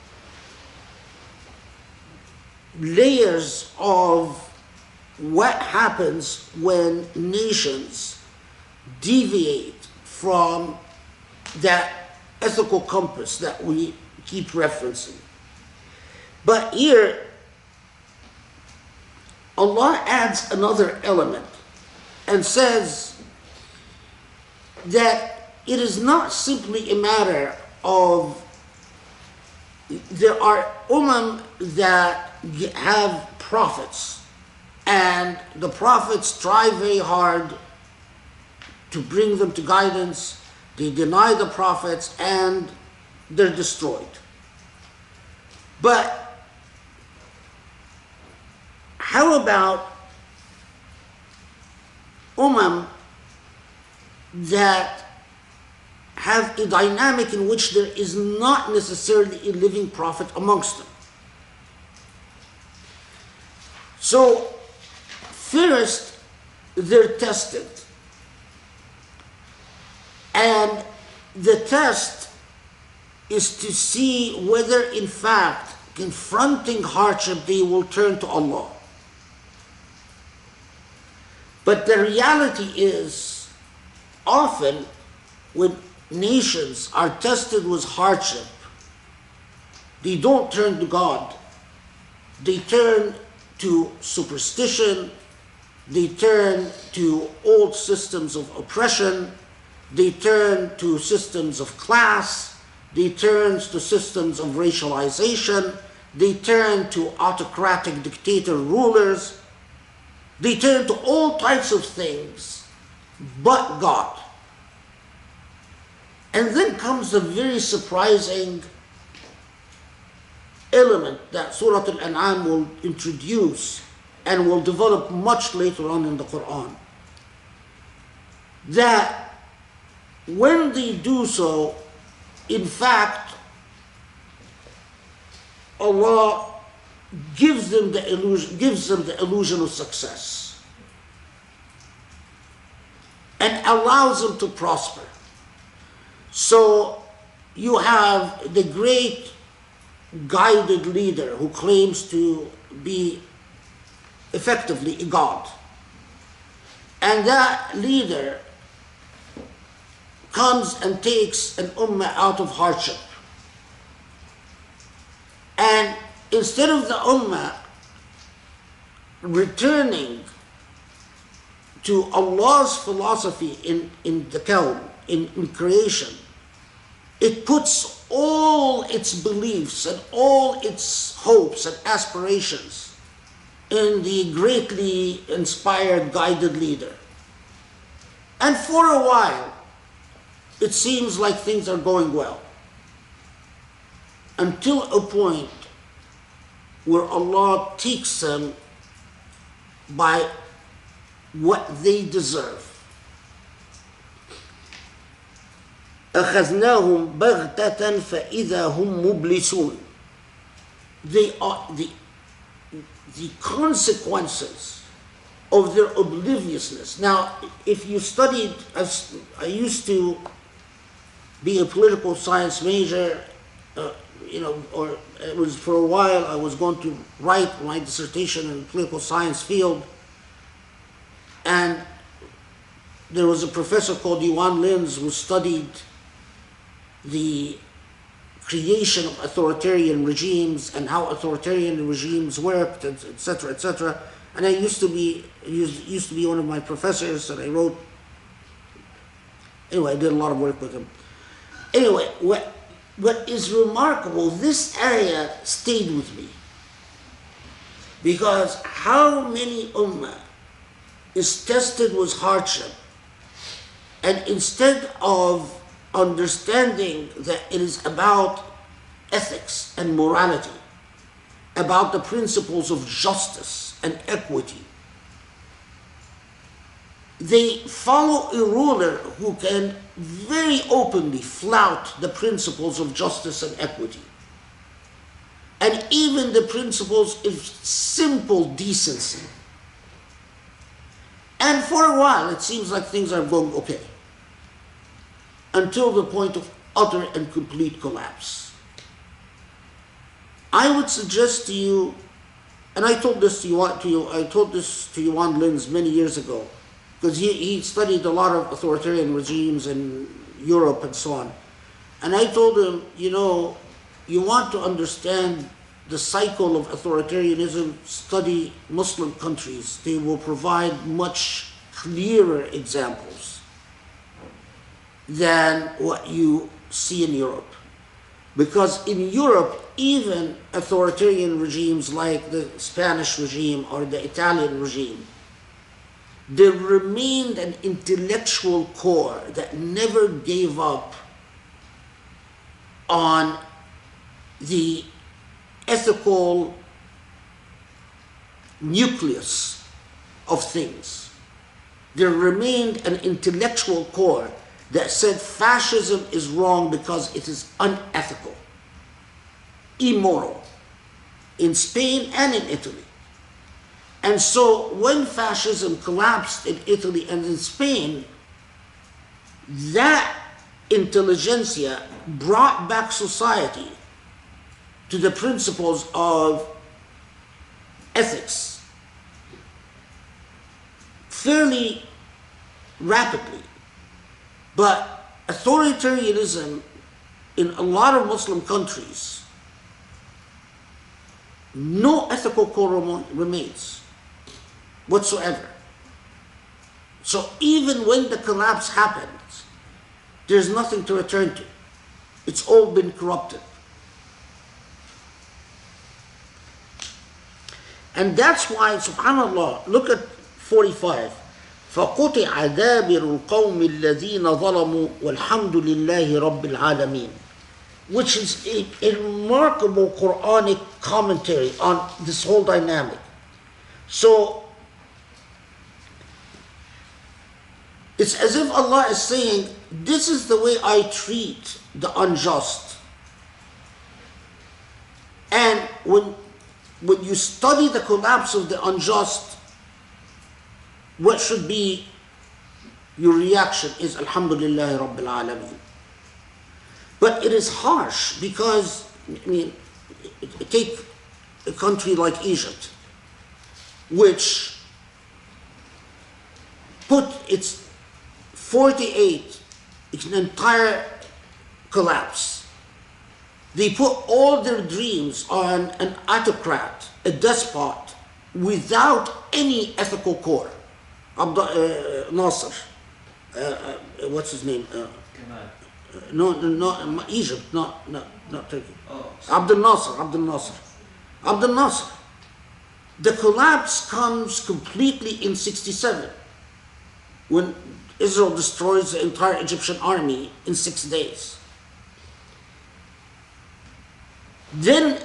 C: layers of what happens when nations deviate from that ethical compass that we keep referencing. But here, Allah adds another element and says that it is not simply a matter of there are that have prophets, and the prophets try very hard to bring them to guidance. They deny the prophets and they're destroyed. But how about that have a dynamic in which there is not necessarily a living prophet amongst them? So, first, they're tested. And the test is to see whether, in fact, confronting hardship, they will turn to Allah. But the reality is, often, when nations are tested with hardship, they don't turn to God. They turn to superstition, they turn to old systems of oppression, they turn to systems of class, they turn to systems of racialization, they turn to autocratic dictator rulers, they turn to all types of things but God. And then comes the very surprising element that Surah Al-An'am will introduce and will develop much later on in the Quran. That when they do so, in fact, Allah gives them the illusion of success and allows them to prosper. So you have the great guided leader who claims to be effectively a god. And that leader comes and takes an ummah out of hardship. And instead of the ummah returning to Allah's philosophy in the kawn, in creation, it puts all its beliefs and all its hopes and aspirations in the greatly inspired, guided leader. And for a while, it seems like things are going well, until a point where Allah takes them by what they deserve. أخذناهم بغتة فإذا هم مبلسون. They are the consequences of their obliviousness. Now, if you studied, I used to be a political science major, or it was for a while I was going to write my dissertation in the political science field, and there was a professor called Yuan Lins who studied the creation of authoritarian regimes and how authoritarian regimes worked, etc., etc. And I used to be one of my professors, and I wrote. Anyway, I did a lot of work with him. Anyway, what is remarkable, this area stayed with me, because how many ummah is tested with hardship, and instead of understanding that it is about ethics and morality, about the principles of justice and equity, they follow a ruler who can very openly flout the principles of justice and equity, and even the principles of simple decency. And for a while it seems like things are going okay, until the point of utter and complete collapse. I would suggest to you, and I told this to Yuan Lins many years ago, because he studied a lot of authoritarian regimes in Europe and so on. And I told him, you want to understand the cycle of authoritarianism, study Muslim countries. They will provide much clearer examples than what you see in Europe. Because in Europe, even authoritarian regimes like the Spanish regime or the Italian regime, there remained an intellectual core that never gave up on the ethical nucleus of things. There remained an intellectual core that said fascism is wrong because it is unethical, immoral, in Spain and in Italy. And so when fascism collapsed in Italy and in Spain, that intelligentsia brought back society to the principles of ethics fairly rapidly. But authoritarianism in a lot of Muslim countries, no ethical core remains whatsoever. So even when the collapse happens, there's nothing to return to. It's all been corrupted. And that's why, subhanAllah, look at 45. فَقُطِعَ دَابِرُ الْقَوْمِ الَّذِينَ ظَلَمُوا وَالْحَمْدُ لِلَّهِ رَبِّ الْعَالَمِينَ, which is a remarkable Quranic commentary on this whole dynamic. So it's as if Allah is saying, this is the way I treat the unjust. And when you study the collapse of the unjust, what should be your reaction is Alhamdulillah Rabbil Alameen. But it is harsh because, take a country like Egypt, which put its 48 It's an entire collapse. They put all their dreams on an autocrat, a despot, without any ethical core. Nasser, what's his name? No, Egypt, not Turkey.
D: Oh,
C: Abdel Nasser. The collapse comes completely in 67, when Israel destroys the entire Egyptian army in 6 days. Then,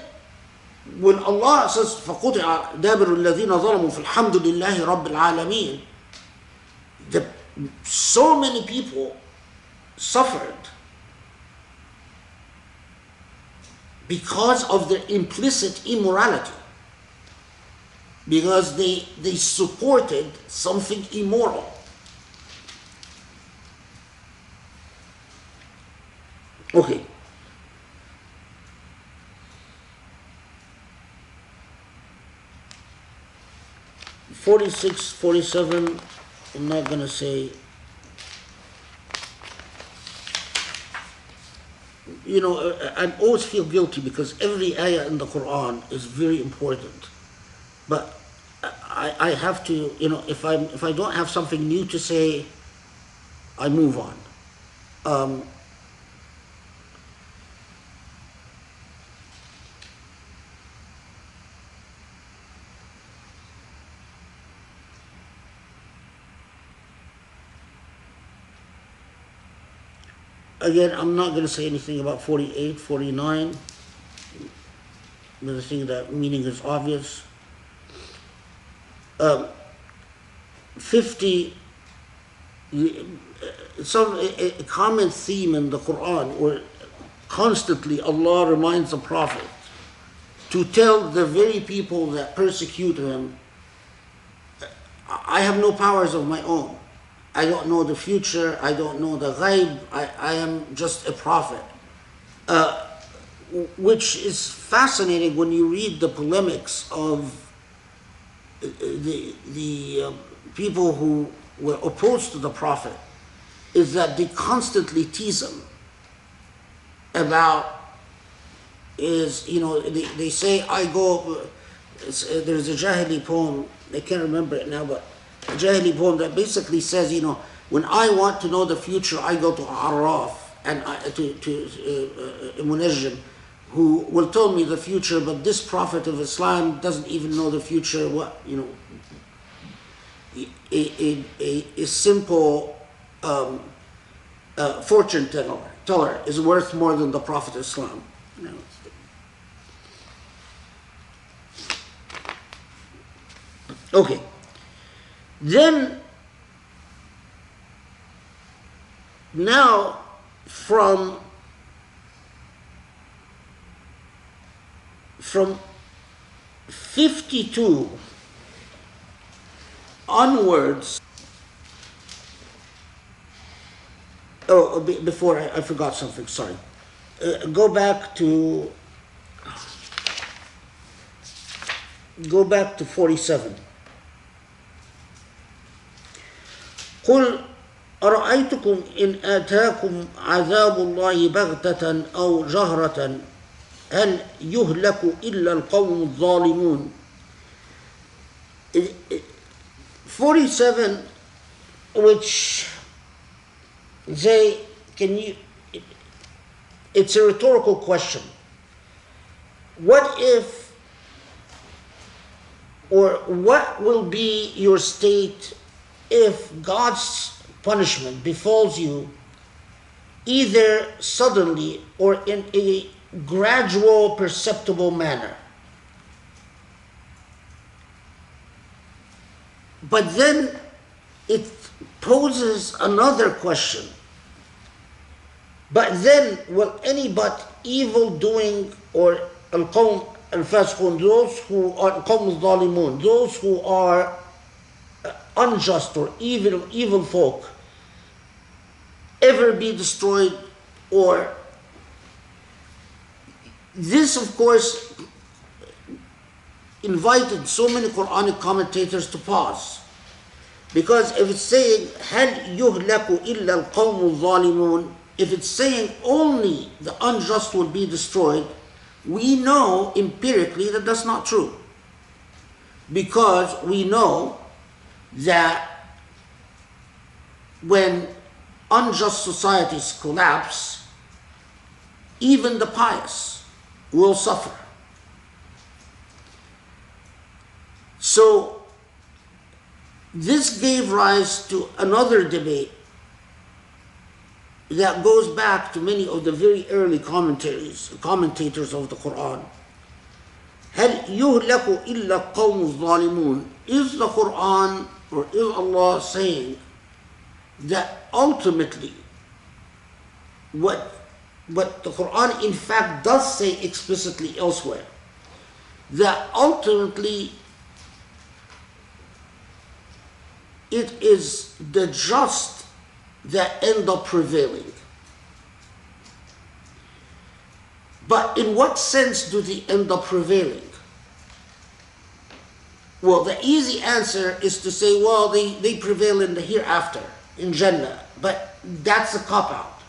C: when Allah says, فَقُطِعَ دَابِرُ الَّذِينَ ظَلَمُوا فِالْحَمْدُ لِلَّهِ رَبِّ الْعَالَمِينَ, so many people suffered because of their implicit immorality, because they supported something immoral. Okay. '46, 47, I'm not going to say. You know, I always feel guilty because every ayah in the Quran is very important. But I have to, you know, if I don't have something new to say, I move on. Again, I'm not going to say anything about 48, 49. But I think that meaning is obvious. 50, a common theme in the Quran where constantly Allah reminds the Prophet to tell the very people that persecute him, I have no powers of my own. I don't know the future. I don't know the ghaib. I am just a prophet. Which is fascinating when you read the polemics of the people who were opposed to the Prophet, is that they constantly tease him about, they say, there's a Jahili poem, I can't remember it now, but a Jahili poem that basically says, when I want to know the future, I go to Arraf and to Munajjim, who will tell me the future, but this prophet of Islam doesn't even know the future. A simple fortune teller is worth more than the prophet of Islam. Okay. Then, now from 52 onwards, before I forgot something, sorry. Go back to 47. قل أرأيتكم إن آتاكم عذاب الله بغتة أو جهرة هل يهلك إلا القوم الظالمون. 47, which it's a rhetorical question. What if, or what will be your state if God's punishment befalls you either suddenly or in a gradual, perceptible manner? But then it poses another question. But then will any but evil doing, or al-qawm al-fasiqun, those who are al-qawm al-zalimun, those who are unjust or evil folk, ever be destroyed? Or this, of course, invited so many Quranic commentators to pause. Because if it's saying هل يهلك إلا القوم الظالمون, if it's saying only the unjust will be destroyed, we know empirically that that's not true. Because we know that when unjust societies collapse, even the pious will suffer. So this gave rise to another debate that goes back to many of the very early commentators of the Quran. هل يهلك إلا القوم الظالمون? Is the Quran or is Allah saying that ultimately what the Quran in fact does say explicitly elsewhere, that ultimately it is the just that end up prevailing? But in what sense do they end up prevailing? Well, the easy answer is to say, well, they prevail in the hereafter, in Jannah. But that's a cop-out.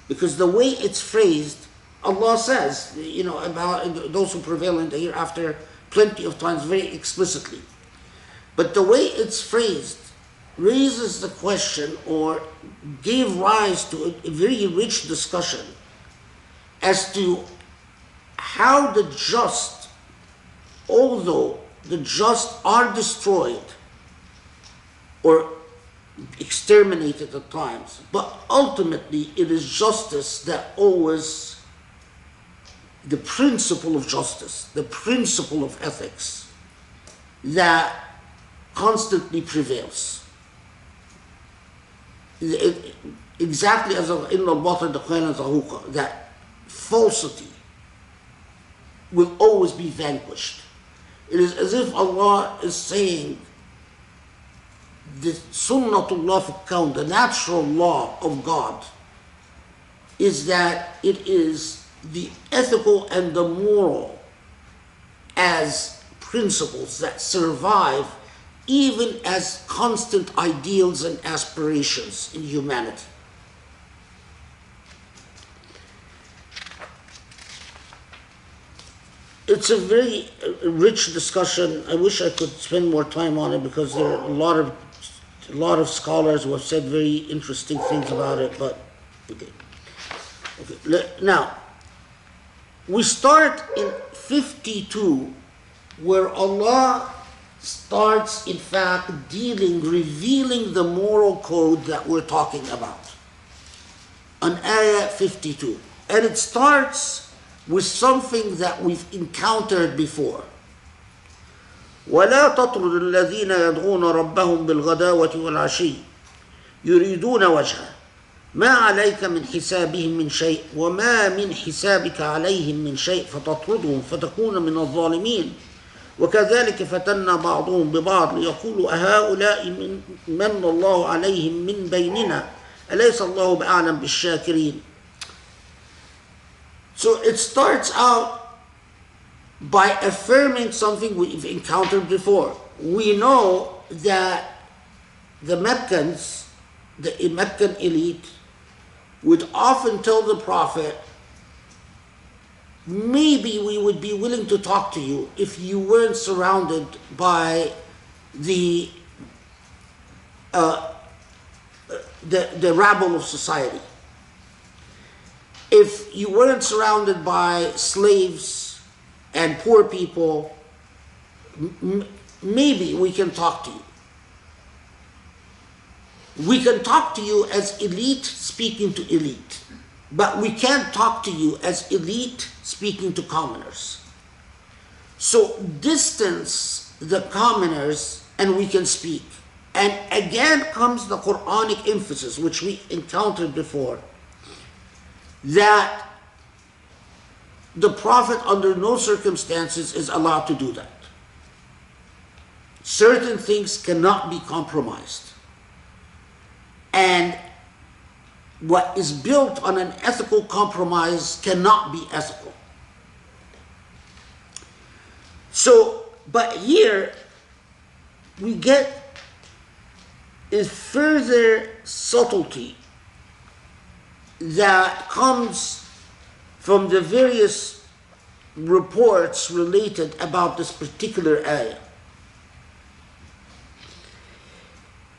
C: Because the way it's phrased, Allah says, about those who prevail in the hereafter plenty of times very explicitly. But the way it's phrased raises the question, or gave rise to a very rich discussion as to how the just, although the just are destroyed or exterminated at times, but ultimately it is justice that always, the principle of justice, the principle of ethics, that constantly prevails. Exactly as in the batil dukhan zahuqa, that falsity will always be vanquished. It is as if Allah is saying the sunnatullah fi kawn, the natural law of God, is that it is the ethical and the moral as principles that survive even as constant ideals and aspirations in humanity. It's a very rich discussion. I wish I could spend more time on it because there are a lot of scholars who have said very interesting things about it, but okay. Now, we start in 52 where Allah starts in fact revealing the moral code that we're talking about. On ayah 52. And it starts with something that we've encountered before. وَلَا تَطْرُدُ الَّذِينَ يَدْعُونَ رَبَّهُمْ بِالْغَدَاوَةِ وَالْعَشِيِّ يُرِيدُونَ وَجْهَهُ ما عليك من حسابهم من شيء وما من حسابك عليهم من شيء فتطردهم فتكون من الظالمين وكذلك فتنا بعضهم ببعض ليقولوا أهؤلاء من الله عليهم من بيننا أليس الله بأعلم بالشاكرين. So it starts out by affirming something we've encountered before. We know that the Meccans, the Meccan elite, would often tell the Prophet, maybe we would be willing to talk to you if you weren't surrounded by the rabble of society. If you weren't surrounded by slaves and poor people, maybe we can talk to you. We can talk to you as elite speaking to elite, but we can't talk to you as elite speaking to commoners. So distance the commoners and we can speak. And again comes the Quranic emphasis, which we encountered before, that the Prophet under no circumstances is allowed to do that. Certain things cannot be compromised. And what is built on an ethical compromise cannot be ethical. So, but here we get is further subtlety that comes from the various reports related about this particular ayah.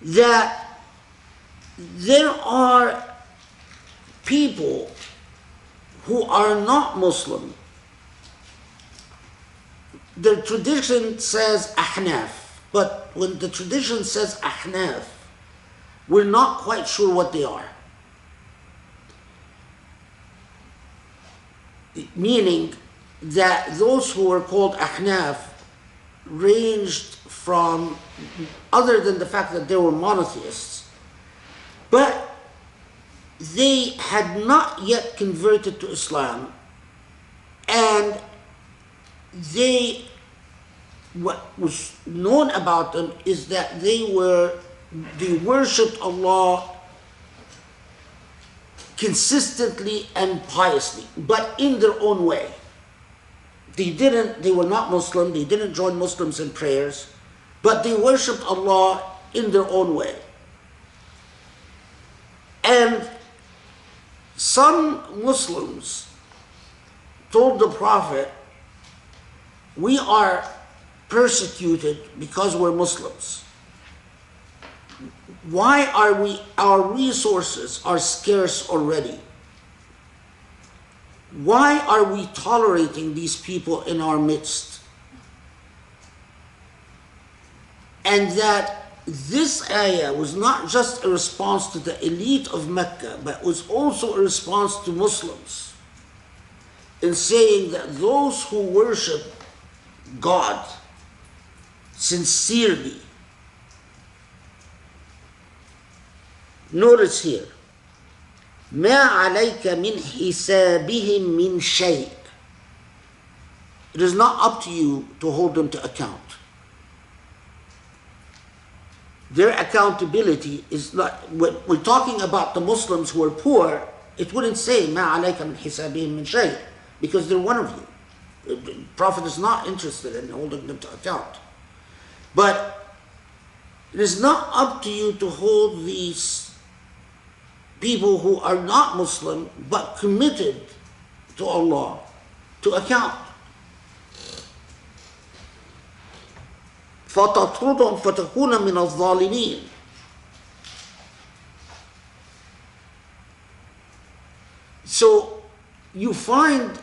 C: That there are people who are not Muslim. The tradition says Ahnaf, but when the tradition says Ahnaf, we're not quite sure what they are. Meaning that those who were called Ahnaf ranged from, other than the fact that they were monotheists, but they had not yet converted to Islam, and what was known about them is that they worshipped Allah consistently and piously, but in their own way. They were not Muslim, they didn't join Muslims in prayers, but they worshipped Allah in their own way. And some Muslims told the Prophet, we are persecuted because we're Muslims. Why are our resources are scarce already? Why are we tolerating these people in our midst? And that this ayah was not just a response to the elite of Mecca, but was also a response to Muslims in saying that those who worship God sincerely, notice here, ما عليك من حسابهم من شيء. It is not up to you to hold them to account. Their accountability is not, when we're talking about the Muslims who are poor, it wouldn't say ما عليك من حسابهم من شيء, because they're one of you. The Prophet is not interested in holding them to account. But it is not up to you to hold these people who are not Muslim but committed to Allah to account. فَتَطْرُدُهُمْ فَتَكُونَ مِنَ الظَّالِمِينَ. So you find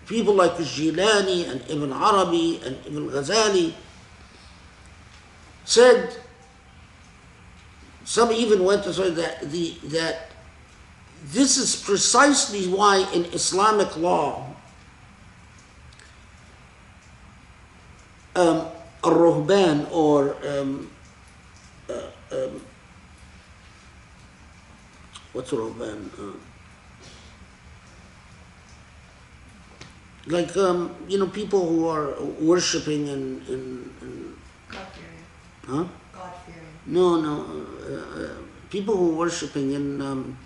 C: people like Jilani and Ibn Arabi and Ibn Ghazali said, some even went to say that this is precisely why in Islamic law الرهبان or what's a ruhban? Like people who are worshipping in huh?
A: God-fearing.
C: No, people who are worshipping in
D: a monk?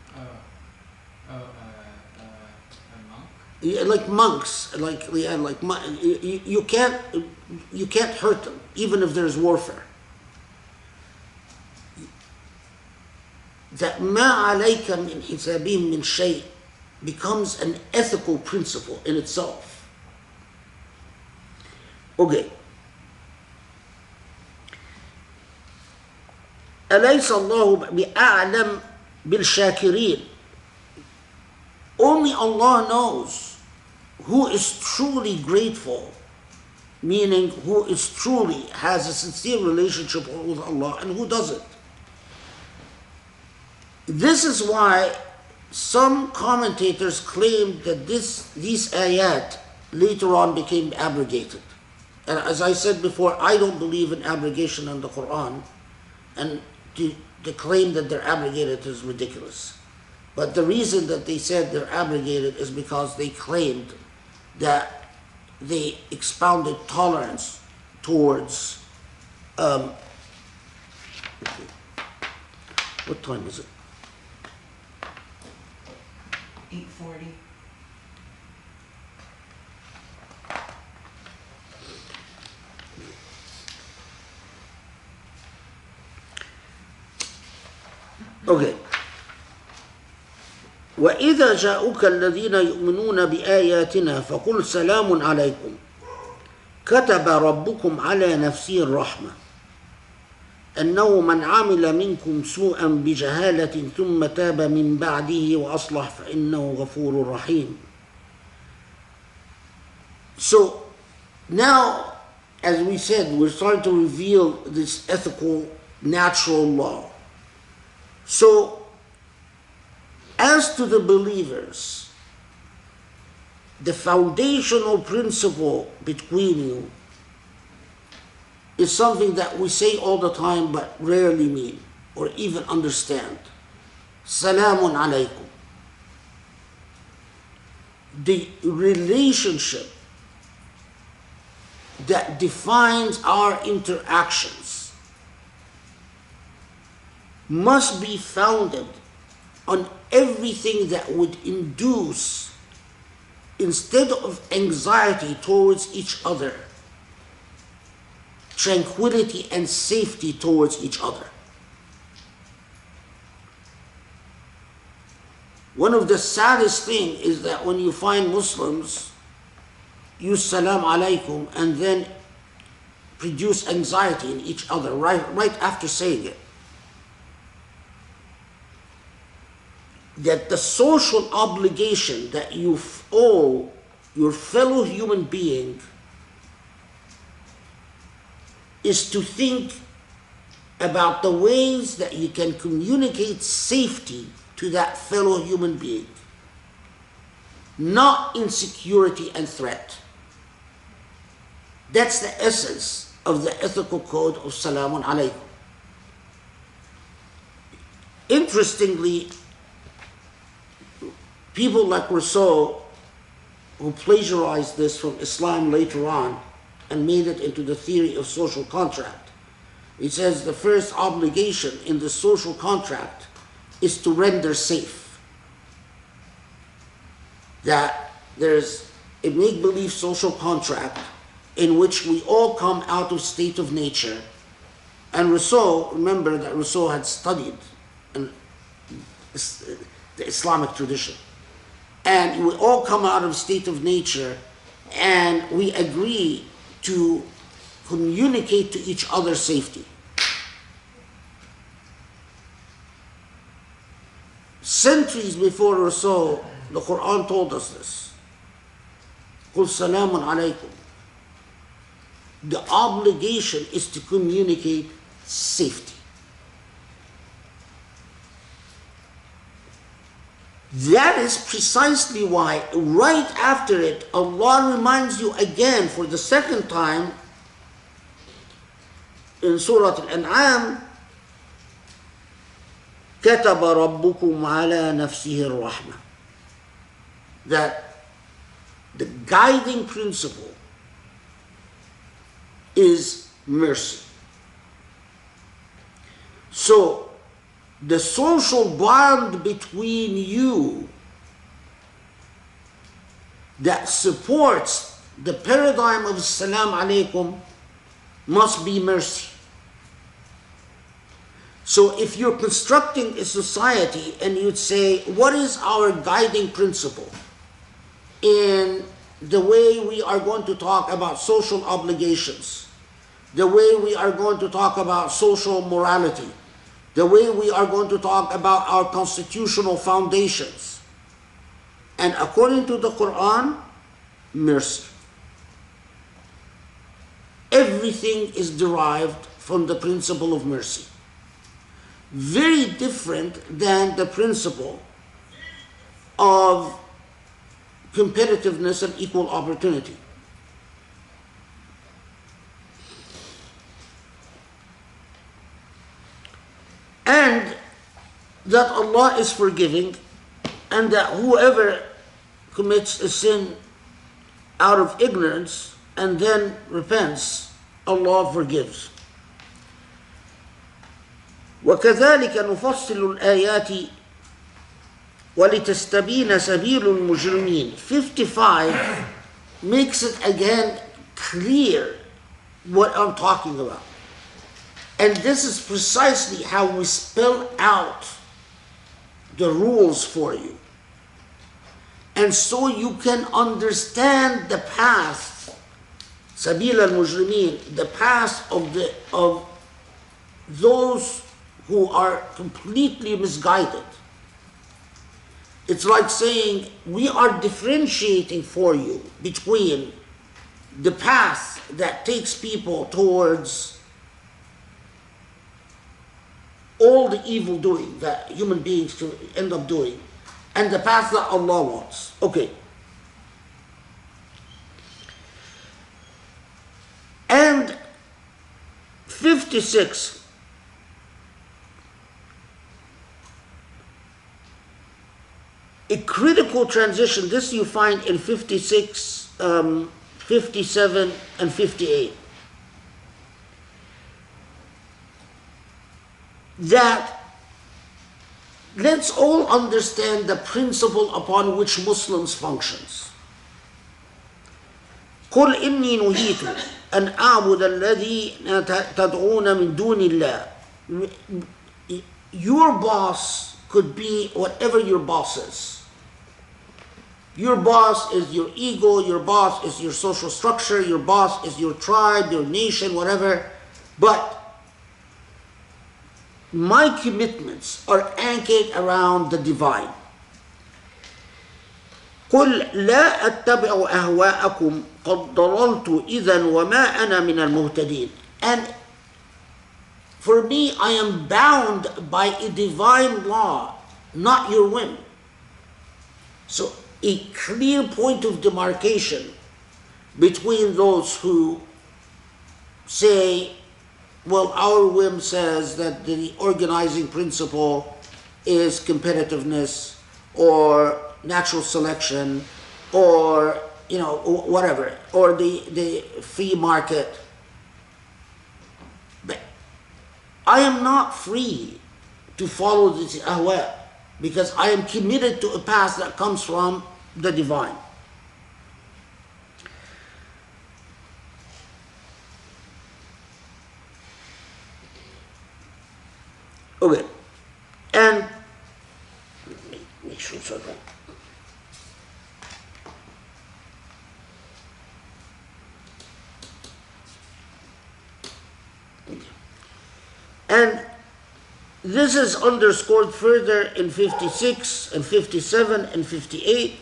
C: yeah, like monks, you can't hurt them even if there's warfare. That ما عليك من حسابهم من شيء becomes an ethical principle in itself. Okay. أليس الله بأعلم بالشاكرين. Only Allah knows who is truly grateful, meaning who is truly has a sincere relationship with Allah and who doesn't. This is why some commentators claim that these ayat later on became abrogated. And as I said before, I don't believe in abrogation in the Quran, and the claim that they're abrogated is ridiculous. But the reason that they said they're abrogated is because they claimed that they expounded tolerance towards what time is it?
A: 8:40.
C: Okay. وإذا جاءوك الذين يؤمنون بآياتنا فقل سلام عليكم كتب ربكم على نفسه الرحمة أنه من عمل منكم سوءا بجهالة ثم تاب من بعده وأصلح فإنه غفور رحيم. So now, as we said, we're starting to reveal this ethical, natural law. So, as to the believers, the foundational principle between you is something that we say all the time but rarely mean or even understand. Salamun alaykum. The relationship that defines our interactions must be founded on everything that would induce, instead of anxiety towards each other, tranquility and safety towards each other. One of the saddest things is that when you find Muslims use salam alaikum and then produce anxiety in each other right after saying it. That the social obligation that you owe your fellow human being is to think about the ways that you can communicate safety to that fellow human being, not insecurity and threat. That's the essence of the ethical code of Salamun Alaykum. Interestingly, people like Rousseau, who plagiarized this from Islam later on and made it into the theory of social contract, he says the first obligation in the social contract is to render safe. That there's a make-believe social contract in which we all come out of state of nature. And Rousseau, remember that Rousseau had studied the Islamic tradition. And we all come out of state of nature and we agree to communicate to each other safety. Centuries before Rousseau, the Quran told us this. قُلْ سَلَامٌ عَلَيْكُمْ. The obligation is to communicate safety. That is precisely why right after it, Allah reminds you again for the second time in Surah Al-An'am, كَتَبَ رَبُّكُمْ عَلَى نَفْسِهِ الرَّحْمَةِ. That the guiding principle is mercy. So, the social bond between you that supports the paradigm of Salam Alaikum must be mercy. So if you're constructing a society and you'd say, what is our guiding principle in the way we are going to talk about social obligations, the way we are going to talk about social morality, the way we are going to talk about our constitutional foundations. And according to the Quran, mercy. Everything is derived from the principle of mercy. Very different than the principle of competitiveness and equal opportunity. And that Allah is forgiving, and that whoever commits a sin out of ignorance and then repents, Allah forgives. وَكَذَلِكَ نُفَصِّلُ الْآيَاتِ وَلِتَسْتَبِينَ سَبِيلُ الْمُجْرِمِينَ. 55 makes it again clear what I'm talking about. And this is precisely how we spell out the rules for you. And so you can understand the past, Sabil al-Mujrimeen, the past of those who are completely misguided. It's like saying, we are differentiating for you between the path that takes people towards all the evil doing that human beings can end up doing, and the path that Allah wants. Okay. And 56, a critical transition, this you find in 56, 57, and 58. That let's all understand the principle upon which Muslims functions. قل إني نهيت أن أعبد الذي تدعون من دون الله. Your boss could be whatever your boss is. Your boss is your ego, your boss is your social structure, your boss is your tribe, your nation, whatever. But my commitments are anchored around the divine. قل لا أتبع أهواءكم قد ضللت إذا وما أنا من المهتدين. And for me, I am bound by a divine law, not your whim. So a clear point of demarcation between those who say, well, our whim says that the organizing principle is competitiveness or natural selection or, whatever, or the free market. But I am not free to follow this ahwa because I am committed to a path that comes from the divine. Okay, and make sure it's okay. And this is underscored further in 56 and 57 and 58.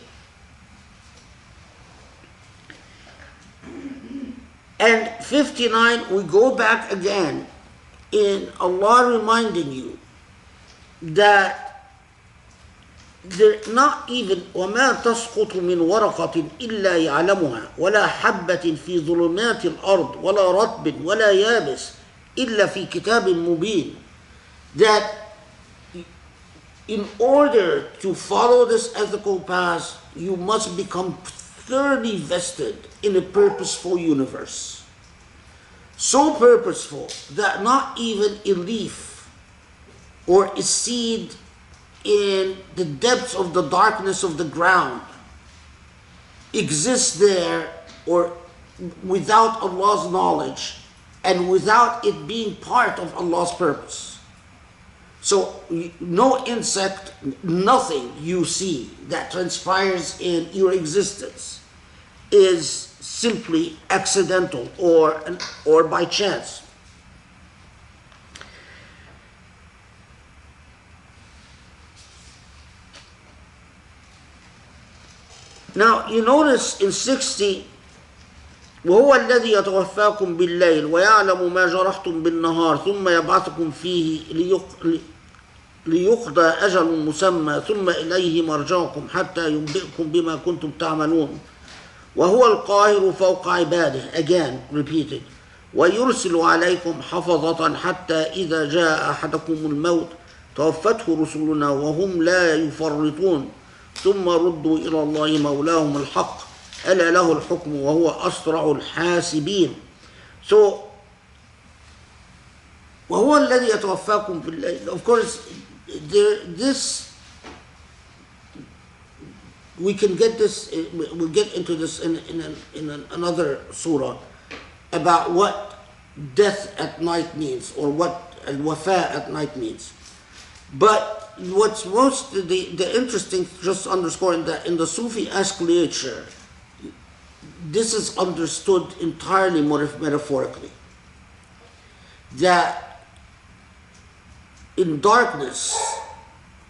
C: And 59, we go back again in Allah reminding you that they're not even وَمَا تَسْقُطُ مِنْ وَرَقَةٍ إِلَّا يَعْلَمُهَا وَلَا حَبَّةٍ فِي ظُلُمَاتِ الْأَرْضِ وَلَا رَطْبٍ وَلَا يَابِسٍ إِلَّا فِي كِتَابٍ مُبِينٍ. That in order to follow this ethical path, you must become thoroughly vested in a purposeful universe. So purposeful that not even a leaf or a seed in the depths of the darkness of the ground exists there or without Allah's knowledge and without it being part of Allah's purpose. So no insect, nothing you see that transpires in your existence is simply accidental or by chance. Now you notice in 60, وهو الذي يتوفاكم بالليل ويعلم ما جرحتم بالنهار ثم يبعثكم فيه ليقضى أجل مسمى ثم إليه مرجعكم حتى ينبئكم بما كنتم تعملون وهو القاهر فوق عباده. Again repeated. ويرسل عليكم حفظة حتى إذا جاء أحدكم الموت توفته رسلنا وهم لا يفرطون ثم ردوا إلى الله مولاهم الحق ألا له الحكم وهو أسرع الحاسبين. So وهو الذي يتوفاكم بالليل. Of course, this we can get this. We'll get into this in another surah about what death at night means or what al-wafa at night means. But what's most the interesting, just underscoring that in the Sufi-esque literature, this is understood entirely metaphorically. That in darkness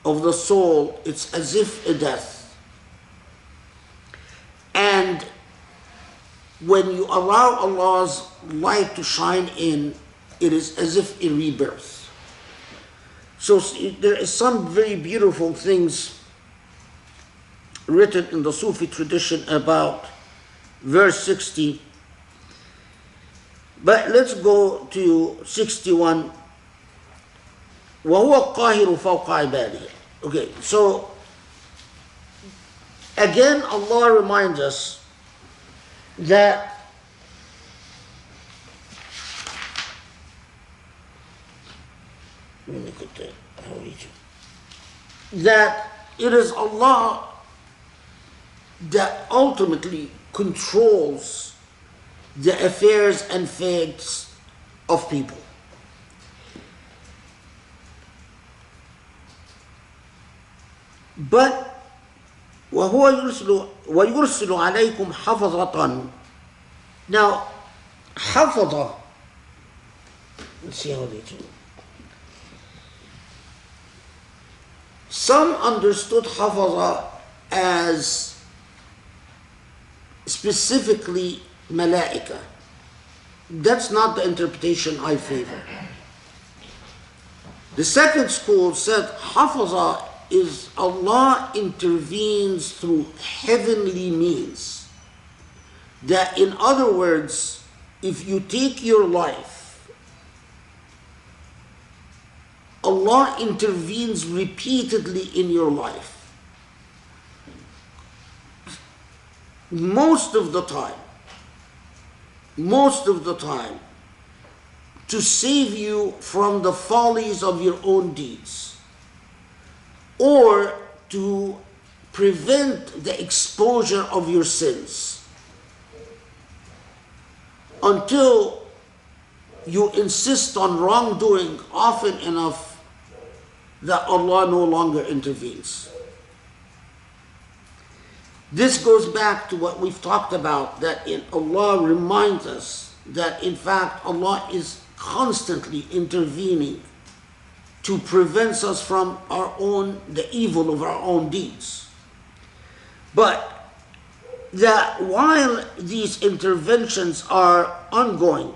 C: of the soul, it's as if a death. And when you allow Allah's light to shine in, it is as if a rebirth. So there is some very beautiful things written in the Sufi tradition about verse 60. But let's go to 61. وَهُوَ القَّاهِرُ فَوْقَ عِبَادِهِ. Okay, so again Allah reminds us that that it is Allah that ultimately controls the affairs and fates of people. But وَيُرْسِلُ عَلَيْكُمْ حَفَظَةً. Now, حَفَظَ, let's see how they do. Some understood حَفَظَ as specifically malaika. That's not the interpretation I favor. The second school said حَفَظَ is Allah intervenes through heavenly means. That in other words, if you take your life, Allah intervenes repeatedly in your life. Most of the time, to save you from the follies of your own deeds, or to prevent the exposure of your sins, until you insist on wrongdoing often enough that Allah no longer intervenes. This goes back to what we've talked about, that Allah reminds us that in fact Allah is constantly intervening to prevent us from the evil of our own deeds. But that while these interventions are ongoing,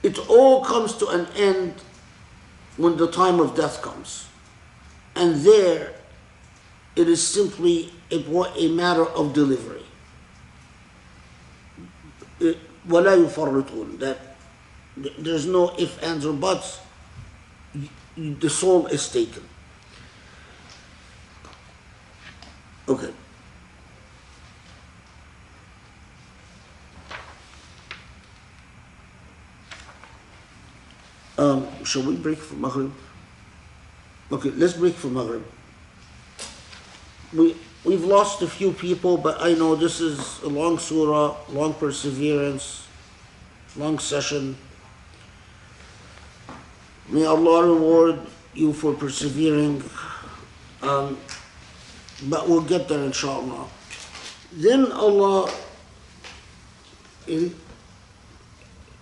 C: it all comes to an end when the time of death comes. And there, it is simply a matter of delivery. وَلَا يُفَرِّطُونَ, that there's no ifs, ands, or buts. The soul is taken. Okay. Shall we break for Maghrib? Okay, let's break for Maghrib. We've lost a few people, but I know this is a long surah, long perseverance, long session. May Allah reward you for persevering, but we'll get there inshallah. Then Allah, in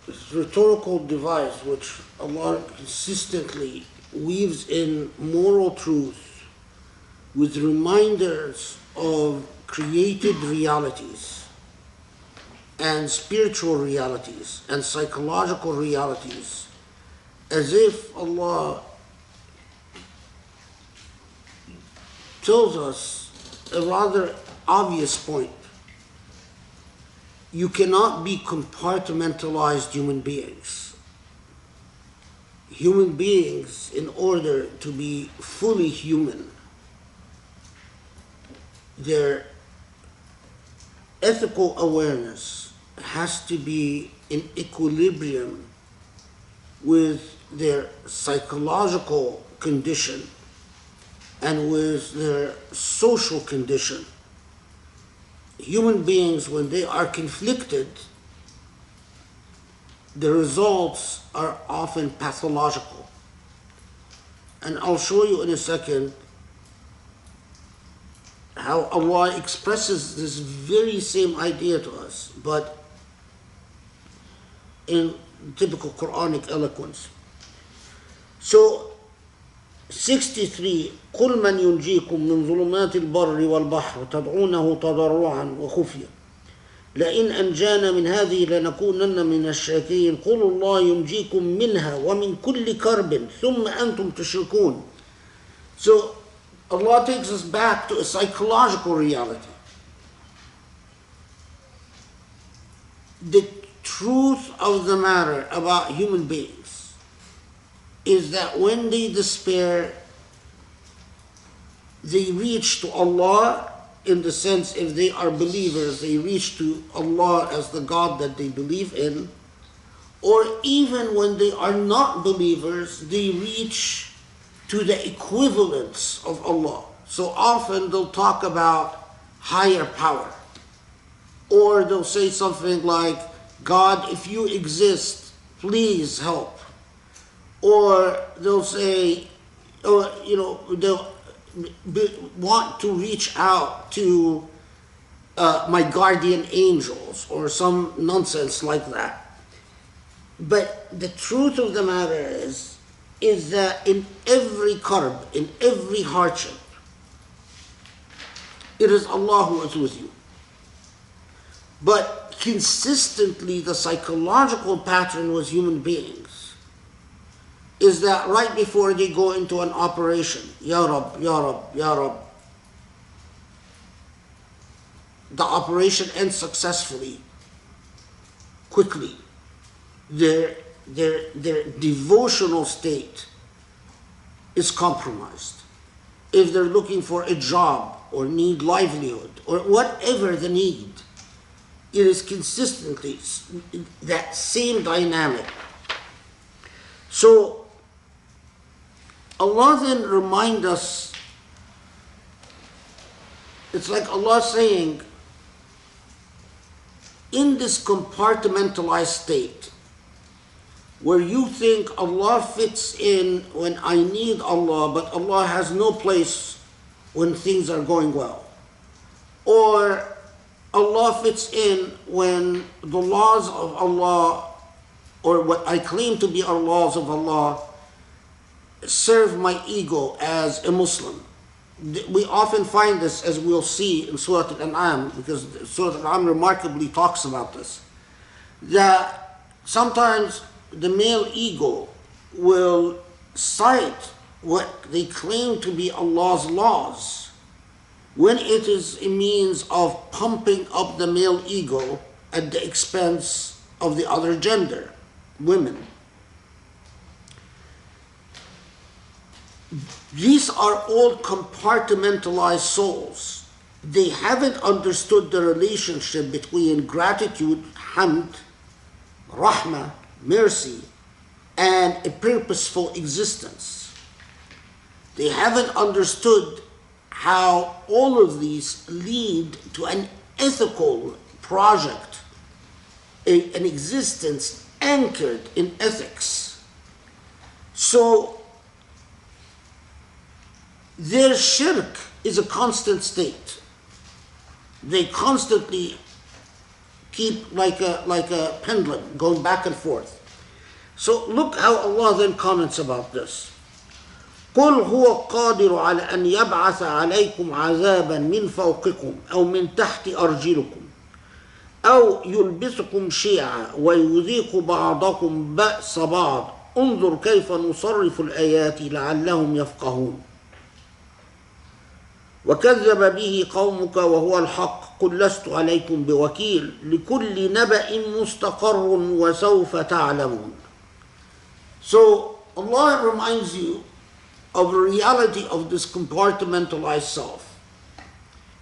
C: this rhetorical device which Allah consistently weaves in moral truth with reminders of created realities and spiritual realities and psychological realities, as if Allah tells us a rather obvious point. You cannot be compartmentalized human beings. Human beings, in order to be fully human, their ethical awareness has to be in equilibrium with their psychological condition and with their social condition. Human beings, when they are conflicted, the results are often pathological. And I'll show you in a second how Allah expresses this very same idea to us, but in typical Quranic eloquence. So, 63, قُلْ مَنْ يُنْجِيكُم مِّن ظُلُمَاتِ الْبَرِّ وَالْبَحْرِ تَدْعُونَهُ تَضَرُّعًا وَخُفْيًا لئن أنجانا من هذه لنكونن من الشاكرين قل الله ينجيكم منها ومن كل كرب ثم أنتم تشركون. So Allah takes us back to a psychological reality. The truth of the matter about human beings is that when they despair, they reach to Allah. In the sense, if they are believers, they reach to Allah as the God that they believe in. Or even when they are not believers, they reach to the equivalence of Allah. So often they'll talk about higher power. Or they'll say something like, God, if you exist, please help. Or they'll say, or they'll want to reach out to my guardian angels or some nonsense like that. But the truth of the matter is that in every karb, in every hardship, it is Allah who is with you. But consistently, the psychological pattern with human beings is that right before they go into an operation, Ya Rab, Ya Rab, Ya Rab, the operation ends successfully, quickly. Their devotional state is compromised. If they're looking for a job or need livelihood or whatever the need, it is consistently that same dynamic. So Allah then reminds us, it's like Allah saying, in this compartmentalized state, where you think Allah fits in when I need Allah, but Allah has no place when things are going well. Or Allah fits in when the laws of Allah, or what I claim to be our laws of Allah, serve my ego as a Muslim. We often find this, as we'll see in Surah Al-An'am, because Surah Al-An'am remarkably talks about this, that sometimes the male ego will cite what they claim to be Allah's laws when it is a means of pumping up the male ego at the expense of the other gender, women. These are all compartmentalized souls. They haven't understood the relationship between gratitude, hamd, rahmah, mercy, and a purposeful existence. They haven't understood how all of these lead to an ethical project, an existence anchored in ethics. So their shirk is a constant state. They constantly keep like a pendulum going back and forth. So look how Allah then comments about this. قُلْ هُوَ قَادِرُ عَلَى أَنْ يَبْعَثَ عَلَيْكُمْ عَذَابًا مِنْ فَوْقِكُمْ أَوْ مِنْ تَحْتِ أَرْجِلِكُمْ أَوْ يُلْبِسُكُمْ شِيَعًا وَيُذِيقُ بَعْضَكُمْ بَأْسَ بَعْضٍ انظُرْ كَيْفَ نُصَرِّفُ الْآيَاتِ لَعَلَّهُمْ يَفْقَهُونَ وكذب به قومك وهو الحق قل لست عليكم بوكيل لكل نبأ مستقر وسوف تعلمون. So Allah reminds you of the reality of this compartmentalized self.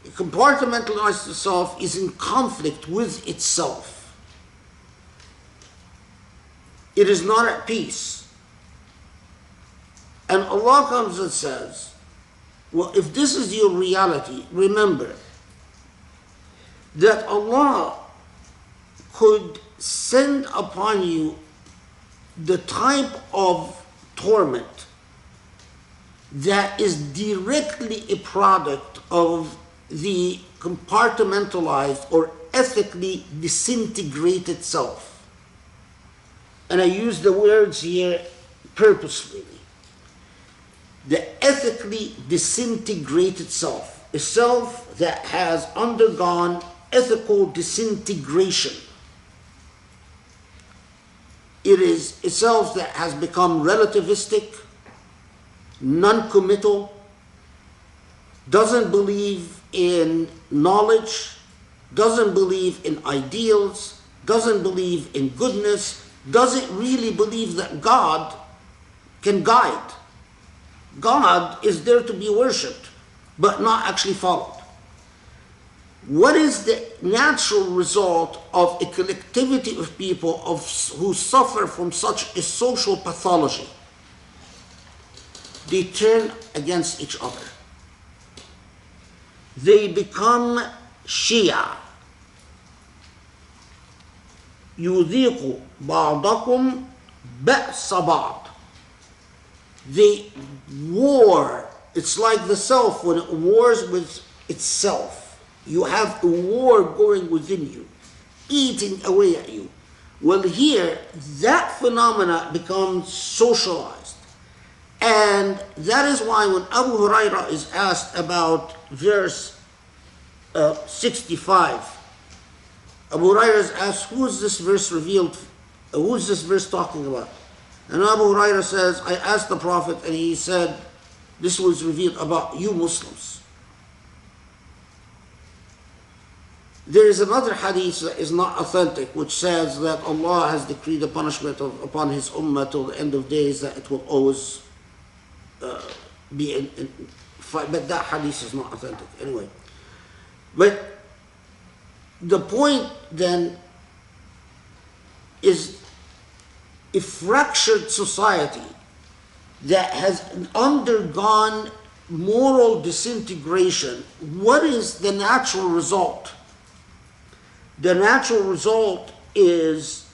C: A compartmentalized self is in conflict with itself. It is not at peace. And Allah comes and says, well, if this is your reality, remember that Allah could send upon you the type of torment that is directly a product of the compartmentalized or ethically disintegrated self. And I use the words here purposefully. The ethically disintegrated self, a self that has undergone ethical disintegration. It is a self that has become relativistic, non-committal, doesn't believe in knowledge, doesn't believe in ideals, doesn't believe in goodness, doesn't really believe that God can guide. God is there to be worshipped, but not actually followed. What is the natural result of a collectivity of people who suffer from such a social pathology? They turn against each other. They become Shia. يُذِيقُ بَعْضَكُمْ بَأْسَ بَعْض. They war. It's like the self when it wars with itself. You have a war going within you, eating away at you. Well, here, that phenomena becomes socialized. And that is why when Abu Hurairah is asked about verse 65, Abu Hurairah is asked, who is this verse revealed? Who is this verse talking about? And Abu Hurairah says, I asked the Prophet and he said, this was revealed about you Muslims. There is another hadith that is not authentic, which says that Allah has decreed a punishment upon His ummah till the end of days, that it will always be in fight. But that hadith is not authentic anyway. But the point then is a fractured society that has undergone moral disintegration. What is the natural result? The natural result is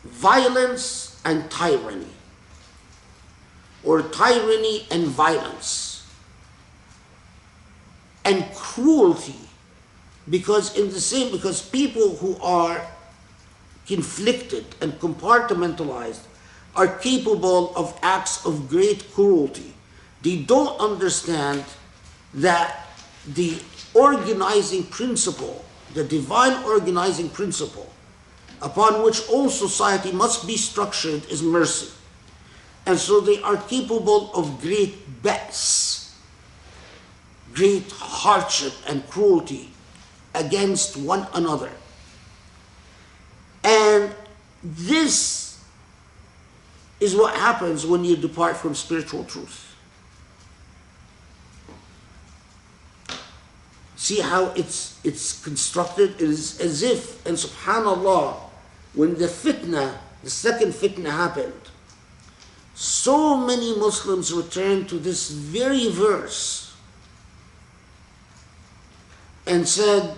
C: violence and tyranny, or tyranny and violence, and cruelty, because people who are conflicted and compartmentalized are capable of acts of great cruelty. They don't understand that the organizing principle, the divine organizing principle, upon which all society must be structured, is mercy. And so they are capable of great bets, great hardship and cruelty against one another. And this is what happens when you depart from spiritual truth. See how it's constructed? It is as if, and subhanallah, when the second fitna happened, so many Muslims returned to this very verse and said,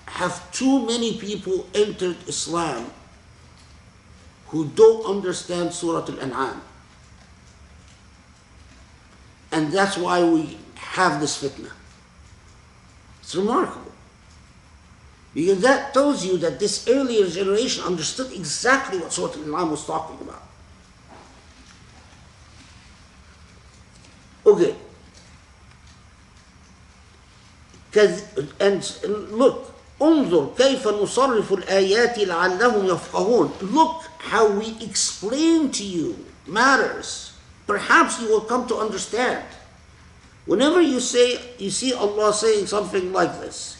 C: have too many people entered Islam who don't understand Surah Al-An'am? And that's why we have this fitna. It's remarkable. Because that tells you that this earlier generation understood exactly what Surah Al-An'am was talking about. Okay. And look, انظر كيف نصرف الآيات لعلهم يفقهون. Look how we explain to you matters. Perhaps you will come to understand. Whenever you see Allah saying something like this,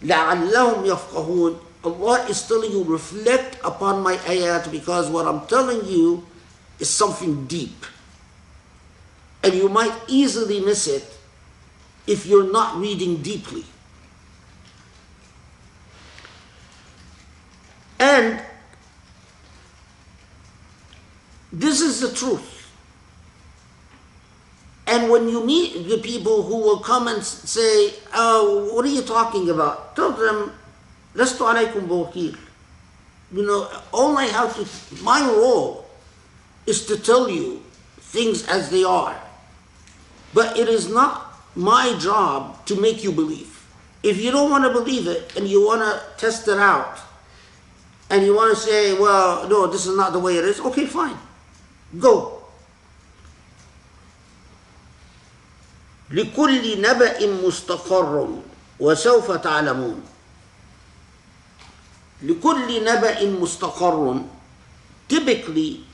C: لَعَلَّهُمْ يَفْقَهُونَ, Allah is telling you, reflect upon my ayat, because what I'm telling you is something deep. And you might easily miss it if you're not reading deeply. And this is the truth. And when you meet the people who will come and say, oh, what are you talking about? Tell them, لست عليكم بوكيل. You know, all I have to, my role is to tell you things as they are. But it is not my job to make you believe. If you don't want to believe it and you want to test it out, and you want to say, well, no, this is not the way it is, okay, fine. Go. لكل نبأ مستقر وسوف تعلمون. لكل نبأ مستقر. Typically,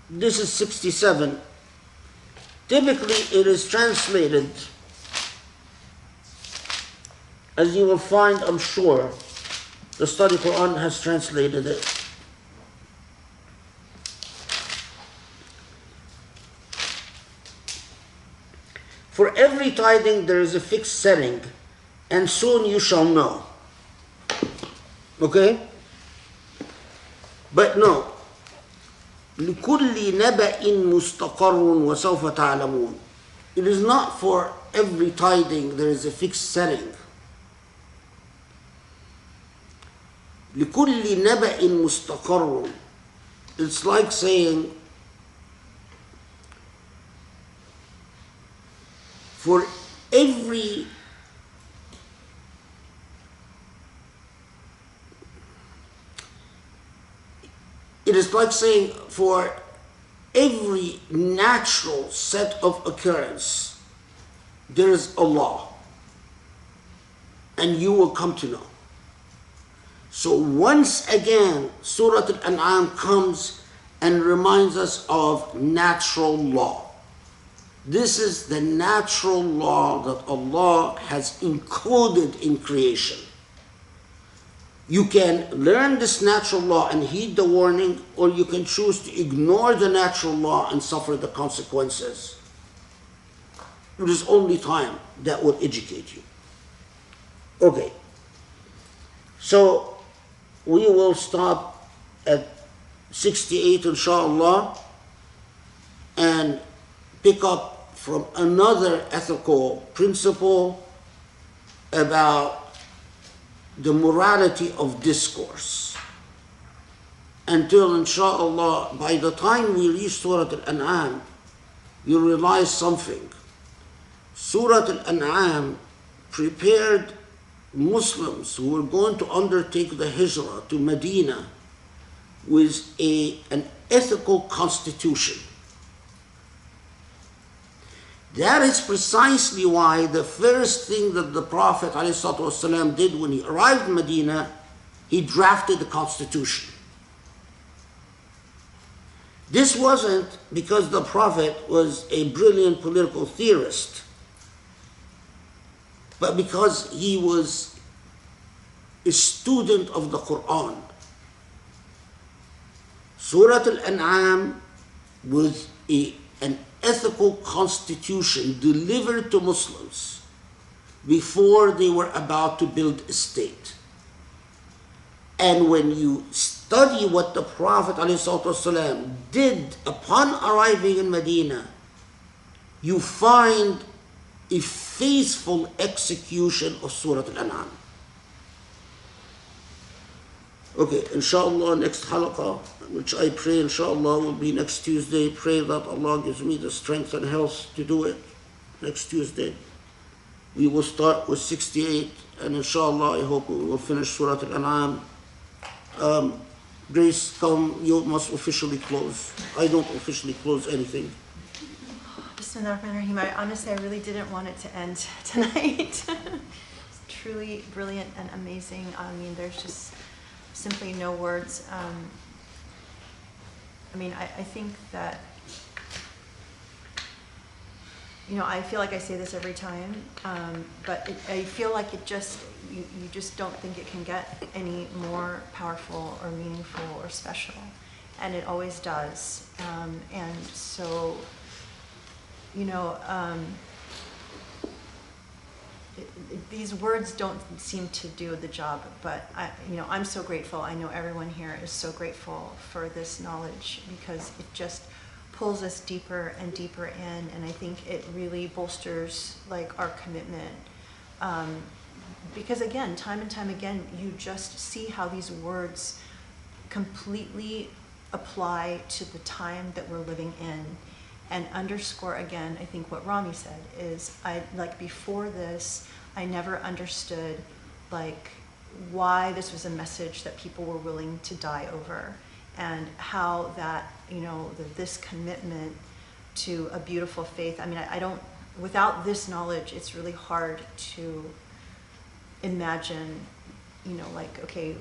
C: this is 67. Typically, it is translated, as you will find, I'm sure, the Study Quran has translated it. For every tiding there is a fixed setting, and soon you shall know. Okay? But no. لكل نبأ مستقر وسوف تعلمون. It is not for every tiding there is a fixed setting. لكل نبأ مستقر. It's like saying, for every it is like saying for every natural set of occurrence there is a law, and you will come to know. So once again, Surah Al-An'am comes and reminds us of natural law. This is the natural law that Allah has included in creation. You can learn this natural law and heed the warning, or you can choose to ignore the natural law and suffer the consequences. It is only time that will educate you. Okay. So we will stop at 68 inshallah and pick up from another ethical principle about the morality of discourse. Until inshallah, by the time we reach Surah Al-An'am, you realize something. Surah Al-An'am prepared Muslims who were going to undertake the hijrah to Medina with an ethical constitution. That is precisely why the first thing that the Prophet ﷺ did when he arrived in Medina, he drafted the constitution. This wasn't because the Prophet was a brilliant political theorist, but because he was a student of the Quran. Surah Al-An'am was an ethical constitution delivered to Muslims before they were about to build a state. And when you study what the Prophet ﷺ did upon arriving in Medina, you find a faithful execution of Surah Al-An'am. Okay, inshallah, next halaqah, which I pray inshallah will be next Tuesday. Pray that Allah gives me the strength and health to do it next Tuesday. We will start with 68, and inshallah I hope we will finish Surah Al-An'am. Grace, come, you must officially close. I don't officially close anything.
A: Bismillahirrahmanirrahim. Honestly, I really didn't want it to end tonight. It's truly brilliant and amazing. I mean, there's just simply no words. I mean, I think that, you know, I feel like I say this every time, but I feel like it just, you just don't think it can get any more powerful or meaningful or special. And it always does. And so, you know, these words don't seem to do the job, but I'm so grateful. I know everyone here is so grateful for this knowledge, because it just pulls us deeper and deeper in, and I think it really bolsters like our commitment. Because again, time and time again, you just see how these words completely apply to the time that we're living in, and underscore again, I think what Rami said is, before this, I never understood like why this was a message that people were willing to die over, and how that, this commitment to a beautiful faith. I mean, I don't, without this knowledge, it's really hard to imagine, okay,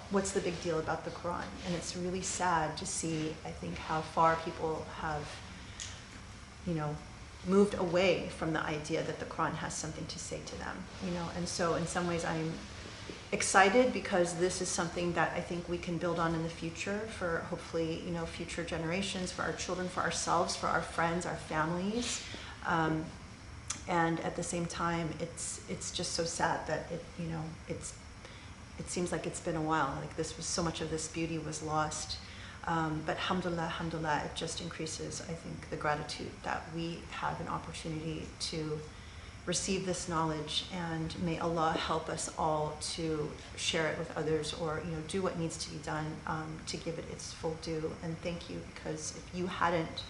A: what's the big deal about the Quran? And it's really sad to see, I think, how far people have, moved away from the idea that the Quran has something to say to them, and so in some ways I'm excited because this is something that I think we can build on in the future for hopefully, future generations, for our children, for ourselves, for our friends, our families. And at the same time, it's just so sad that it seems like it's been a while. Like so much of this beauty was lost. But alhamdulillah, it just increases, I think, the gratitude that we have an opportunity to receive this knowledge, and may Allah help us all to share it with others, or do what needs to be done to give it its full due. And thank you, because if you hadn't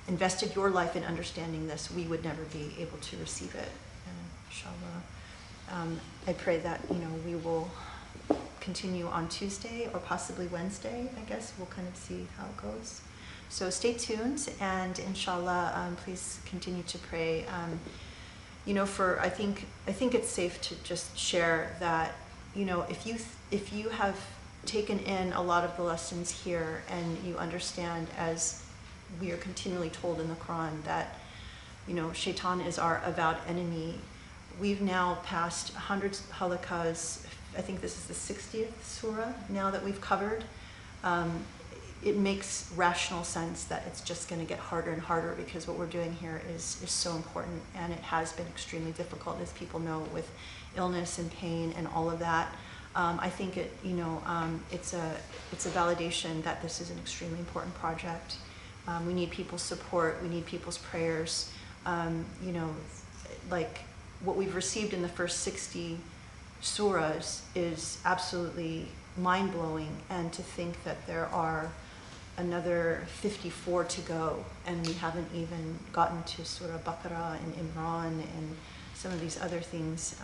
A: invested your life in understanding this, we would never be able to receive it. And inshallah, I pray that we will continue on Tuesday or possibly Wednesday. I guess we'll kind of see how it goes. So stay tuned, and inshallah, please continue to pray. I think it's safe to just share that, if you have taken in a lot of the lessons here, and you understand, as we are continually told in the Quran, that, Shaitan is our avowed enemy. We've now passed hundreds of halakas. I think this is the 60th surah now that we've covered. It makes rational sense that it's just going to get harder and harder, because what we're doing here is so important, and it has been extremely difficult, as people know, with illness and pain and all of that. I think it's a validation that this is an extremely important project. We need people's support. We need people's prayers. Like what we've received in the first 60 surahs is absolutely mind-blowing, and to think that there are another 54 to go, and we haven't even gotten to Surah Baqarah and Imran and some of these other things.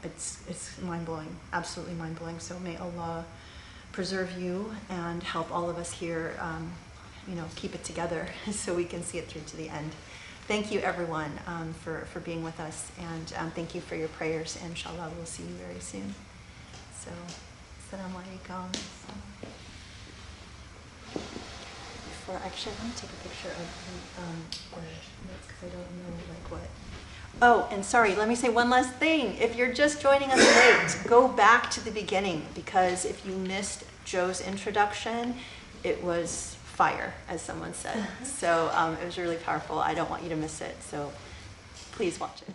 A: It's mind-blowing, absolutely mind-blowing. So may Allah preserve you and help all of us here, keep it together so we can see it through to the end. Thank you, everyone, for being with us, and thank you for your prayers, and inshallah we'll see you very soon. So, Assalamu alaikum. Actually, I want to take a picture of the notes, because I don't know what. Oh, and sorry, let me say one last thing. If you're just joining us late, go back to the beginning, because if you missed Joe's introduction, it was fire, as someone said. So it was really powerful. I don't want you to miss it, so please watch it.